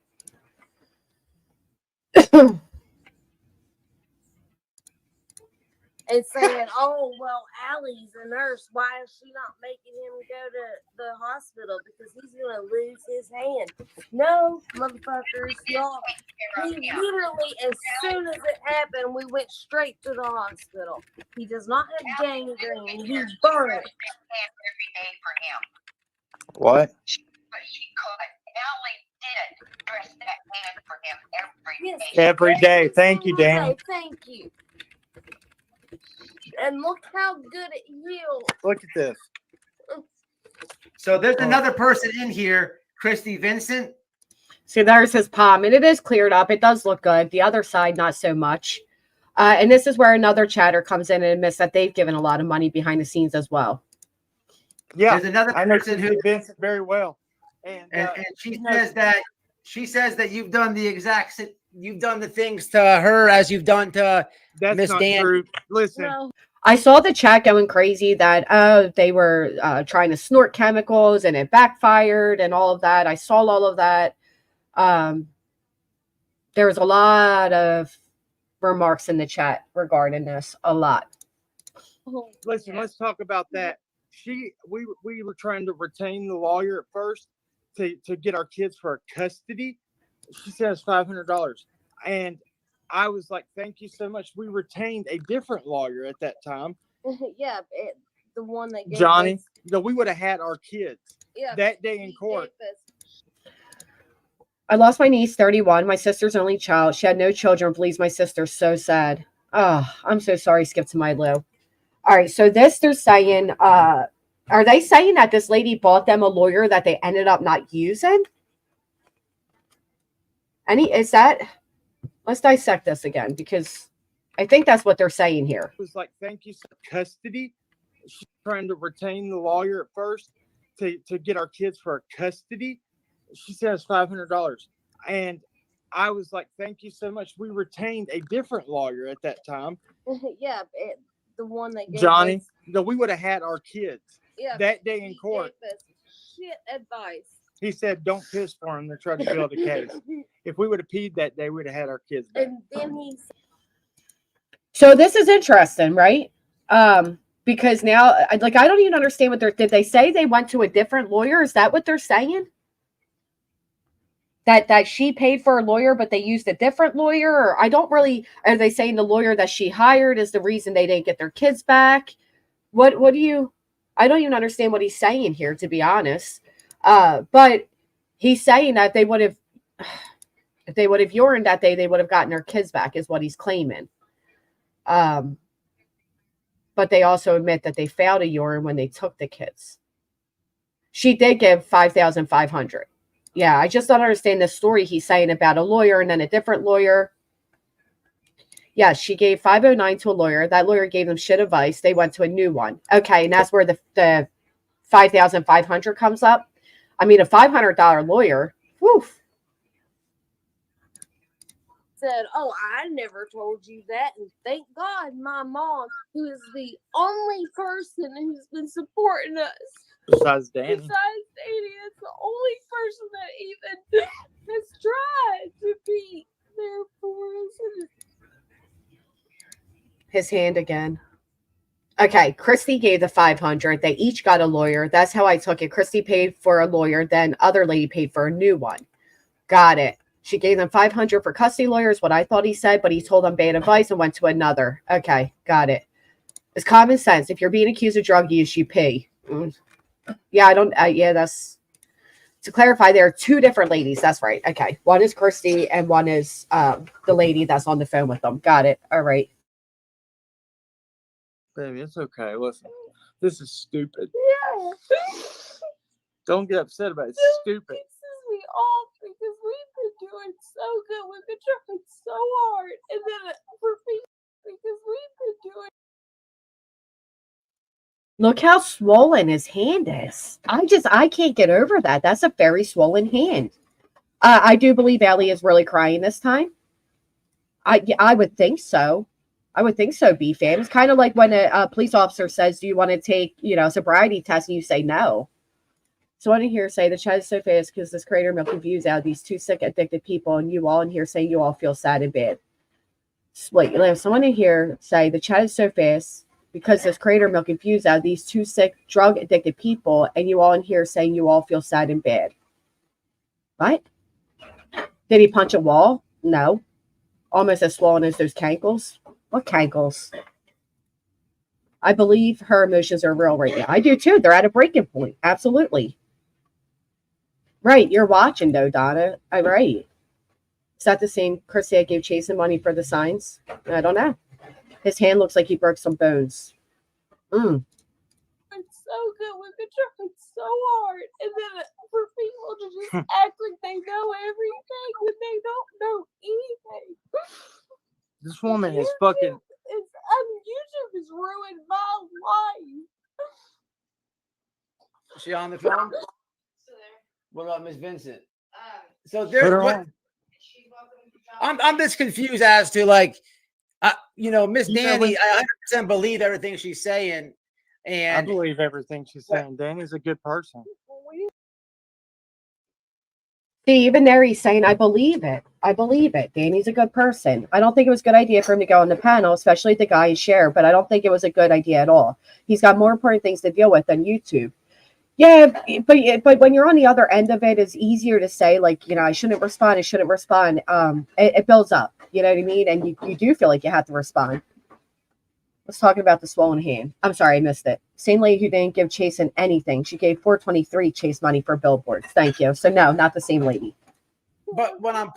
And saying, "Oh, well, Allie's a nurse. Why is she not making him go to the hospital because he's gonna lose his hand?" No, motherfuckers, y'all. He literally, as soon as it happened, we went straight to the hospital. He does not have gangrene. He's burned. Every day for him, What? but she could. Allie did dress that hand for him every Yes, day. Every day. Thank you, single Danny. day. Thank you. And look how good it heals. Look at this. So there's another person in here, Christy Vincent. See, there's his palm, and it is cleared up. It does look good. The other side, not so much. And this is where another chatter comes in and admits that they've given a lot of money behind the scenes as well. Yeah, There's another I know person Christy who, Vincent very well. And she says that you've done the things to her as you've done to that's Miss not Dan. true. Listen, No, I saw the chat going crazy that they were trying to snort chemicals and it backfired and all of that. I saw all of that. There was a lot of remarks in the chat regarding this. A lot. listen, let's talk about that. We were trying to retain the lawyer at first to get our kids for custody. She says $500, and I was like, "Thank you so much." We retained a different lawyer at that time, yeah, the one that gave Johnny. us- No, we would have had our kids yeah, that day in he court. gave us- I lost my niece, 31, my sister's only child. She had no children. Believes my sister. So sad. Oh, I'm so sorry. Skip to my low. All right. So this, they're saying, are they saying that this lady bought them a lawyer that they ended up not using? Let's dissect this again, because I think that's what they're saying here. It was like, "Thank you for custody." She's trying to retain the lawyer at first to get our kids for custody. She says $500, and I was like, "Thank you so much." We retained a different lawyer at that time, yeah, the one that gave Johnny. us- No, we would have had our kids yeah, that day in he court. gave us shit advice. He said, "Don't piss for him. They're trying to build a case." If we would have peed that day, we'd have had our kids back. And then he So this is interesting, right? Because now, I don't even understand what did they say they went to a different lawyer? Is that what they're saying? That she paid for a lawyer, but they used a different lawyer? Or I don't really, are they saying the lawyer that she hired is the reason they didn't get their kids back? I don't even understand what he's saying here, to be honest. But he's saying that if they would have urined that day, they would have gotten their kids back, is what he's claiming. But they also admit that they failed a urine when they took the kids. She did give $5,500. Yeah, I just don't understand the story he's saying about a lawyer and then a different lawyer. Yes, she gave $509 to a lawyer. That lawyer gave them shit advice. They went to a new one. Okay, and that's where the $5,500 comes up. I mean, a $500 lawyer. Woof. said, "Oh, I never told you that." And thank God my mom, who is the only person who's been supporting us Besides Danny. besides Danny, is the only person that even has tried to be there for us. His hand again. Okay, Christy gave the $500. They each got a lawyer. That's how I took it. Christy paid for a lawyer, then other lady paid for a new one. Got it. She gave them $500 for custody lawyers, what I thought he said, but he told them bad advice and went to another. Okay, got it. It's common sense. If you're being accused of drug use, you pay. Yeah, I don't. That's to clarify. There are two different ladies. That's right. Okay, one is Christy and one is the lady that's on the phone with them. Got it. All right. Baby, it's okay. Listen, this is stupid. Yeah. Don't get upset about it. It's stupid. Pisses me off because we've been doing so good. We've been trying so hard. And then for people because we've been doing. Look how swollen his hand is. I can't get over that. That's a very swollen hand. I do believe Allie is really crying this time. I would think so. I would think so, B-Fam. It's kind of like when a police officer says, do you want to take, sobriety test, and you say no. So I want to hear say the chat is so fast because this creator milking views out these two sick, addicted people, and you all in here say you all feel sad and bad. Wait, someone in here say the chat is so fast because this creator milking views out these two sick, drug addicted people, and you all in here saying you all feel sad and bad. What? Did he punch a wall? No. Almost as swollen as those cankles. What cankles? I believe her emotions are real right now. I do too. They're at a breaking point. Absolutely. Right. You're watching though, Donna. I'm right. Is that the same Chris that gave Jason money for the signs? I don't know. His hand looks like he broke some bones. It's so good. We've been trying so hard. And then for people to just act like they know everything when they don't know anything. This woman is fucking. YouTube has ruined my life. Is she on the phone? Still there. What about Miss Vincent? So Put there's her what on. She welcome to job. I'm just confused as to like, Miss You know, Danny. when- I 100% believe everything she's saying, I and believe everything she's saying. Danny's a good person. See, even there he's saying, I believe it. I believe it. Danny's a good person. I don't think it was a good idea for him to go on the panel, especially the guy and share, but I don't think it was a good idea at all. He's got more important things to deal with than YouTube. Yeah, but when you're on the other end of it, it's easier to say, like, I shouldn't respond. It builds up. You know what I mean? And you do feel like you have to respond. Let's talk about the swollen hand. I'm sorry, I missed it. Same lady who didn't give Chasen anything. She gave $423 Chase money for billboards. Thank you. So no, not the same lady. but when I'm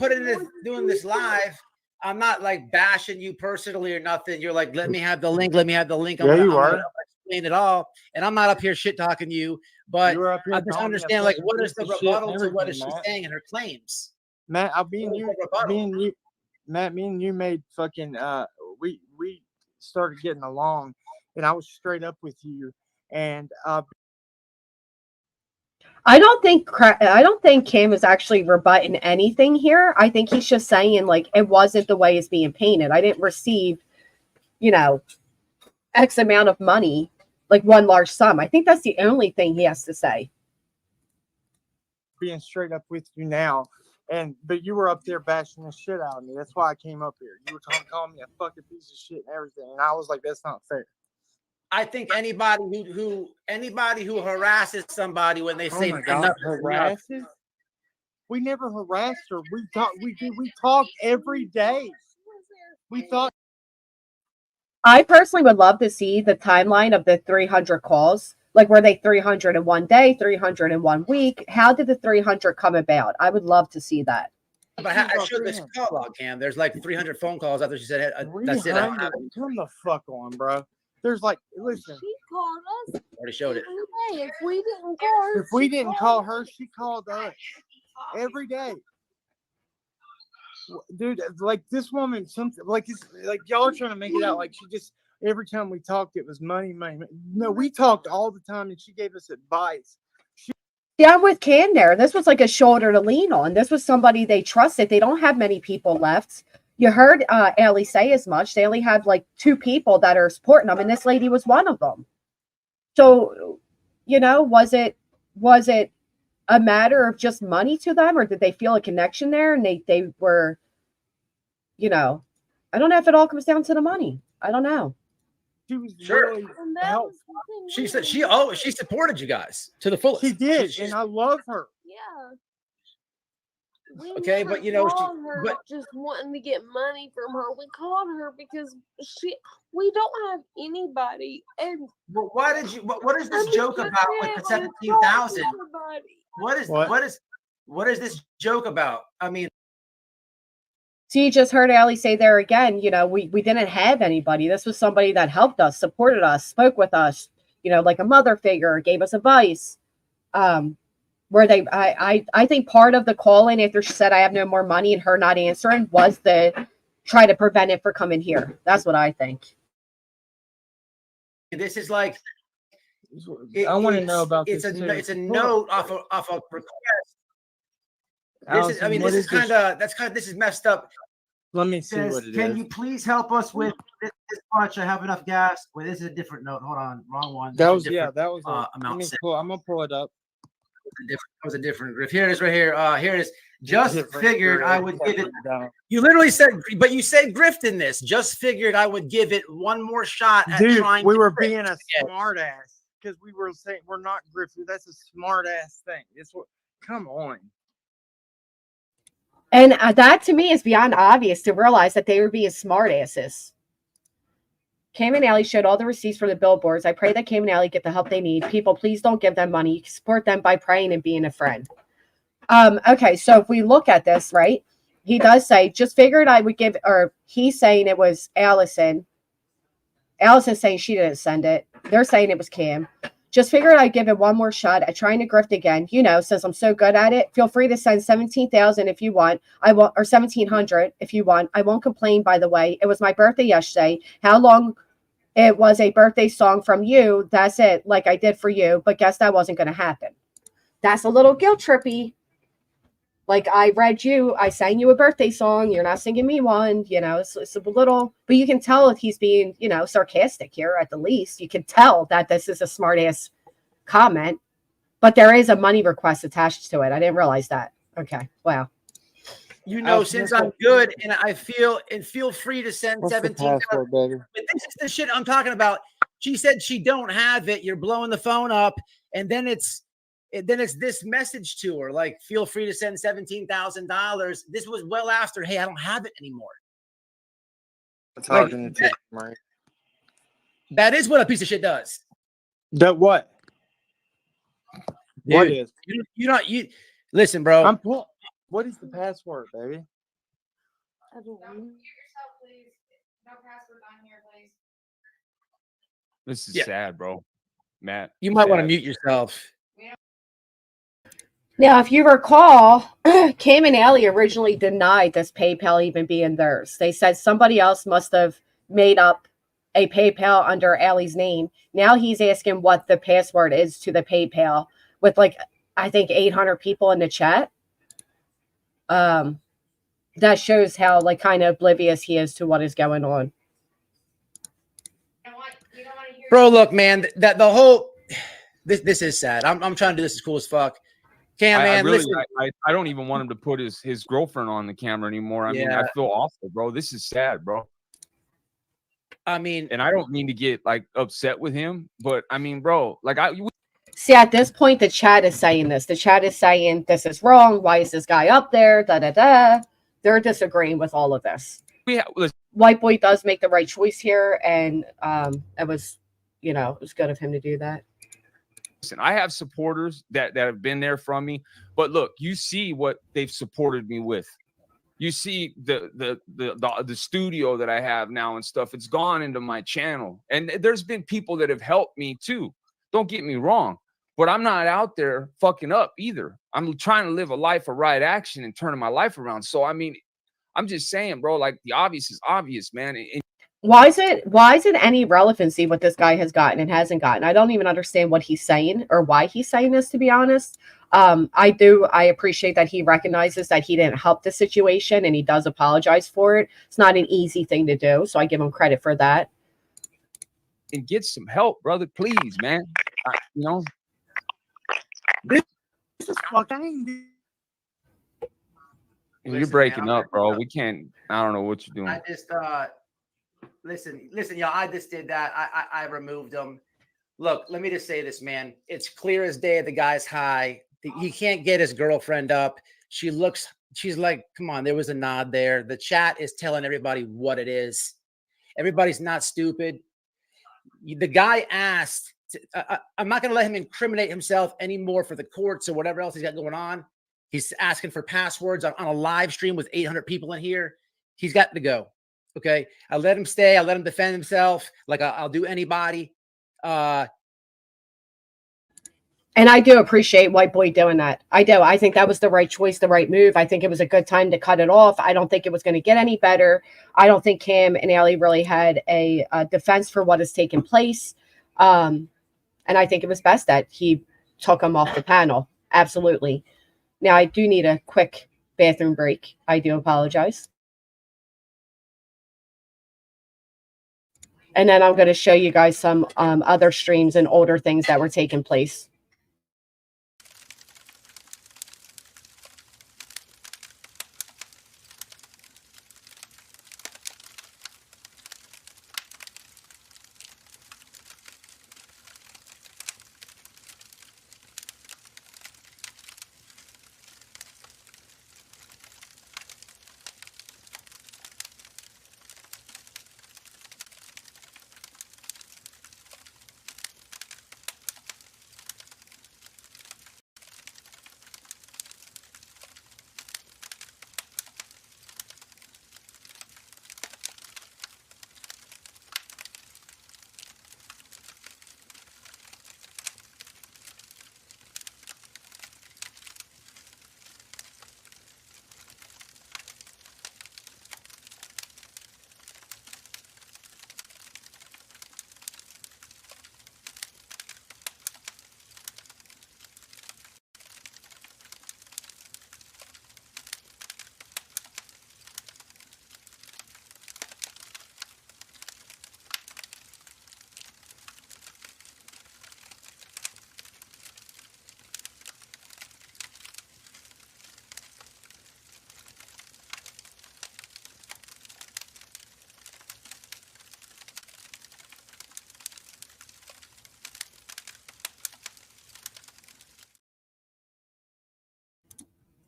doing this live, I'm not like bashing you personally or nothing. You're like, let me have the link. Let me have the link. Yeah, you I'm are. gonna explain it all, and I'm not up here shit talking you. But You were up here I just calling me a understand like fucking what is the piece of shit and rebuttal to what is everything, she Matt. saying in her claims? Matt, Rebuttal. me and you made fucking we started getting along, and I was straight up with you, and I don't think Kim is actually rebutting anything here. I think he's just saying like it wasn't the way it's being painted. I didn't receive, X amount of money, like one large sum. I think that's the only thing he has to say. being straight up with you now, but you were up there bashing the shit out of me. That's why I came up here. You were calling me a fucking piece of shit and everything, and I was like, that's not fair. I think anybody who harasses somebody when they say Oh my God, enough is enough. harasses? We never harassed her. We talk every day. We thought. I personally would love to see the timeline of the 300 calls. Like, were they 300 in one day, 300 in 1 week? How did the 300 come about? I would love to see that. But I showed this call log, Cam. There's like 300 phone calls after she said, "That's it." I don't have it. Come the fuck on, bro. There's like, listen. She called us Already showed it. every day. If we didn't call her, If we didn't call her, she called us every day. Dude, like this woman, something like it's like y'all are trying to make it out like she just every time we talked it was money. No, we talked all the time, and she gave us advice. Yeah, I'm with Cam there. This was like a shoulder to lean on. This was somebody they trusted. They don't have many people left. You heard Allie say as much. They only have like 2 people that are supporting them, and this lady was one of them. So, was it a matter of just money to them, or did they feel a connection there and they were, I don't know if it all comes down to the money. I don't know. She was Sure. really and that helpful. was the thing. She we said didn't she supported you guys to the fullest. She did, She's- and I love her. Yeah. We Okay, never but, she- called her but- just wanting to get money from her. We called her because we don't have anybody. And Well, why did you? What is this I'm joke just about with saying, the we 17,000? called somebody. What is this joke about? I mean, So you just heard Allie say there again, we didn't have anybody. This was somebody that helped us, supported us, spoke with us, like a mother figure, gave us advice. Where I think part of the call in after she said I have no more money and her not answering was the try to prevent it from coming here. That's what I think. This is like I want to know about it's this. It's a note off a request. This is, I mean, this is kind of this is messed up. Let me see Says, what it can is. you please help us with this much? I have enough gas. Wait, this is a different note. Hold on, wrong one. That This was is different, that was amount. I'm gonna pull it up. That was a different grip. Here it is, right here. Here it is. Just figured I would give it. down. You literally said, but you said grift in this. Just figured I would give it one more shot at Dude, trying. we were grift. being a smart ass because we were saying we're not grifting. That's a smart ass thing. It's what. Come on. And that to me is beyond obvious to realize that they were being smart asses. Cam and Allie showed all the receipts for the billboards. I pray that Cam and Allie get the help they need. People, please don't give them money. Support them by praying and being a friend. Okay, so if we look at this, right, he does say, just figured I would give, or he's saying it was Allison. Allison's saying she didn't send it. They're saying it was Cam. Just figured I'd give it one more shot at trying to grift again. You know, since I'm so good at it, feel free to send 17,000 if you want. I won't, or 1,700 if you want. I won't complain, by the way. It was my birthday yesterday. How long? It was a birthday song from you. That's it. Like I did for you. But guess that wasn't going to happen. That's a little guilt trippy. Like I read you, I sang you a birthday song. You're not singing me one. You know, it's a little, but you can tell if he's being, you know, sarcastic here at the least. You can tell that this is a smart ass comment, but there is a money request attached to it. I didn't realize that. Okay. Wow. You know, since I'm good and I feel free to send 17. Password, baby? But this is the shit I'm talking about. She said she don't have it. You're blowing the phone up, and then it's this message to her like, feel free to send $17,000. This was well after, hey, I don't have it anymore. Like, that is what a piece of shit does. That what? Dude, What is? You listen, bro. What is the password, baby? I don't know. Mute yourself, please. No password on here, please. This is Yeah. sad, bro. Matt, You might want to sad. mute yourself. Now, if you recall, Cam and Allie originally denied this PayPal even being theirs. They said somebody else must have made up a PayPal under Allie's name. Now he's asking what the password is to the PayPal with like, I think 800 people in the chat. That shows how like kind of oblivious he is to what is going on. You don't want to hear. Bro, look, man, that the whole this is sad. I'm trying to do this as cool as fuck. Cam, man, listen. I don't even want him to put his girlfriend on the camera anymore. I mean, I Yeah. feel awful, bro. This is sad, bro. I mean, And I don't mean to get like upset with him, but I mean, bro, like See, at this point, the chat is saying this. The chat is saying this is wrong. Why is this guy up there? Da da da. They're disagreeing with all of this. White boy does make the right choice here, and it was, you know, it was good of him to do that. listen, I have supporters that have been there from me, but look, you see what they've supported me with. You see the studio that I have now and stuff. It's gone into my channel, and there's been people that have helped me too. Don't get me wrong, but I'm not out there fucking up either. I'm trying to live a life of right action and turning my life around. So I mean, I'm just saying, bro, like the obvious is obvious, man. Why is it any relevancy what this guy has gotten and hasn't gotten? I don't even understand what he's saying or why he's saying this, to be honest. I appreciate that he recognizes that he didn't help the situation and he does apologize for it. It's not an easy thing to do, so I give him credit for that. And get some help, brother, please, man. You know, This is fucking. you're Listen, breaking man, up, bro. We can't. I don't know what you're doing. I just listen, y'all. I just did that. I removed him. Look, let me just say this, man. It's clear as day. The guy's high. He can't get his girlfriend up. She's like, come on. There was a nod there. The chat is telling everybody what it is. Everybody's not stupid. The guy asked. I'm not going to let him incriminate himself anymore for the courts or whatever else he's got going on. He's asking for passwords on a live stream with 800 people in here. He's got to go. Okay. I let him stay. I let him defend himself like I'll do anybody. And I do appreciate White Boy doing that. I do. I think that was the right choice, the right move. I think it was a good time to cut it off. I don't think it was going to get any better. I don't think Cam and Allie really had a defense for what has taken place. And I think it was best that he took him off the panel. Absolutely. Now, I do need a quick bathroom break. I do apologize. And then I'm going to show you guys some other streams and older things that were taking place.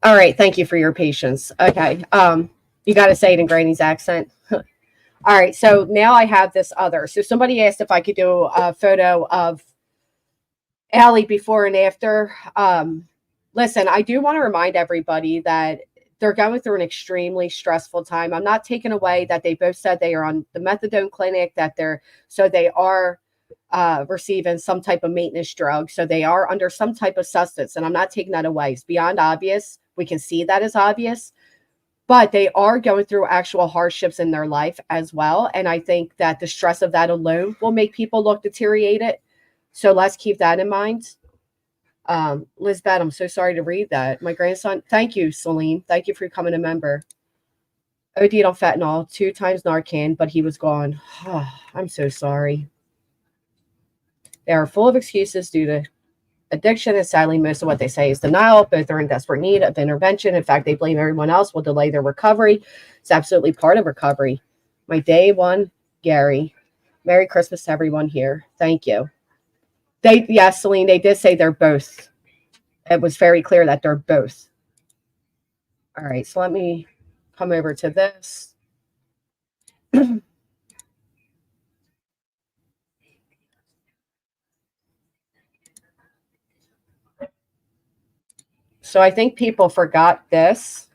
All right. Thank you for your patience. Okay. You got to say it in Granny's accent. All right. So now I have this other. So somebody asked if I could do a photo of Allie before and after. Listen, I do want to remind everybody that they're going through an extremely stressful time. I'm not taking away that they both said they are on the methadone clinic, that they are receiving some type of maintenance drug. So they are under some type of substance. And I'm not taking that away. It's beyond obvious. We can see that as obvious. But they are going through actual hardships in their life as well. And I think that the stress of that alone will make people look deteriorated. So let's keep that in mind. Lizbeth, I'm so sorry to read that. My grandson, thank you, Celine. Thank you for becoming a member. OD'd on fentanyl, 2 times Narcan, but he was gone. I'm so sorry. They are full of excuses due to addiction, and sadly, most of what they say is denial. Both are in desperate need of intervention. In fact, they blame everyone else will delay their recovery. It's absolutely part of recovery. My day one, Gary. Merry Christmas to everyone here. Thank you. Yes, Celine, they did say they're both. It was very clear that they're both. All right, so let me come over to this. So I think people forgot this.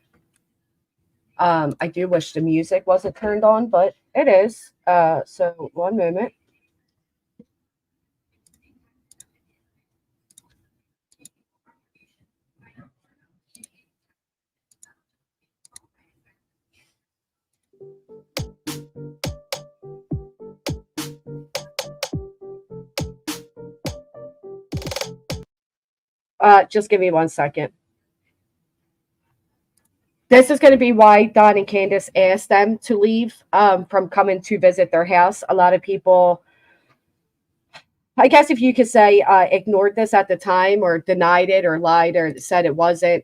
I do wish the music wasn't turned on, but it is. So one moment. Just give me 1 second. This is going to be why Don and Candace asked them to leave from coming to visit their house. A lot of people, I guess if you could say, ignored this at the time or denied it or lied or said it wasn't,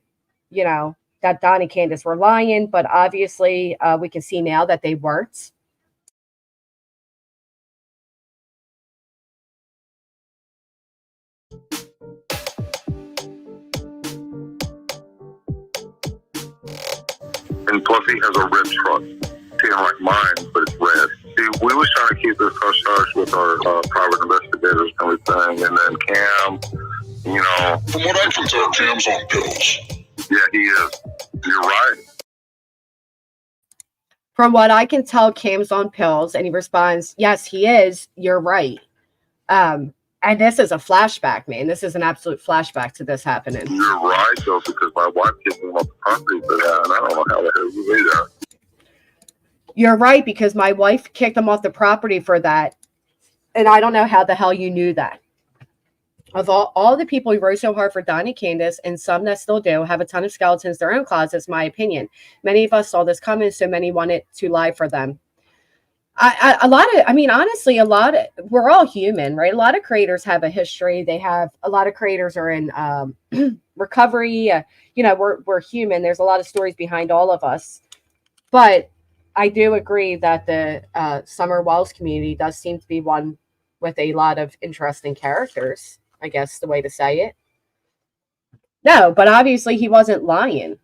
that Don and Candace were lying. But obviously, we can see now that they weren't. And plus he has a red truck. See, like mine, but it's red. See, we was trying to keep this hush hush with our private investigators and everything, and then Cam, From what I can tell, Cam's on pills. Yeah, he is. You're right. From what I can tell, Cam's on pills, and he responds, yes, he is. You're right. And this is a flashback, man. This is an absolute flashback to this happening. You're right, though, because my wife kicked me off the property for that, and I don't know how the hell you made that. You're right, because my wife kicked him off the property for that. And I don't know how the hell you knew that. Of all the people who rode so hard for Donnie Candace, and some that still do, have a ton of skeletons in their own closets, my opinion. Many of us saw this coming, so many wanted to lie for them. Honestly, we're all human, right? A lot of creators have a history. A lot of creators are in recovery. We're human. There's a lot of stories behind all of us. But I do agree that the Summer Wells community does seem to be one with a lot of interesting characters, I guess the way to say it. No, but obviously he wasn't lying.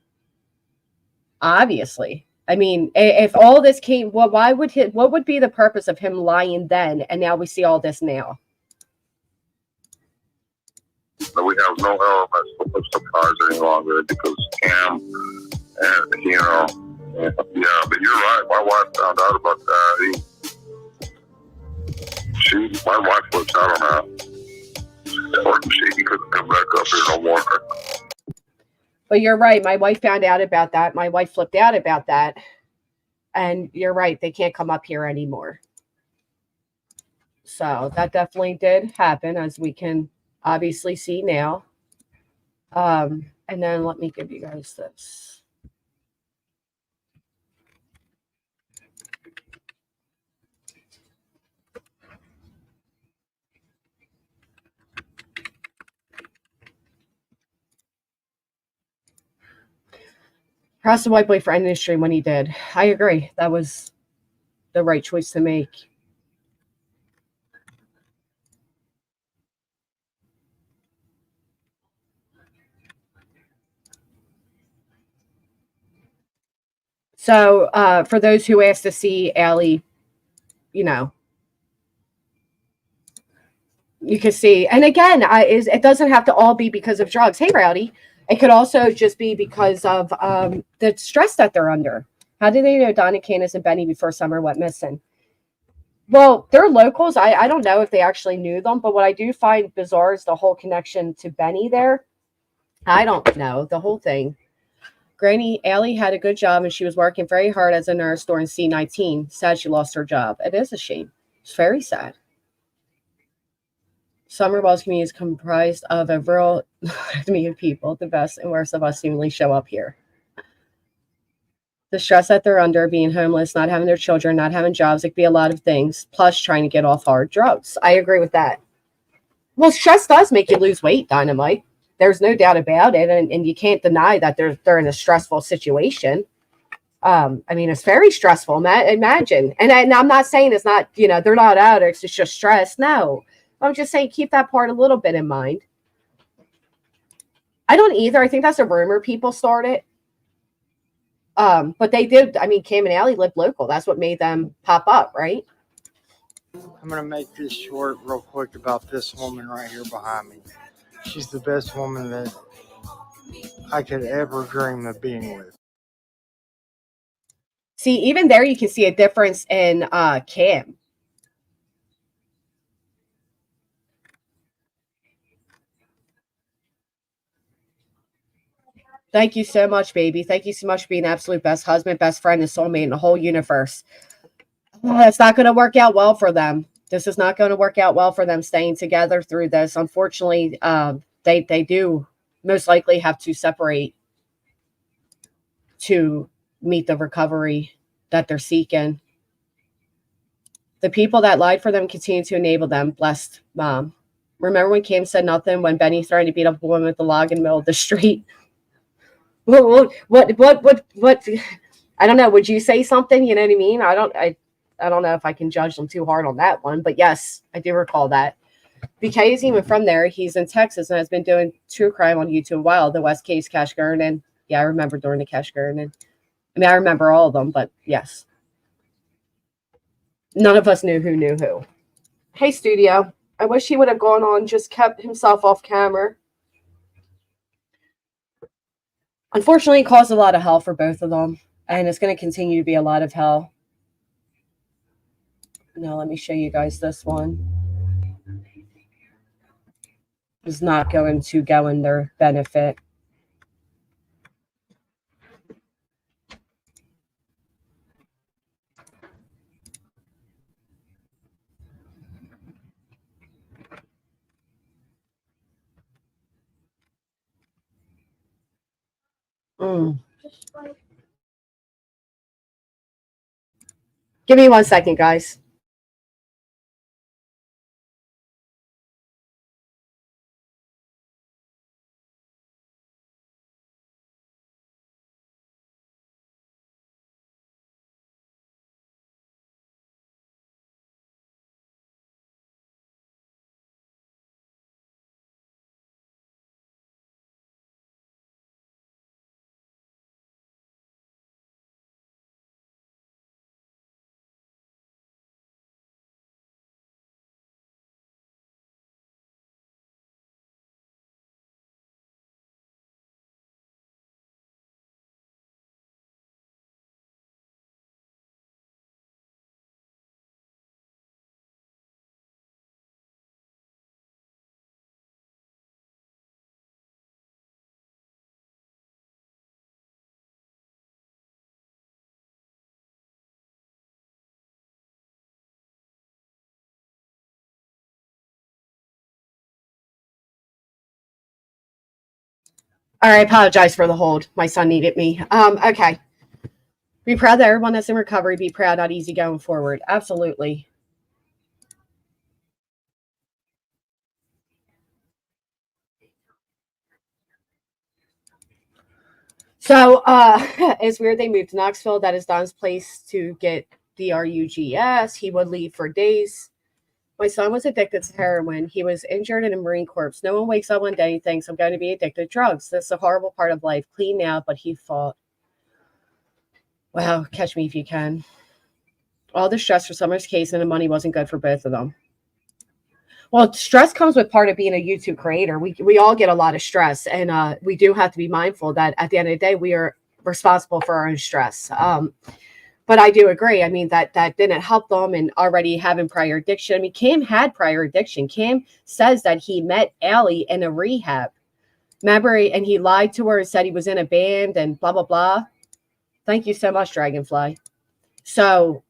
Obviously. I mean, if all this came, what would be the purpose of him lying then, and now we see all this now? We have no element of surprise any longer because Cam, and yeah, but you're right. My wife found out about that. My wife flips out on that. Or she couldn't come back up here no more. But you're right. My wife found out about that. My wife flipped out about that. And you're right. They can't come up here anymore. So that definitely did happen, as we can obviously see now. And then let me give you guys this. Crossed the white boyfriend industry when he did. I agree. That was the right choice to make. So for those who asked to see Allie, you can see. And again, it doesn't have to all be because of drugs. Hey, Rowdy. It could also just be because of the stress that they're under. How did they know Donnie, Candace, and Benny before Summer went missing? Well, they're locals. I don't know if they actually knew them, but what I do find bizarre is the whole connection to Benny there. I don't know. The whole thing. Granny Allie had a good job, and she was working very hard as a nurse during C-19. Sad she lost her job. It is a shame. It's very sad. Summer Wells community is comprised of a rural community of people. The best and worst of us seemingly show up here. The stress that they're under, being homeless, not having their children, not having jobs, it could be a lot of things, plus trying to get off hard drugs. I agree with that. Well, stress does make you lose weight, Dynamite. There's no doubt about it, and you can't deny that they're in a stressful situation. It's very stressful. Imagine, and I'm not saying it's not, they're not addicts. It's just stress. No. I'm just saying keep that part a little bit in mind. I don't either. I think that's a rumor people started. But they did. Cam and Allie lived local. That's what made them pop up, right? I'm going to make this short real quick about this woman right here behind me. She's the best woman that I could ever dream of being with. See, even there you can see a difference in Cam. Thank you so much, baby. Thank you so much for being absolute best husband, best friend, and soulmate in the whole universe. It's not going to work out well for them. This is not going to work out well for them staying together through this. Unfortunately, they do most likely have to separate to meet the recovery that they're seeking. The people that lied for them continue to enable them. Blessed mom. Remember when Cam said nothing when Benny threatened to beat up a woman with the log in the middle of the street? What? I don't know. Would you say something? You know what I mean? I don't know if I can judge them too hard on that one, but yes, I do recall that. BK is even from there. He's in Texas and has been doing true crime on YouTube a while. The West Case, Cash Gurnan. Yeah, I remember during the Cash Gurnan. I remember all of them, but yes. None of us knew who. Hey, studio. I wish he would have gone on, just kept himself off camera. Unfortunately, it caused a lot of hell for both of them, and it's going to continue to be a lot of hell. Now, let me show you guys this one. is not going to go in their benefit. Give me 1 second, guys. All right, I apologize for the hold. My son needed me. Okay. Be proud that everyone that's in recovery. Be proud, not easy going forward. Absolutely. So it's weird they moved to Knoxville. That is Don's place to get the RUGS. He would leave for days. My son was addicted to heroin. He was injured in a Marine Corps. No one wakes up one day and thinks, I'm going to be addicted to drugs. That's a horrible part of life. Clean now, but he fought. Wow, catch me if you can. All the stress for Summer's case and the money wasn't good for both of them. Well, stress comes with part of being a YouTube creator. We all get a lot of stress, and we do have to be mindful that at the end of the day, we are responsible for our own stress. But I do agree. I mean, that didn't help them, and already having prior addiction. I mean, Cam had prior addiction. Cam says that he met Allie in a rehab. Remember, and he lied to her and said he was in a band and blah, blah, blah. Thank you so much, Dragonfly. So,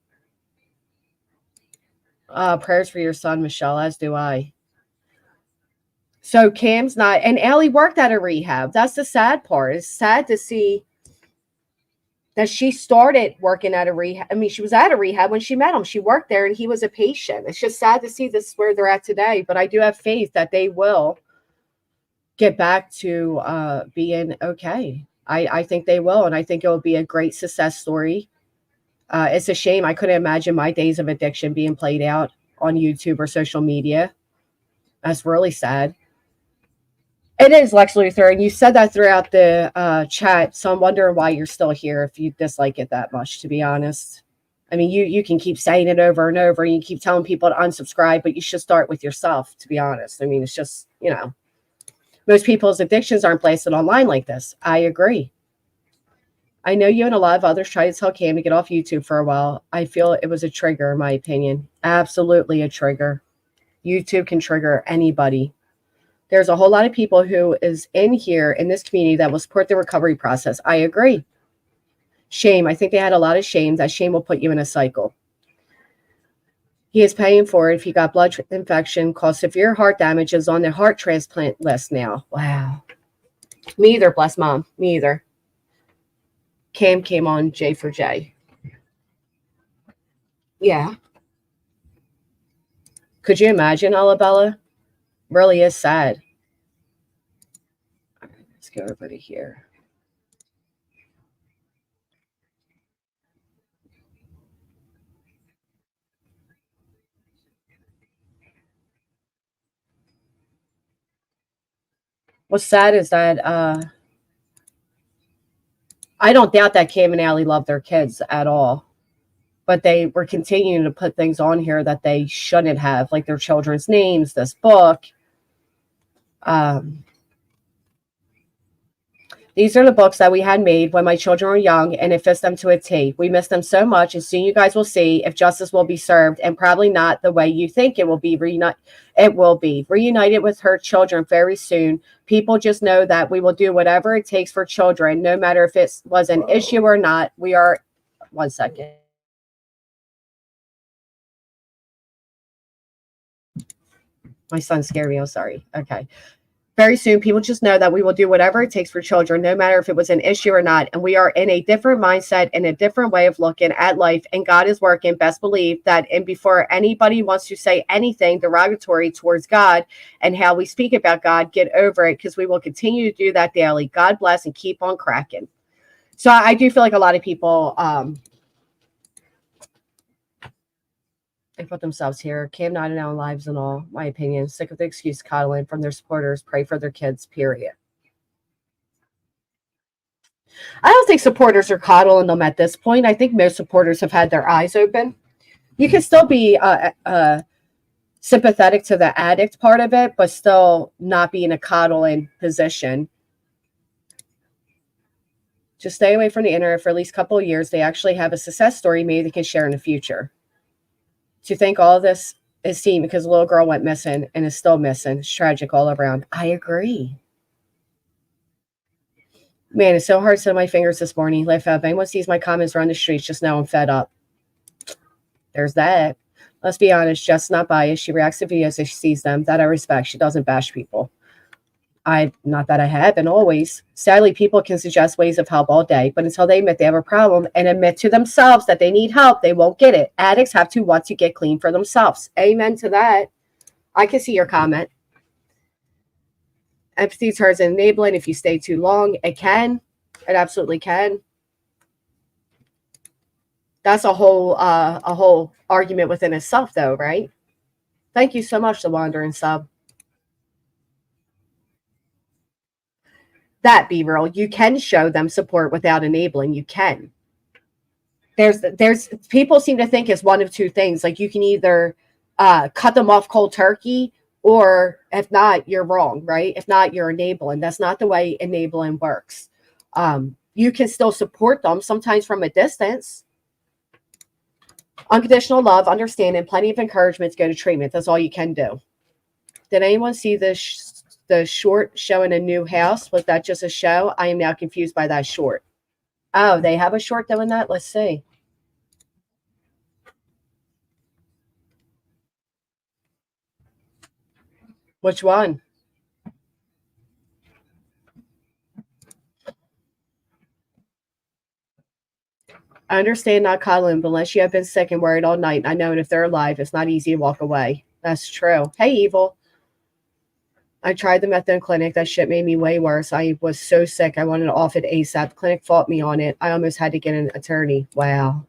prayers for your son, Michelle, as do I. So Cam's not, and Allie worked at a rehab. That's the sad part. It's sad to see that she started working at a rehab. I mean, she was at a rehab when she met him. She worked there and he was a patient. It's just sad to see this where they're at today. But I do have faith that they will get back to being okay. I think they will. And I think it will be a great success story. It's a shame. I couldn't imagine my days of addiction being played out on YouTube or social media. That's really sad. It is, Lex Luthor, and you said that throughout the chat, so I'm wondering why you're still here if you dislike it that much, to be honest. I mean, you can keep saying it over and over, and you keep telling people to unsubscribe, but you should start with yourself, to be honest. I mean, it's just, most people's addictions aren't blasted online like this. I agree. I know you and a lot of others tried to tell Cam to get off YouTube for a while. I feel it was a trigger, in my opinion. Absolutely a trigger. YouTube can trigger anybody. There's a whole lot of people who is in here in this community that will support the recovery process. I agree. Shame. I think they had a lot of shame. That shame will put you in a cycle. He is paying for it if he got blood infection, caused severe heart damage, is on the heart transplant list now. Wow. Me either, bless mom. Me either. Cam came on J for J. Yeah. Could you imagine, Alabella? Really is sad. All right, let's go over to here. What's sad is that I don't doubt that Cam and Allie love their kids at all, but they were continuing to put things on here that they shouldn't have, like their children's names, this book. These are the books that we had made when my children were young, and it fits them to a T. We miss them so much, and soon you guys will see if justice will be served, and probably not the way you think it will be. It will be reunited with her children very soon. People just know that we will do whatever it takes for children, no matter if it was an issue or not. We are, one second. My son scared me. I'm sorry. Okay. Very soon, people just know that we will do whatever it takes for children, no matter if it was an issue or not. And we are in a different mindset and a different way of looking at life. And God is working. Best believe that. And before anybody wants to say anything derogatory towards God and how we speak about God, get over it, because we will continue to do that daily. God bless and keep on cracking. So I do feel like a lot of people, they put themselves here. Cam not in our lives and all, my opinion. Sick of the excuse coddling from their supporters. Pray for their kids, period. I don't think supporters are coddling them at this point. I think most supporters have had their eyes open. You can still be sympathetic to the addict part of it, but still not be in a coddling position. Just stay away from the internet for at least a couple of years. They actually have a success story maybe they can share in the future. To think all of this is seen because a little girl went missing and is still missing. It's tragic all around. I agree. Man, it's so hard to set my fingers this morning. If anyone sees my comments around the streets, just know I'm fed up. There's that. Let's be honest, Jess not biased. She reacts to videos as she sees them. That I respect. She doesn't bash people. Not that I have, and always. Sadly, people can suggest ways of help all day, but until they admit they have a problem and admit to themselves that they need help, they won't get it. Addicts have to want to get clean for themselves. Amen to that. I can see your comment. Empathy turns enabling if you stay too long. It can. It absolutely can. That's a whole argument within itself, though, right? Thank you so much, the Wandering Sub. That be real. You can show them support without enabling. You can. There's people seem to think it's one of two things. Like you can either cut them off cold turkey, or if not, you're wrong, right? If not, you're enabling. That's not the way enabling works. You can still support them, sometimes from a distance. Unconditional love, understanding, plenty of encouragement to go to treatment. That's all you can do. Did anyone see the short showing a new house? Was that just a show? I am now confused by that short. Oh, they have a short doing that? Let's see. Which one? I understand not coddling, but unless you have been sick and worried all night, I know, and if they're alive, it's not easy to walk away. That's true. Hey, Evil. I tried the methadone clinic. That shit made me way worse. I was so sick. I wanted off it ASAP. The clinic fought me on it. I almost had to get an attorney. Wow.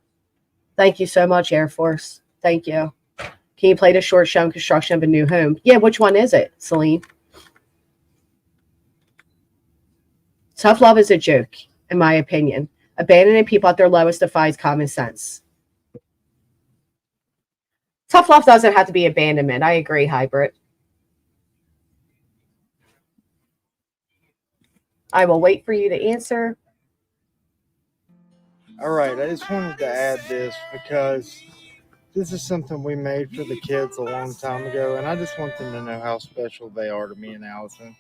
Thank you so much, Air Force. Thank you. Can you play the short show construction of a new home? Yeah, which one is it, Celine? Tough love is a joke, in my opinion. Abandoning people at their lowest defies common sense. Tough love doesn't have to be abandonment. I agree, Hybrid. I will wait for you to answer. All right, I just wanted to add this because this is something we made for the kids a long time ago, and I just want them to know how special they are to me and Allison.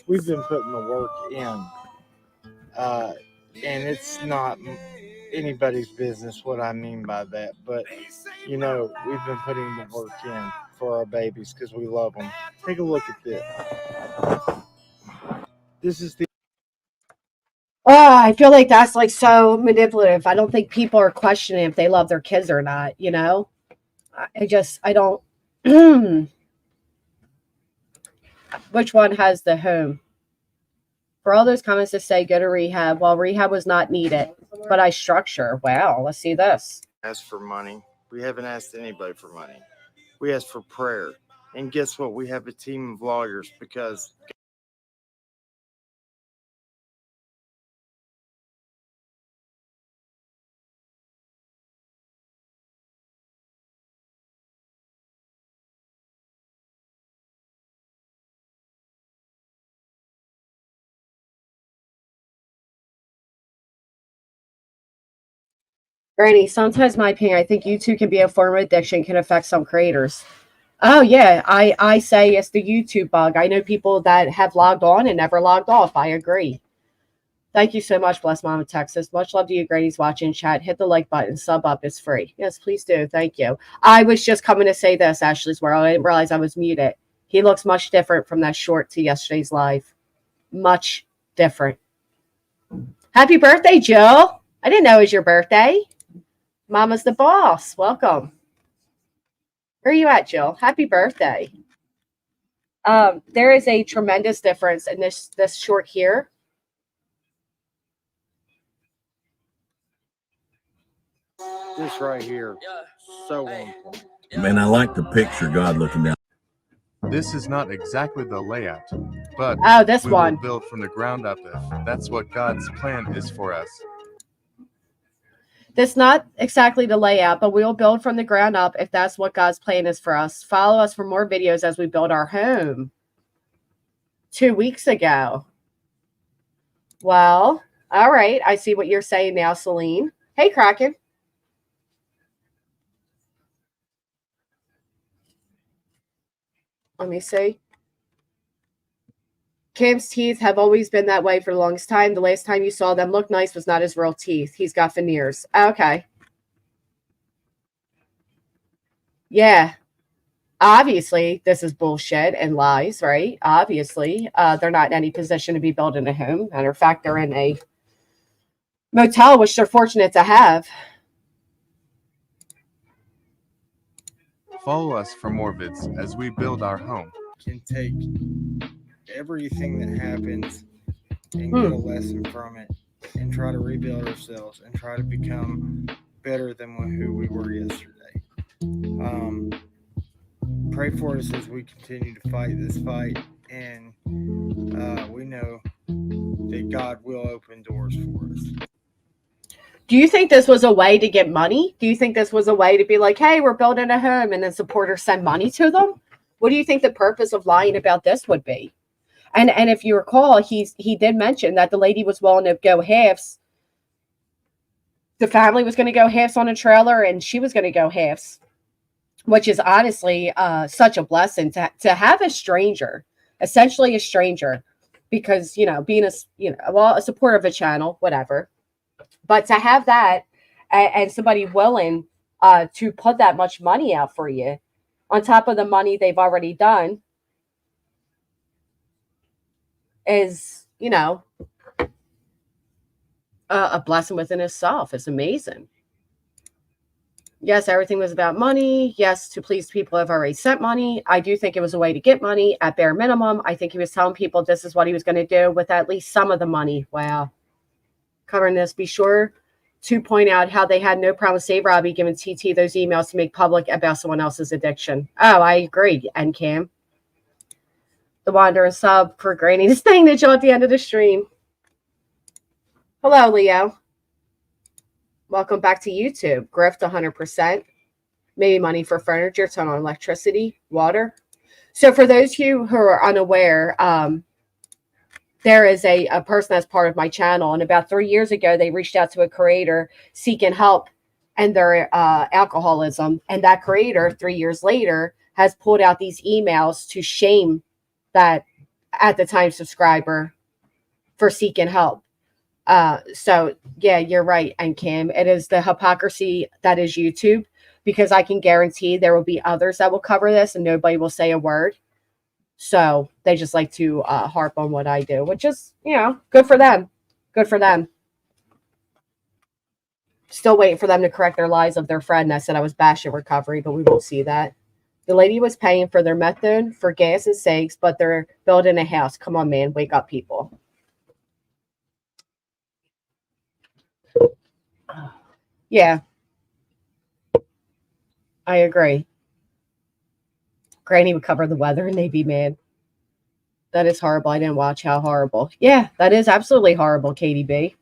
We've been putting the work in, and it's not anybody's business what I mean by that, but you know, we've been putting the work in for our babies because we love them. Take a look at this. This is the I feel like that's like so manipulative. I don't think people are questioning if they love their kids or not, you know? I don't. Which one has the home? For all those comments to say go to rehab, well, rehab was not needed, but I structure. Wow, let's see this. asked for money. We haven't asked anybody for money. We asked for prayer. And guess what? We have a team of lawyers because Granny, sometimes my opinion, I think YouTube can be a form of addiction, can affect some creators. Oh yeah, I say it's the YouTube bug. I know people that have logged on and never logged off. I agree. Thank you so much, Bless Mama Texas. Much love to you, Grady's watching chat. Hit the like button. Sub up is free. Yes, please do. Thank you. I was just coming to say this, Ashley's World. I didn't realize I was muted. He looks much different from that short to yesterday's live. Much different. Happy birthday, Jill. I didn't know it was your birthday. Mama's the boss. Welcome. Where are you at, Jill? Happy birthday. There is a tremendous difference in this short here. This right here, so on point. Man, I like the picture, God looking down. This is not exactly the layout, but this we one will build from the ground up if that's what God's plan is for us. That's not exactly the layout, but we'll build from the ground up if that's what God's plan is for us. Follow us for more videos as we build our home. 2 weeks ago. Well, all right. I see what you're saying now, Celine. Hey, Crackin. Let me see. Cam's teeth have always been that way for the longest time. The last time you saw them look nice was not his real teeth. He's got veneers. Okay. Yeah. Obviously, this is bullshit and lies, right? Obviously, they're not in any position to be building a home. Matter of fact, they're in a motel, which they're fortunate to have. Follow us for more vids as we build our home. Can take everything that happens and get a lesson from it and try to rebuild ourselves and try to become better than who we were yesterday. Pray for us as we continue to fight this fight, and we know that God will open doors for us. Do you think this was a way to get money? Do you think this was a way to be like, hey, we're building a home, and then supporters send money to them? What do you think the purpose of lying about this would be? And if you recall, he did mention that the lady was willing to go halves. The family was going to go halves on a trailer, and she was going to go halves, which is honestly such a blessing to have a stranger, essentially a stranger, because, being a supporter of a channel, whatever. But to have that and somebody willing to put that much money out for you on top of the money they've already done is, a blessing within itself. It's amazing. Yes, everything was about money. Yes, to please people who have already sent money. I do think it was a way to get money at bare minimum. I think he was telling people this is what he was going to do with at least some of the money. Wow. Covering this, be sure to point out how they had no problem with Save Robbie giving TT those emails to make public about someone else's addiction. Oh, I agree. And Cam. The Wanderer sub for Granny. This thing that you at the end of the stream. Hello, Leo. Welcome back to YouTube. Grift 100%. Maybe money for furniture, ton on electricity, water. So for those of you who are unaware, there is a person that's part of my channel. And about 3 years ago, they reached out to a creator seeking help in their alcoholism. And that creator, 3 years later, has pulled out these emails to shame that at the time subscriber for seeking help. So yeah, you're right. And Kim, it is the hypocrisy that is YouTube, because I can guarantee there will be others that will cover this and nobody will say a word. So they just like to harp on what I do, which is, good for them. Good for them. Still waiting for them to correct their lies of their friend that said I was bashing recovery, but we won't see that. The lady was paying for their methadone, for gas and sakes, but they're building a house. Come on, man. Wake up, people. Yeah. I agree. Granny would cover the weather and they'd be mad. That is horrible. I didn't watch. How horrible. Yeah, that is absolutely horrible, KDB.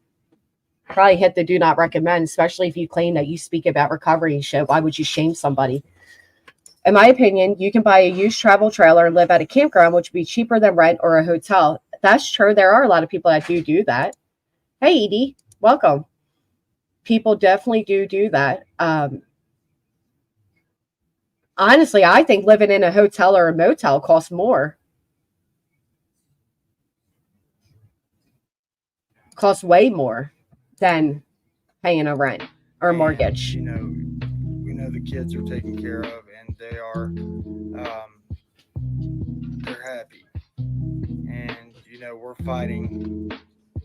Probably hit the do not recommend, especially if you claim that you speak about recovery and shit. Why would you shame somebody? In my opinion, you can buy a used travel trailer and live at a campground, which would be cheaper than rent or a hotel. That's true. There are a lot of people that do that. Hey, Edie. Welcome. people definitely do that. Honestly, I think living in a hotel or a motel costs more. Costs way more than paying a rent or a And, mortgage. you know, we know the kids are taken care of, and they are, they're happy. And you know, we're fighting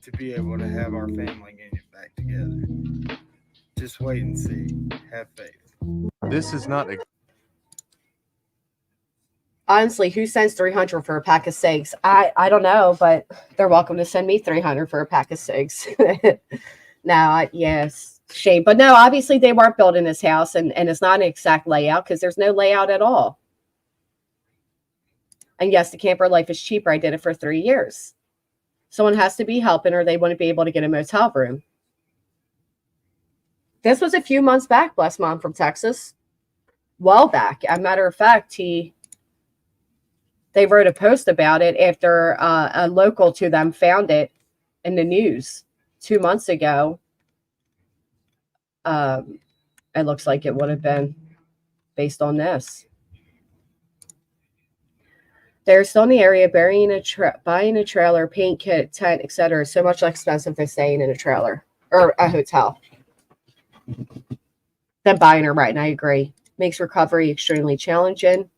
to be able to have our family get back together. Just wait and see. Have faith. This is not a Honestly, who sends 300 for a pack of cigs? I don't know, but they're welcome to send me 300 for a pack of cigs. Now, yes, shame. But no, obviously they weren't building this house, and it's not an exact layout because there's no layout at all. And yes, the camper life is cheaper. I did it for 3 years. Someone has to be helping or they wouldn't be able to get a motel room. This was a few months back, bless mom from Texas. Well back. As a matter of fact, they wrote a post about it after a local to them found it in the news 2 months ago. It looks like it would have been based on this. They're still in the area, buying a trailer, paint kit, tent, etc. So much less expensive than staying in a trailer or a hotel than buying a rent. And I agree. Makes recovery extremely challenging.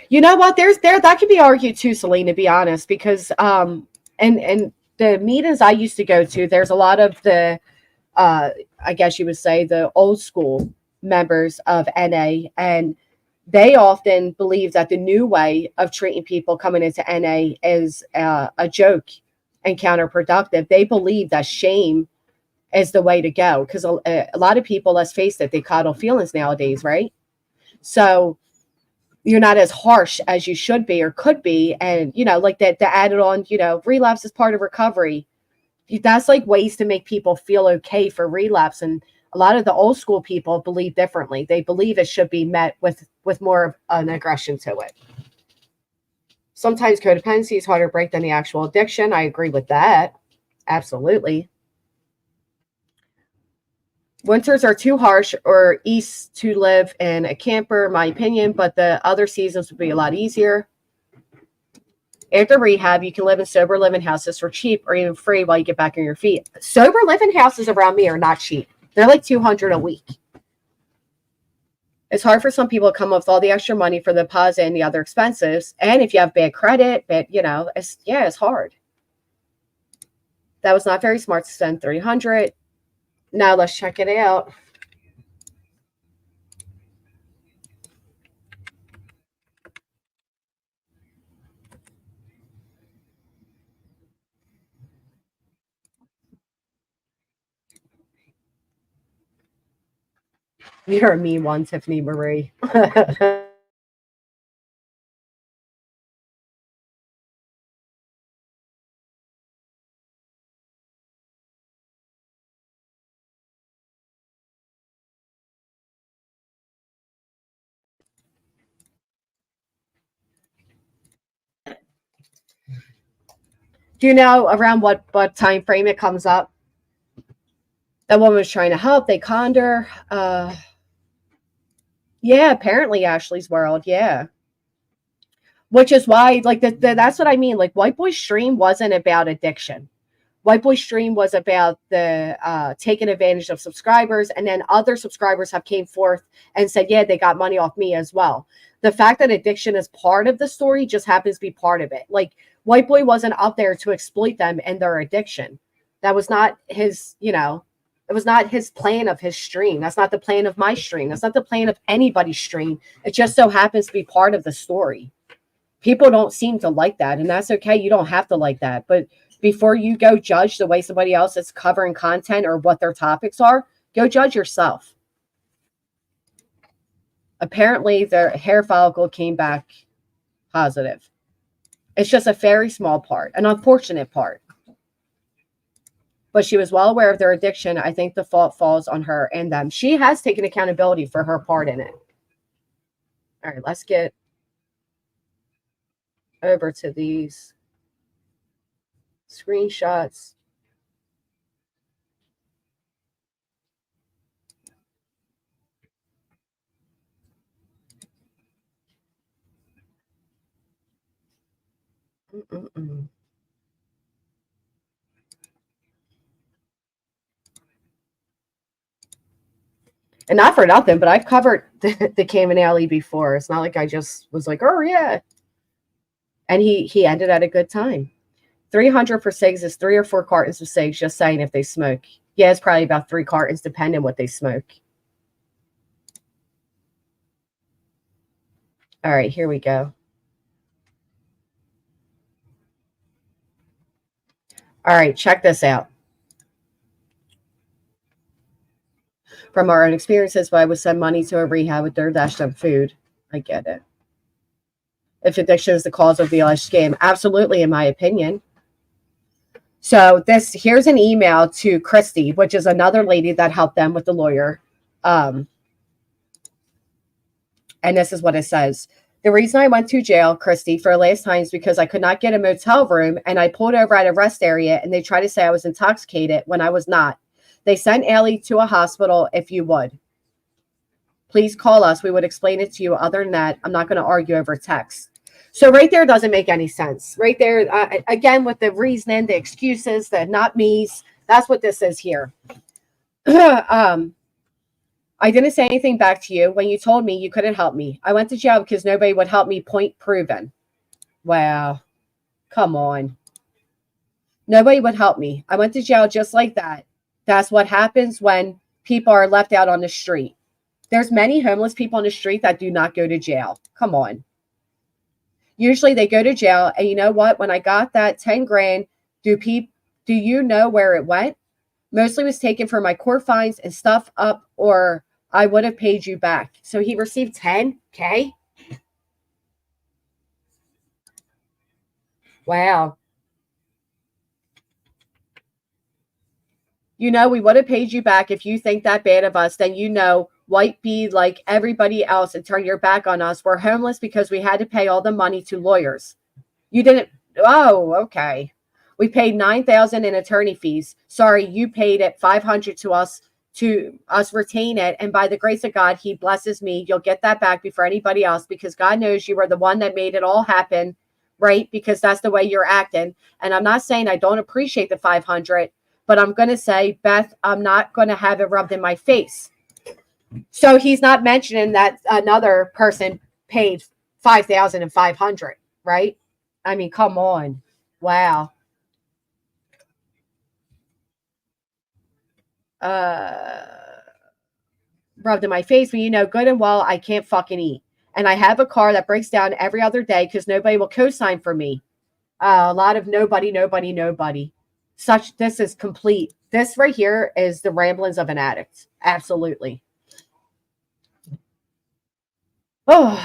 You know what? That could be argued too, Celine, to be honest, because and the meetings I used to go to, there's a lot of the I guess you would say the old school members of NA, and they often believe that the new way of treating people coming into NA is a joke and counterproductive. They believe that shame is the way to go because a lot of people, let's face it, they coddle feelings nowadays, right? So you're not as harsh as you should be or could be. And, you know, like that, the added on, you know, relapse is part of recovery. That's like ways to make people feel okay for relapse. And a lot of the old school people believe differently. They believe it should be met with more of an aggression to it. Sometimes codependency is harder to break than the actual addiction. I agree with that. Absolutely. Winters are too harsh or east to live in a camper, in my opinion, but the other seasons would be a lot easier. After rehab, you can live in sober living houses for cheap or even free while you get back on your feet. Sober living houses around me are not cheap. They're like $200 a week. It's hard for some people to come up with all the extra money for the deposit and the other expenses. And if you have bad credit, but you know, it's hard. That was not very smart to spend $300. Now let's check it out. You're a mean one, Tiffany Marie. Do you know around what time frame it comes up? That woman was trying to help. They conned her. Yeah, apparently Ashley's World. Yeah. Which is why, like, that's what I mean. Like, White Boy Stream wasn't about addiction. White Boy Stream was about the taking advantage of subscribers, and then other subscribers have came forth and said, yeah, they got money off me as well. The fact that addiction is part of the story just happens to be part of it. Like, White Boy wasn't out there to exploit them and their addiction. That was not his, you know, it was not his plan of his stream. That's not the plan of my stream. That's not the plan of anybody's stream. It just so happens to be part of the story. People don't seem to like that, and that's okay. You don't have to like that. But before you go judge the way somebody else is covering content or what their topics are, go judge yourself. Apparently, their hair follicle came back positive. It's just a very small part, an unfortunate part. But she was well aware of their addiction. I think the fault falls on her and them. She has taken accountability for her part in it. All right, let's get over to these screenshots. Mm-mm-mm. And not for nothing, but I've covered the Cayman Alley before. It's not like I just was like, oh yeah. And he ended at a good time. 300 for cigs is 3 or 4 cartons of cigs, just saying if they smoke. Yeah, it's probably about 3 cartons, depending what they smoke. All right, here we go. All right, check this out. From our own experiences, why would send money to a rehab with their dashed up food? I get it. If addiction is the cause of the alleged scam, absolutely, in my opinion. So here's an email to Christy, which is another lady that helped them with the lawyer. And this is what it says. The reason I went to jail, Christy, for the last time is because I could not get a motel room, and I pulled over at a rest area, and they tried to say I was intoxicated when I was not. They sent Allie to a hospital if you would. Please call us. We would explain it to you. Other than that, I'm not going to argue over text. So right there doesn't make any sense. Right there, again, with the reasoning, the excuses, the not me's, that's what this is here. I didn't say anything back to you when you told me you couldn't help me. I went to jail because nobody would help me. Point proven. Wow. Come on. Nobody would help me. I went to jail just like that. That's what happens when people are left out on the street. There's many homeless people on the street that do not go to jail. Come on. Usually they go to jail. And you know what? When I got that 10 grand, do you know where it went? Mostly was taken for my court fines and stuff up, or I would have paid you back. So he received 10K. Wow. You know, we would have paid you back. If you think that bad of us, then you know, white be like everybody else and turn your back on us. We're homeless because we had to pay all the money to lawyers. You didn't. Oh, okay. We paid $9,000 in attorney fees. Sorry, you paid it $500 to us retain it. And by the grace of God, he blesses me. You'll get that back before anybody else, because God knows you were the one that made it all happen, right? Because that's the way you're acting. And I'm not saying I don't appreciate the $500, but I'm going to say, Beth, I'm not going to have it rubbed in my face. So he's not mentioning that another person paid $5,500, right? I mean, come on. Wow. Rubbed in my face when you know good and well I can't fucking eat. And I have a car that breaks down every other day because nobody will co-sign for me. A lot of nobody. This is complete. This right here is the ramblings of an addict. Absolutely. Oh.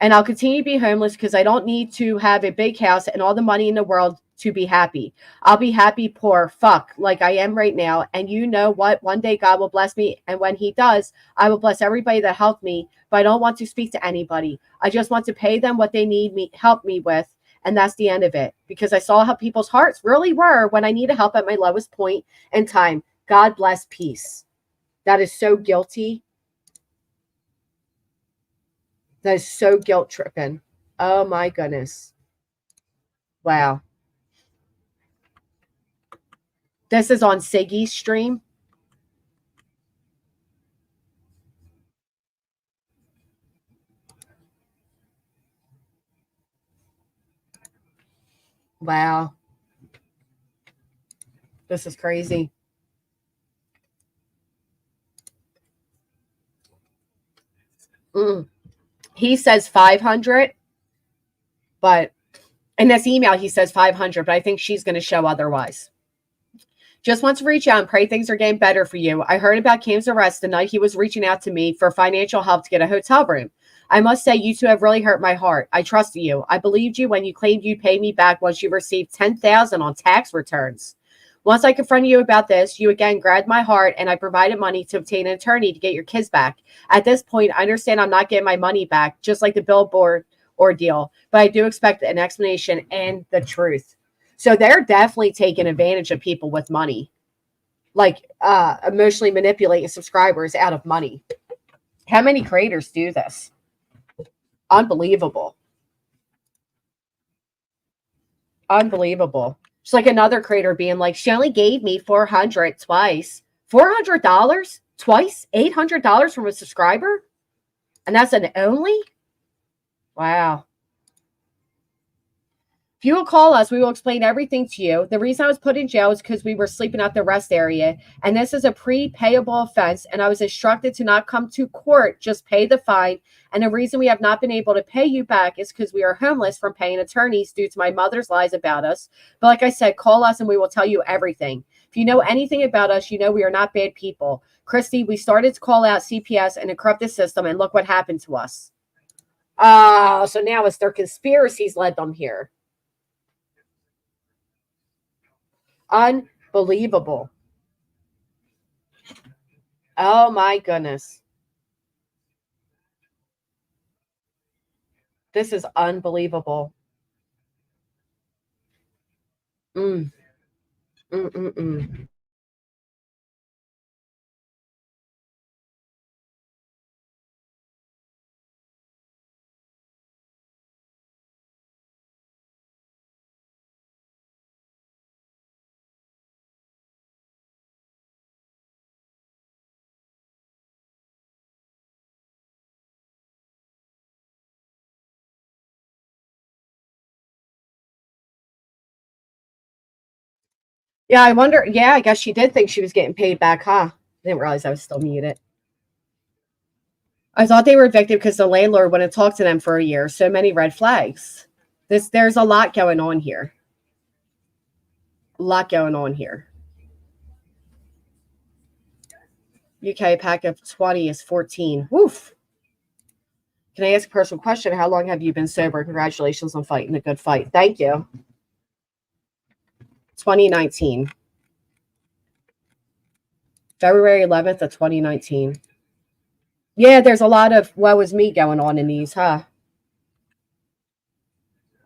And I'll continue to be homeless because I don't need to have a big house and all the money in the world to be happy. I'll be happy poor fuck like I am right now. And you know what? One day God will bless me. And when he does, I will bless everybody that helped me. But I don't want to speak to anybody. I just want to pay them what they need me help me with. And that's the end of it. Because I saw how people's hearts really were when I needed help at my lowest point in time. God bless peace. That is so guilty. That is so guilt tripping. Oh my goodness. Wow. This is on Siggy's stream. Wow. This is crazy. He says 500, but in this email, he says 500, but I think she's going to show otherwise. Just want to reach out and pray things are getting better for you. I heard about Cam's arrest the night he was reaching out to me for financial help to get a hotel room. I must say, you two have really hurt my heart. I trusted you. I believed you when you claimed you'd pay me back once you received $10,000 on tax returns. Once I confronted you about this, you again grabbed my heart, and I provided money to obtain an attorney to get your kids back. At this point, I understand I'm not getting my money back, just like the billboard ordeal, but I do expect an explanation and the truth. So they're definitely taking advantage of people with money, like emotionally manipulating subscribers out of money. How many creators do this? Unbelievable. Unbelievable. It's like another creator being like, she only gave me $400 twice. $400 twice? $800 from a subscriber? And that's an only? Wow. If you will call us, we will explain everything to you. The reason I was put in jail is because we were sleeping at the rest area, and this is a pre-payable offense, and I was instructed to not come to court, just pay the fine. And the reason we have not been able to pay you back is because we are homeless from paying attorneys due to my mother's lies about us. But like I said, call us and we will tell you everything. If you know anything about us, you know we are not bad people. Christy, we started to call out CPS and a corrupted system, and look what happened to us. Oh, so now it's their conspiracies led them here. Unbelievable. Oh my goodness. This is unbelievable. Mm. Mm-mm-mm. Yeah, I wonder. Yeah, I guess she did think she was getting paid back, huh? Didn't realize I was still muted. I thought they were evicted because the landlord wouldn't talk to them for a year. So many red flags. There's a lot going on here. A lot going on here. UK pack of 20 is 14. Woof. Can I ask a personal question? How long have you been sober? Congratulations on fighting a good fight. Thank you. 2019. February 11th of 2019. Yeah, there's a lot of woe is me going on in these, huh?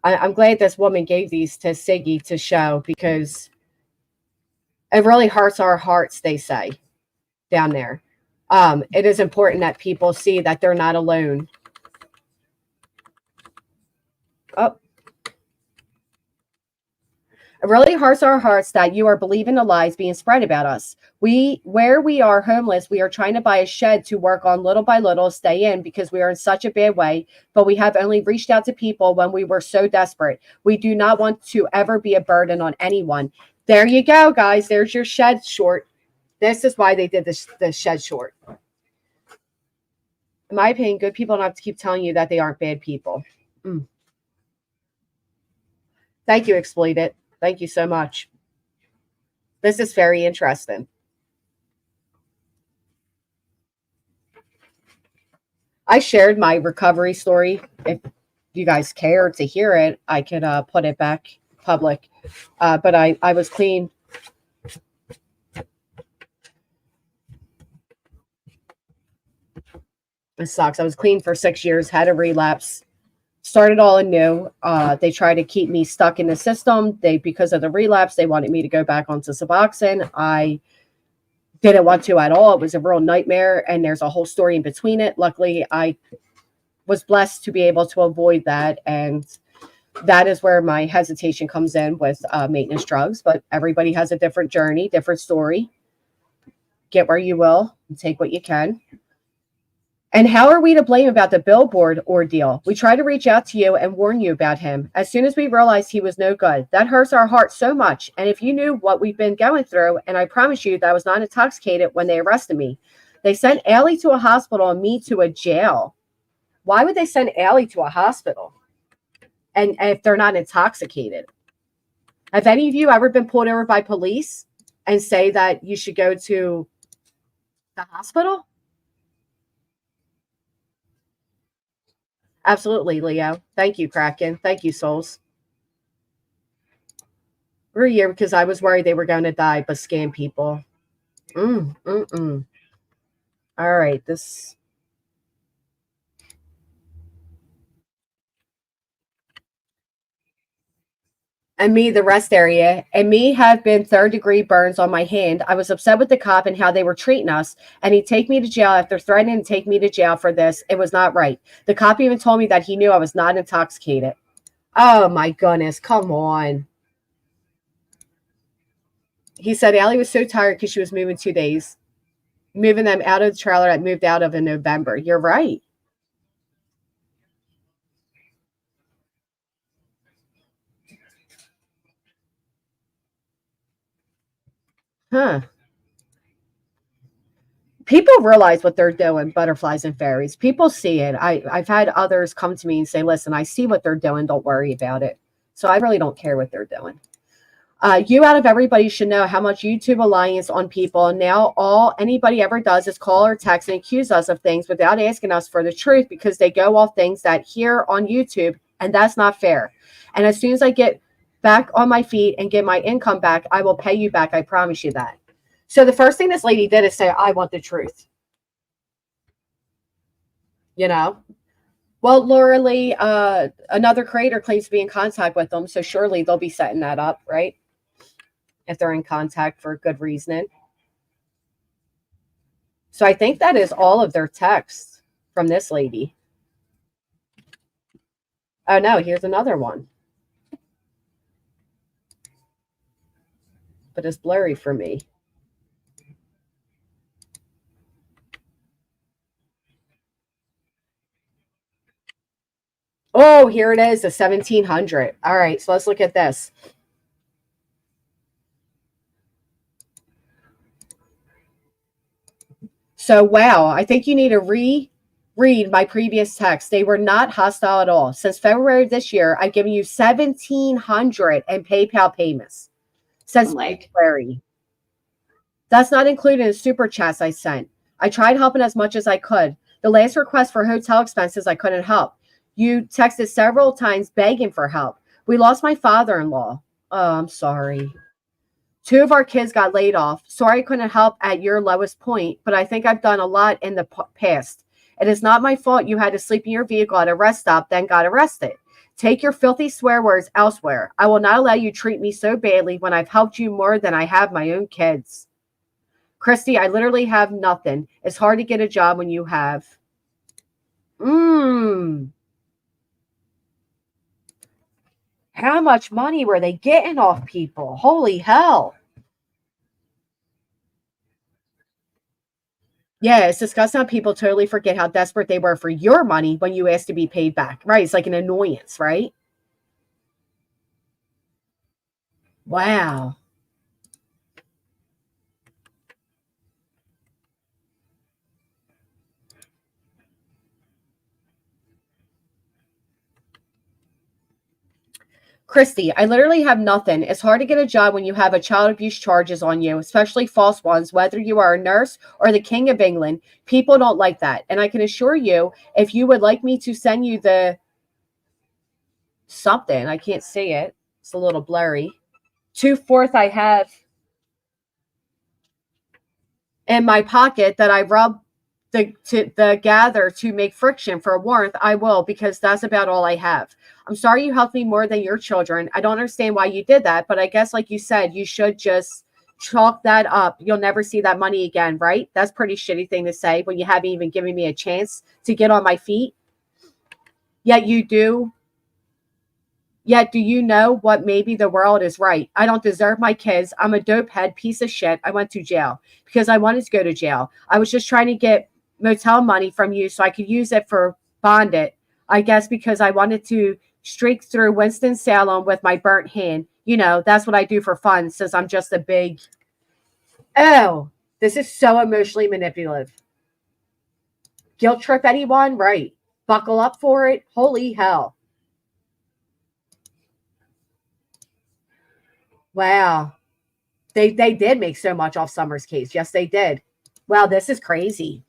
I'm glad this woman gave these to Siggy to show, because it really hurts our hearts, they say, down there. It is important that people see that they're not alone. Oh. It really hurts our hearts that you are believing the lies being spread about us. Where we are homeless, we are trying to buy a shed to work on little by little, stay in, because we are in such a bad way, but we have only reached out to people when we were so desperate. We do not want to ever be a burden on anyone. There you go, guys. There's your shed short. This is why they did the shed short. In my opinion, good people don't have to keep telling you that they aren't bad people. Thank you, Exploit It. Thank you so much. This is very interesting. I shared my recovery story. If you guys care to hear it, I could put it back public. But I was clean. It sucks. I was clean for 6 years, had a relapse, started all anew. They tried to keep me stuck in the system. Because of the relapse, they wanted me to go back onto Suboxone. I didn't want to at all. It was a real nightmare, and there's a whole story in between it. Luckily, I was blessed to be able to avoid that, and that is where my hesitation comes in with maintenance drugs. But everybody has a different journey, different story. Get where you will and take what you can. And how are we to blame about the billboard ordeal? We tried to reach out to you and warn you about him. As soon as we realized he was no good, that hurts our hearts so much. And if you knew what we've been going through, and I promise you that I was not intoxicated when they arrested me. They sent Allie to a hospital and me to a jail. Why would they send Allie to a hospital? And if they're not intoxicated? Have any of you ever been pulled over by police and say that you should go to the hospital? Absolutely, Leo. Thank you, Crackin. Thank you, souls. For a year, because I was worried they were going to die, but scam people. All right, this. And me, the rest area, and me have been 3rd-degree burns on my hand. I was upset with the cop and how they were treating us, and he'd take me to jail after threatening to take me to jail for this. It was not right. The cop even told me that he knew I was not intoxicated. Oh my goodness, come on. He said Allie was so tired because she was moving 2 days, moving them out of the trailer I moved out of in November. You're right. Huh. People realize what they're doing, butterflies and fairies. People see it. I've had others come to me and say, listen, I see what they're doing. Don't worry about it. So I really don't care what they're doing. You out of everybody should know how much YouTube reliance on people. And now all anybody ever does is call or text and accuse us of things without asking us for the truth because they go off things that here on YouTube, and that's not fair. And as soon as I get back on my feet and get my income back, I will pay you back. I promise you that. So the first thing this lady did is say, I want the truth. You know? Well, Laura Lee, another creator claims to be in contact with them, so surely they'll be setting that up, right? If they're in contact for good reasoning. So I think that is all of their texts from this lady. Oh, no, here's another one. But it's blurry for me. Oh, here it is, the 1700. All right, so let's look at this. So, wow, I think you need to reread my previous text. They were not hostile at all. Since February of this year, I've given you 1,700 in PayPal payments. Since February. That's not included in the super chats I sent. I tried helping as much as I could. The last request for hotel expenses, I couldn't help. You texted several times begging for help. We lost my father-in-law. Oh, I'm sorry. 2 of our kids got laid off. Sorry I couldn't help at your lowest point, but I think I've done a lot in the past. It is not my fault you had to sleep in your vehicle at a rest stop, then got arrested. Take your filthy swear words elsewhere. I will not allow you to treat me so badly when I've helped you more than I have my own kids. Christy, I literally have nothing. It's hard to get a job when you have. How much money were they getting off people? Holy hell. Yeah, it's disgusting how people totally forget how desperate they were for your money when you asked to be paid back. Right? It's like an annoyance, right? Wow. Christy, I literally have nothing. It's hard to get a job when you have a child abuse charges on you, especially false ones, whether you are a nurse or the King of England. People don't like that. And I can assure you, if you would like me to send you the something, I can't see it. It's a little blurry. 2/4 I have in my pocket that I rub the gather to make friction for warmth, I will, because that's about all I have. I'm sorry you helped me more than your children. I don't understand why you did that, but I guess like you said, you should just chalk that up. You'll never see that money again, right? That's a pretty shitty thing to say when you haven't even given me a chance to get on my feet. Yet you do. Yet do you know what? Maybe the world is right. I don't deserve my kids. I'm a dope head piece of shit. I went to jail because I wanted to go to jail. I was just trying to get motel money from you so I could use it for bond it. I guess because I wanted to streak through Winston-Salem with my burnt hand. You know, that's what I do for fun since I'm just a big... Oh, this is so emotionally manipulative. Guilt trip anyone? Right. Buckle up for it. Holy hell. Wow. They did make so much off Summer's case. Yes, they did. Wow, this is crazy.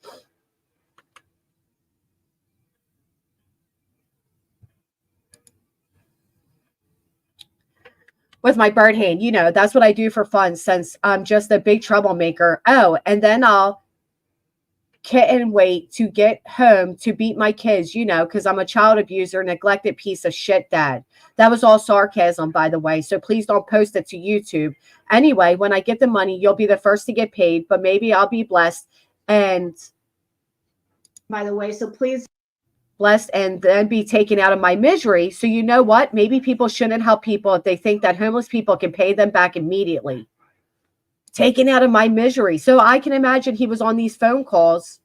With my bird hand, you know, that's what I do for fun since I'm just a big troublemaker. Oh, and then I'll kitten wait to get home to beat my kids, you know, because I'm a child abuser, neglected piece of shit dad. That was all sarcasm, by the way, so please don't post it to YouTube. Anyway, when I get the money, you'll be the first to get paid, but maybe I'll be blessed. And by the way, so please blessed and then be taken out of my misery. So you know what? Maybe people shouldn't help people if they think that homeless people can pay them back immediately. taken out of my misery. So I can imagine he was on these phone calls.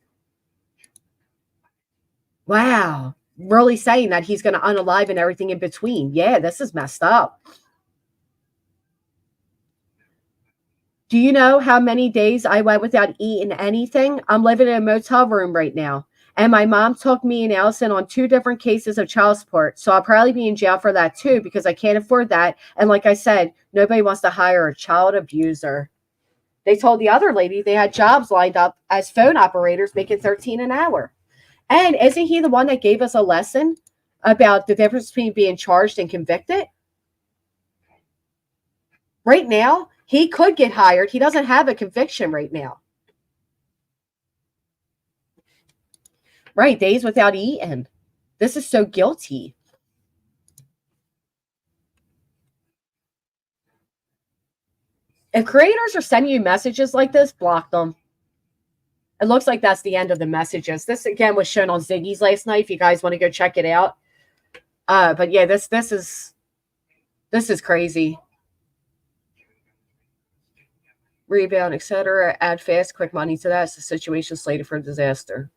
Wow. Really saying that he's going to unalive and everything in between. Yeah, this is messed up. Do you know how many days I went without eating anything? I'm living in a motel room right now. And my mom took me and Allison on 2 different cases of child support. So I'll probably be in jail for that too, because I can't afford that. And like I said, nobody wants to hire a child abuser. They told the other lady they had jobs lined up as phone operators making $13 an hour. And isn't he the one that gave us a lesson about the difference between being charged and convicted? Right now, he could get hired. He doesn't have a conviction right now. Right, days without eating. This is so guilty. If creators are sending you messages like this, block them. It looks like that's the end of the messages. This again was shown on Ziggy's last night. If you guys want to go check it out. But yeah, this is crazy. Rebound, etc. Add fast, quick money to that. It's a situation slated for disaster.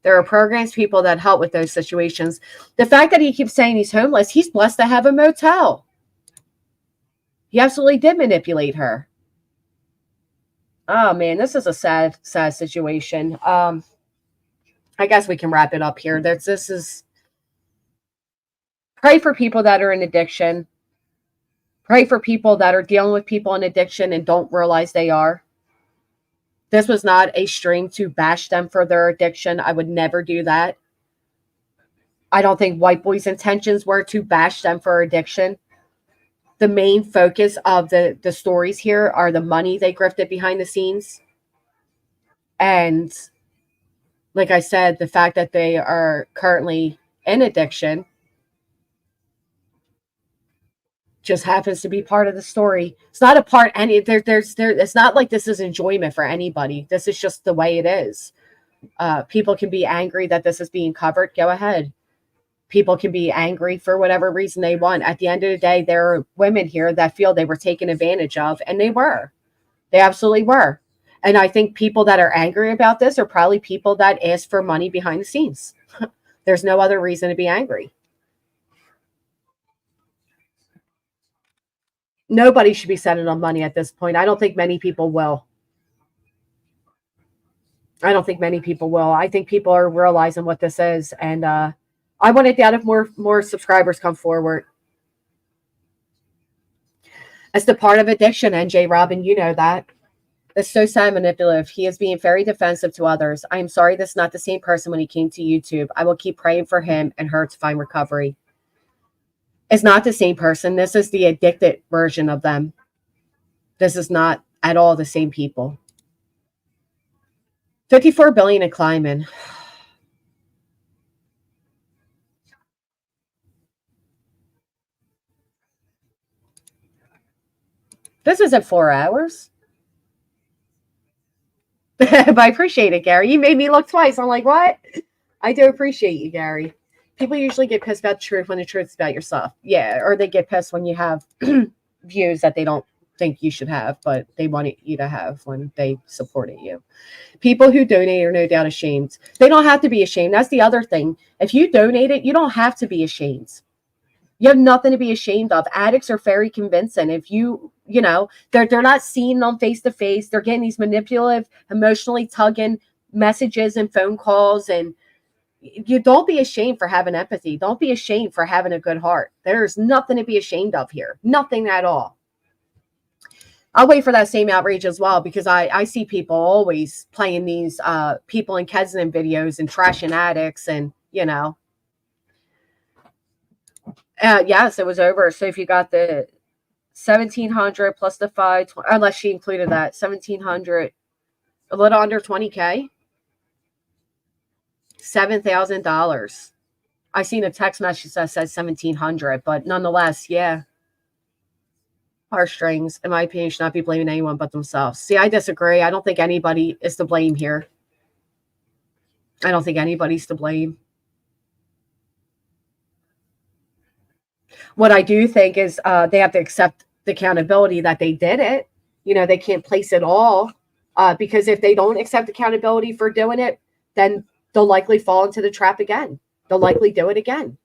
There are programs, people that help with those situations. The fact that he keeps saying he's homeless, he's blessed to have a motel. He absolutely did manipulate her. Oh man, this is a sad, sad situation. I guess we can wrap it up here. This is pray for people that are in addiction. Pray for people that are dealing with people in addiction and don't realize they are. This was not a string to bash them for their addiction. I would never do that. I don't think White Boy's intentions were to bash them for addiction. The main focus of the stories here are the money they grifted behind the scenes. And like I said, the fact that they are currently in addiction just happens to be part of the story. It's not a part it's not like this is enjoyment for anybody. This is just the way it is. People can be angry that this is being covered. Go ahead. People can be angry for whatever reason they want. At the end of the day, there are women here that feel they were taken advantage of, and they were. They absolutely were. And I think people that are angry about this are probably people that asked for money behind the scenes. There's no other reason to be angry. Nobody should be sending on money at this point. I don't think many people will. I don't think many people will. I think people are realizing what this is. And I want it down if more subscribers come forward. As the part of addiction, NJ Robin, you know that. It's so sad, manipulative. He is being very defensive to others. I am sorry this is not the same person when he came to YouTube. I will keep praying for him and her to find recovery. It's not the same person. This is the addicted version of them. This is not at all the same people. 54 billion and climbing. This isn't 4 hours. But I appreciate it, Gary. You made me look twice. I'm like, what? I do appreciate you, Gary. People usually get pissed about the truth when the truth is about yourself. Yeah, or they get pissed when you have views that they don't think you should have, but they want you to have when they supported you. People who donate are no doubt ashamed. They don't have to be ashamed. That's the other thing. If you donate it, you don't have to be ashamed. You have nothing to be ashamed of. Addicts are very convincing. If you know, they're not seeing them face to face. They're getting these manipulative, emotionally tugging messages and phone calls. And you don't be ashamed for having empathy. Don't be ashamed for having a good heart. There's nothing to be ashamed of here. Nothing at all. I'll wait for that same outrage as well, because I see people always playing these people in Kesnan videos and trashing addicts, and you know. Yes, it was over. So if you got the 1,700 plus the 5, unless she included that 1,700, a little under 20K, $7,000. I seen a text message that says 1,700, but nonetheless, yeah. Heartstrings, in my opinion, should not be blaming anyone but themselves. See, I disagree. I don't think anybody is to blame here. I don't think anybody's to blame. What I do think is they have to accept the accountability that they did it. they can't place it all, because if they don't accept accountability for doing it, then they'll likely fall into the trap again. They'll likely do it again.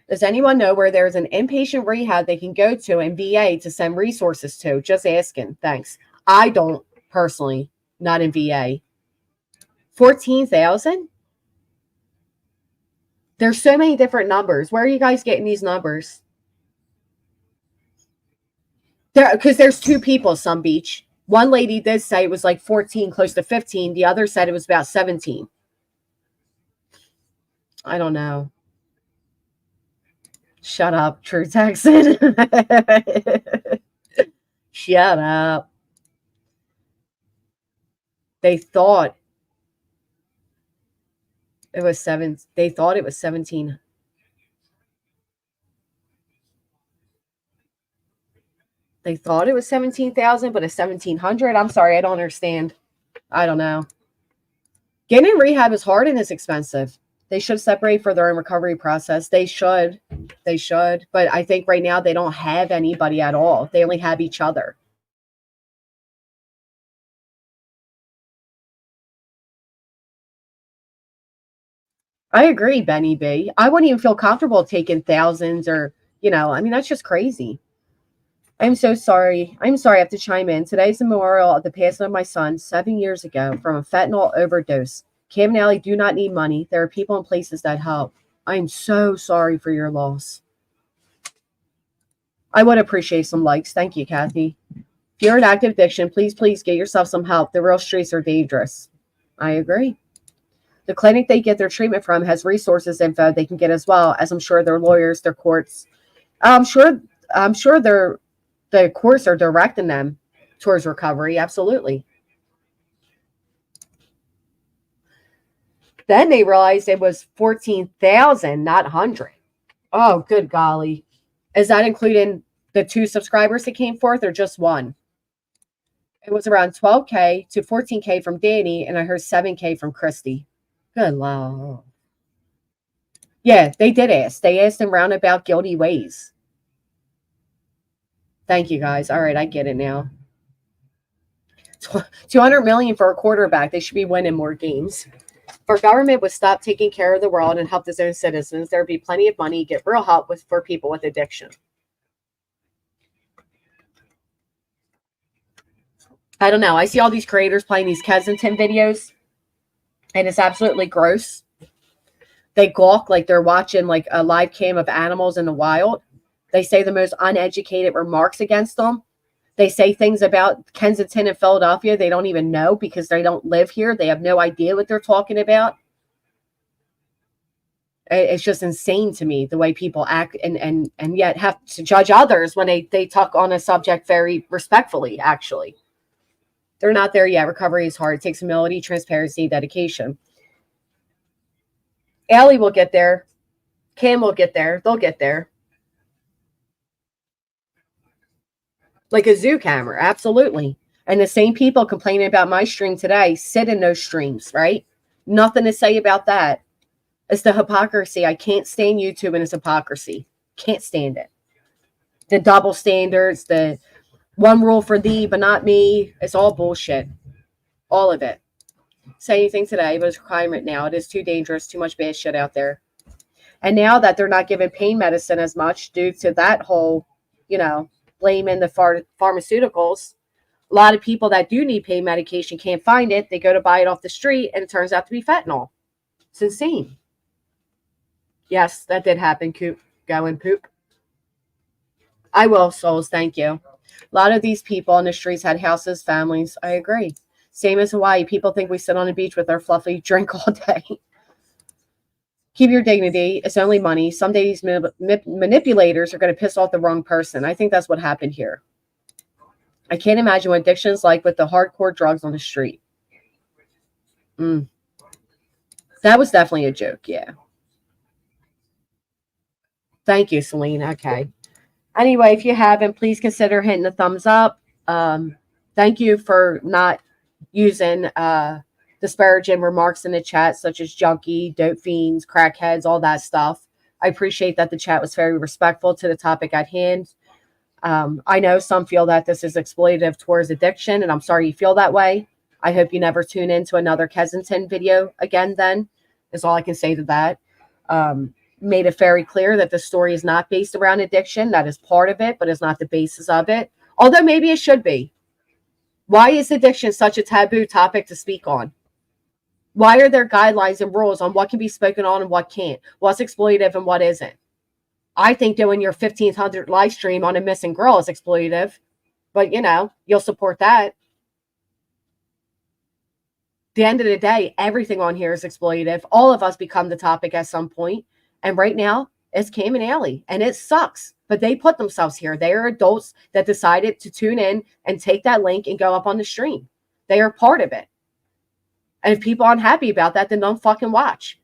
Does anyone know where there's an inpatient rehab they can go to in VA to send resources to? Just asking. Thanks. I don't personally, not in VA. 14,000? There's so many different numbers. Where are you guys getting these numbers? Because there's two people, Sun Beach. One lady did say it was like 14, close to 15. The other said it was about 17. I don't know. Shut up, True Texan. Shut up. They thought it was 17. They thought it was 17,000, but it's 1,700. I'm sorry, I don't understand. I don't know. Getting in rehab is hard and it's expensive. They should separate for their own recovery process. They should. But I think right now they don't have anybody at all. They only have each other. I agree, Benny B. I wouldn't even feel comfortable taking thousands or, that's just crazy. I'm so sorry. I have to chime in. Today's the memorial of the passing of my son 7 years ago from a fentanyl overdose. Cam and Allie do not need money. There are people and places that help. I'm so sorry for your loss. I would appreciate some likes. Thank you, Kathy. If you're in active addiction, please get yourself some help. The real streets are dangerous. I agree. The clinic they get their treatment from has resources info they can get as well, as I'm sure their lawyers, their courts. I'm sure the courts are directing them towards recovery. Absolutely. Then they realized it was 14,000, not 100. Oh, good golly. Is that including the 2 subscribers that came forth or just one? It was around 12K to 14K from Danny, and I heard 7K from Christy. Good Lord. Yeah, they did ask. They asked in roundabout guilty ways. Thank you, guys. All right, I get it now. 200 million for a quarterback. They should be winning more games. If our government would stop taking care of the world and help its own citizens, there would be plenty of money to get real help for people with addiction. I don't know. I see all these creators playing these Kensington videos, and it's absolutely gross. They gawk like they're watching like a live cam of animals in the wild. They say the most uneducated remarks against them. They say things about Kensington and Philadelphia they don't even know because they don't live here. They have no idea what they're talking about. It's just insane to me the way people act and yet have to judge others when they talk on a subject very respectfully, actually. They're not there yet. Recovery is hard. It takes humility, transparency, dedication. Allie will get there. Cam will get there. They'll get there. Like a zoo camera, absolutely. And the same people complaining about my stream today sit in those streams, right? Nothing to say about that. It's the hypocrisy. I can't stand YouTube and its hypocrisy. Can't stand it. The double standards, the one rule for thee, but not me. It's all bullshit. All of it. Say anything today, but it's crime right now. It is too dangerous, too much bad shit out there. And now that they're not giving pain medicine as much due to that whole, blaming the pharmaceuticals, a lot of people that do need pain medication can't find it. They go to buy it off the street, and it turns out to be fentanyl. It's insane. Yes, that did happen, Coop. Go and poop. I will, souls. Thank you. A lot of these people on the streets had houses, families. I agree. Same as Hawaii. People think we sit on the beach with our fluffy drink all day. Keep your dignity. It's only money. Someday these manipulators are going to piss off the wrong person. I think that's what happened here. I can't imagine what addiction is like with the hardcore drugs on the street. That was definitely a joke, yeah. Thank you, Celine. Okay. Anyway, if you haven't, please consider hitting the thumbs up. Thank you for not using disparaging remarks in the chat, such as junkie, dope fiends, crackheads, all that stuff. I appreciate that the chat was very respectful to the topic at hand. I know some feel that this is exploitative towards addiction, and I'm sorry you feel that way. I hope you never tune into another Kensington video again, then, is all I can say to that. Made it very clear that the story is not based around addiction. That is part of it, but is not the basis of it. Although maybe it should be. Why is addiction such a taboo topic to speak on? Why are there guidelines and rules on what can be spoken on and what can't? What's exploitative and what isn't? I think doing your 1500 live stream on a missing girl is exploitative, but you know, you'll support that. At the end of the day, everything on here is exploitative. All of us become the topic at some point. And right now, it's Cam and Allie, and it sucks. But they put themselves here. They are adults that decided to tune in and take that link and go up on the stream. They are part of it. And if people aren't happy about that, then don't fucking watch.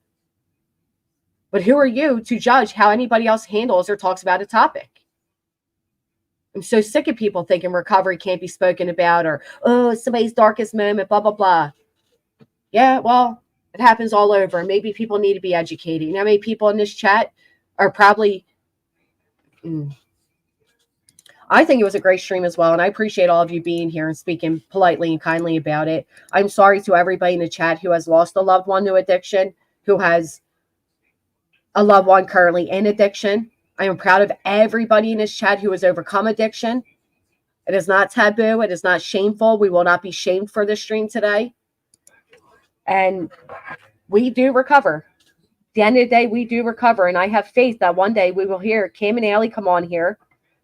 But who are you to judge how anybody else handles or talks about a topic? I'm so sick of people thinking recovery can't be spoken about, or, oh, it's somebody's darkest moment, blah, blah, blah. Yeah, well, it happens all over. Maybe people need to be educated. You know how many people in this chat are probably... I think it was a great stream as well, and I appreciate all of you being here and speaking politely and kindly about it. I'm sorry to everybody in the chat who has lost a loved one to addiction, who has a loved one currently in addiction. I am proud of everybody in this chat who has overcome addiction. It is not taboo. It is not shameful. We will not be shamed for this stream today. And we do recover. At the end of the day, we do recover. And I have faith that one day we will hear Cam and Allie come on here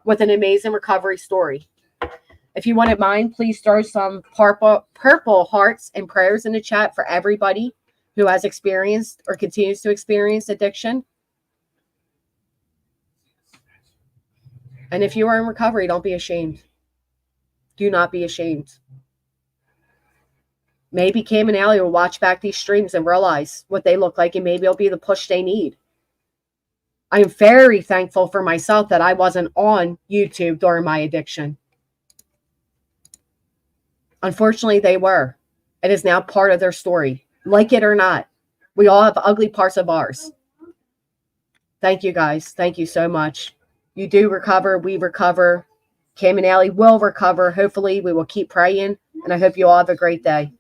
with an amazing recovery story. If you wouldn't mind, please throw some purple hearts and prayers in the chat for everybody who has experienced or continues to experience addiction. And if you are in recovery, don't be ashamed. Do not be ashamed. Maybe Cam and Allie will watch back these streams and realize what they look like, and maybe it'll be the push they need. I am very thankful for myself that I wasn't on YouTube during my addiction. Unfortunately, they were. It is now part of their story. Like it or not, we all have ugly parts of ours. Thank you, guys. Thank you so much. You do recover. We recover. Cam and Allie will recover. Hopefully, we will keep praying. And I hope you all have a great day.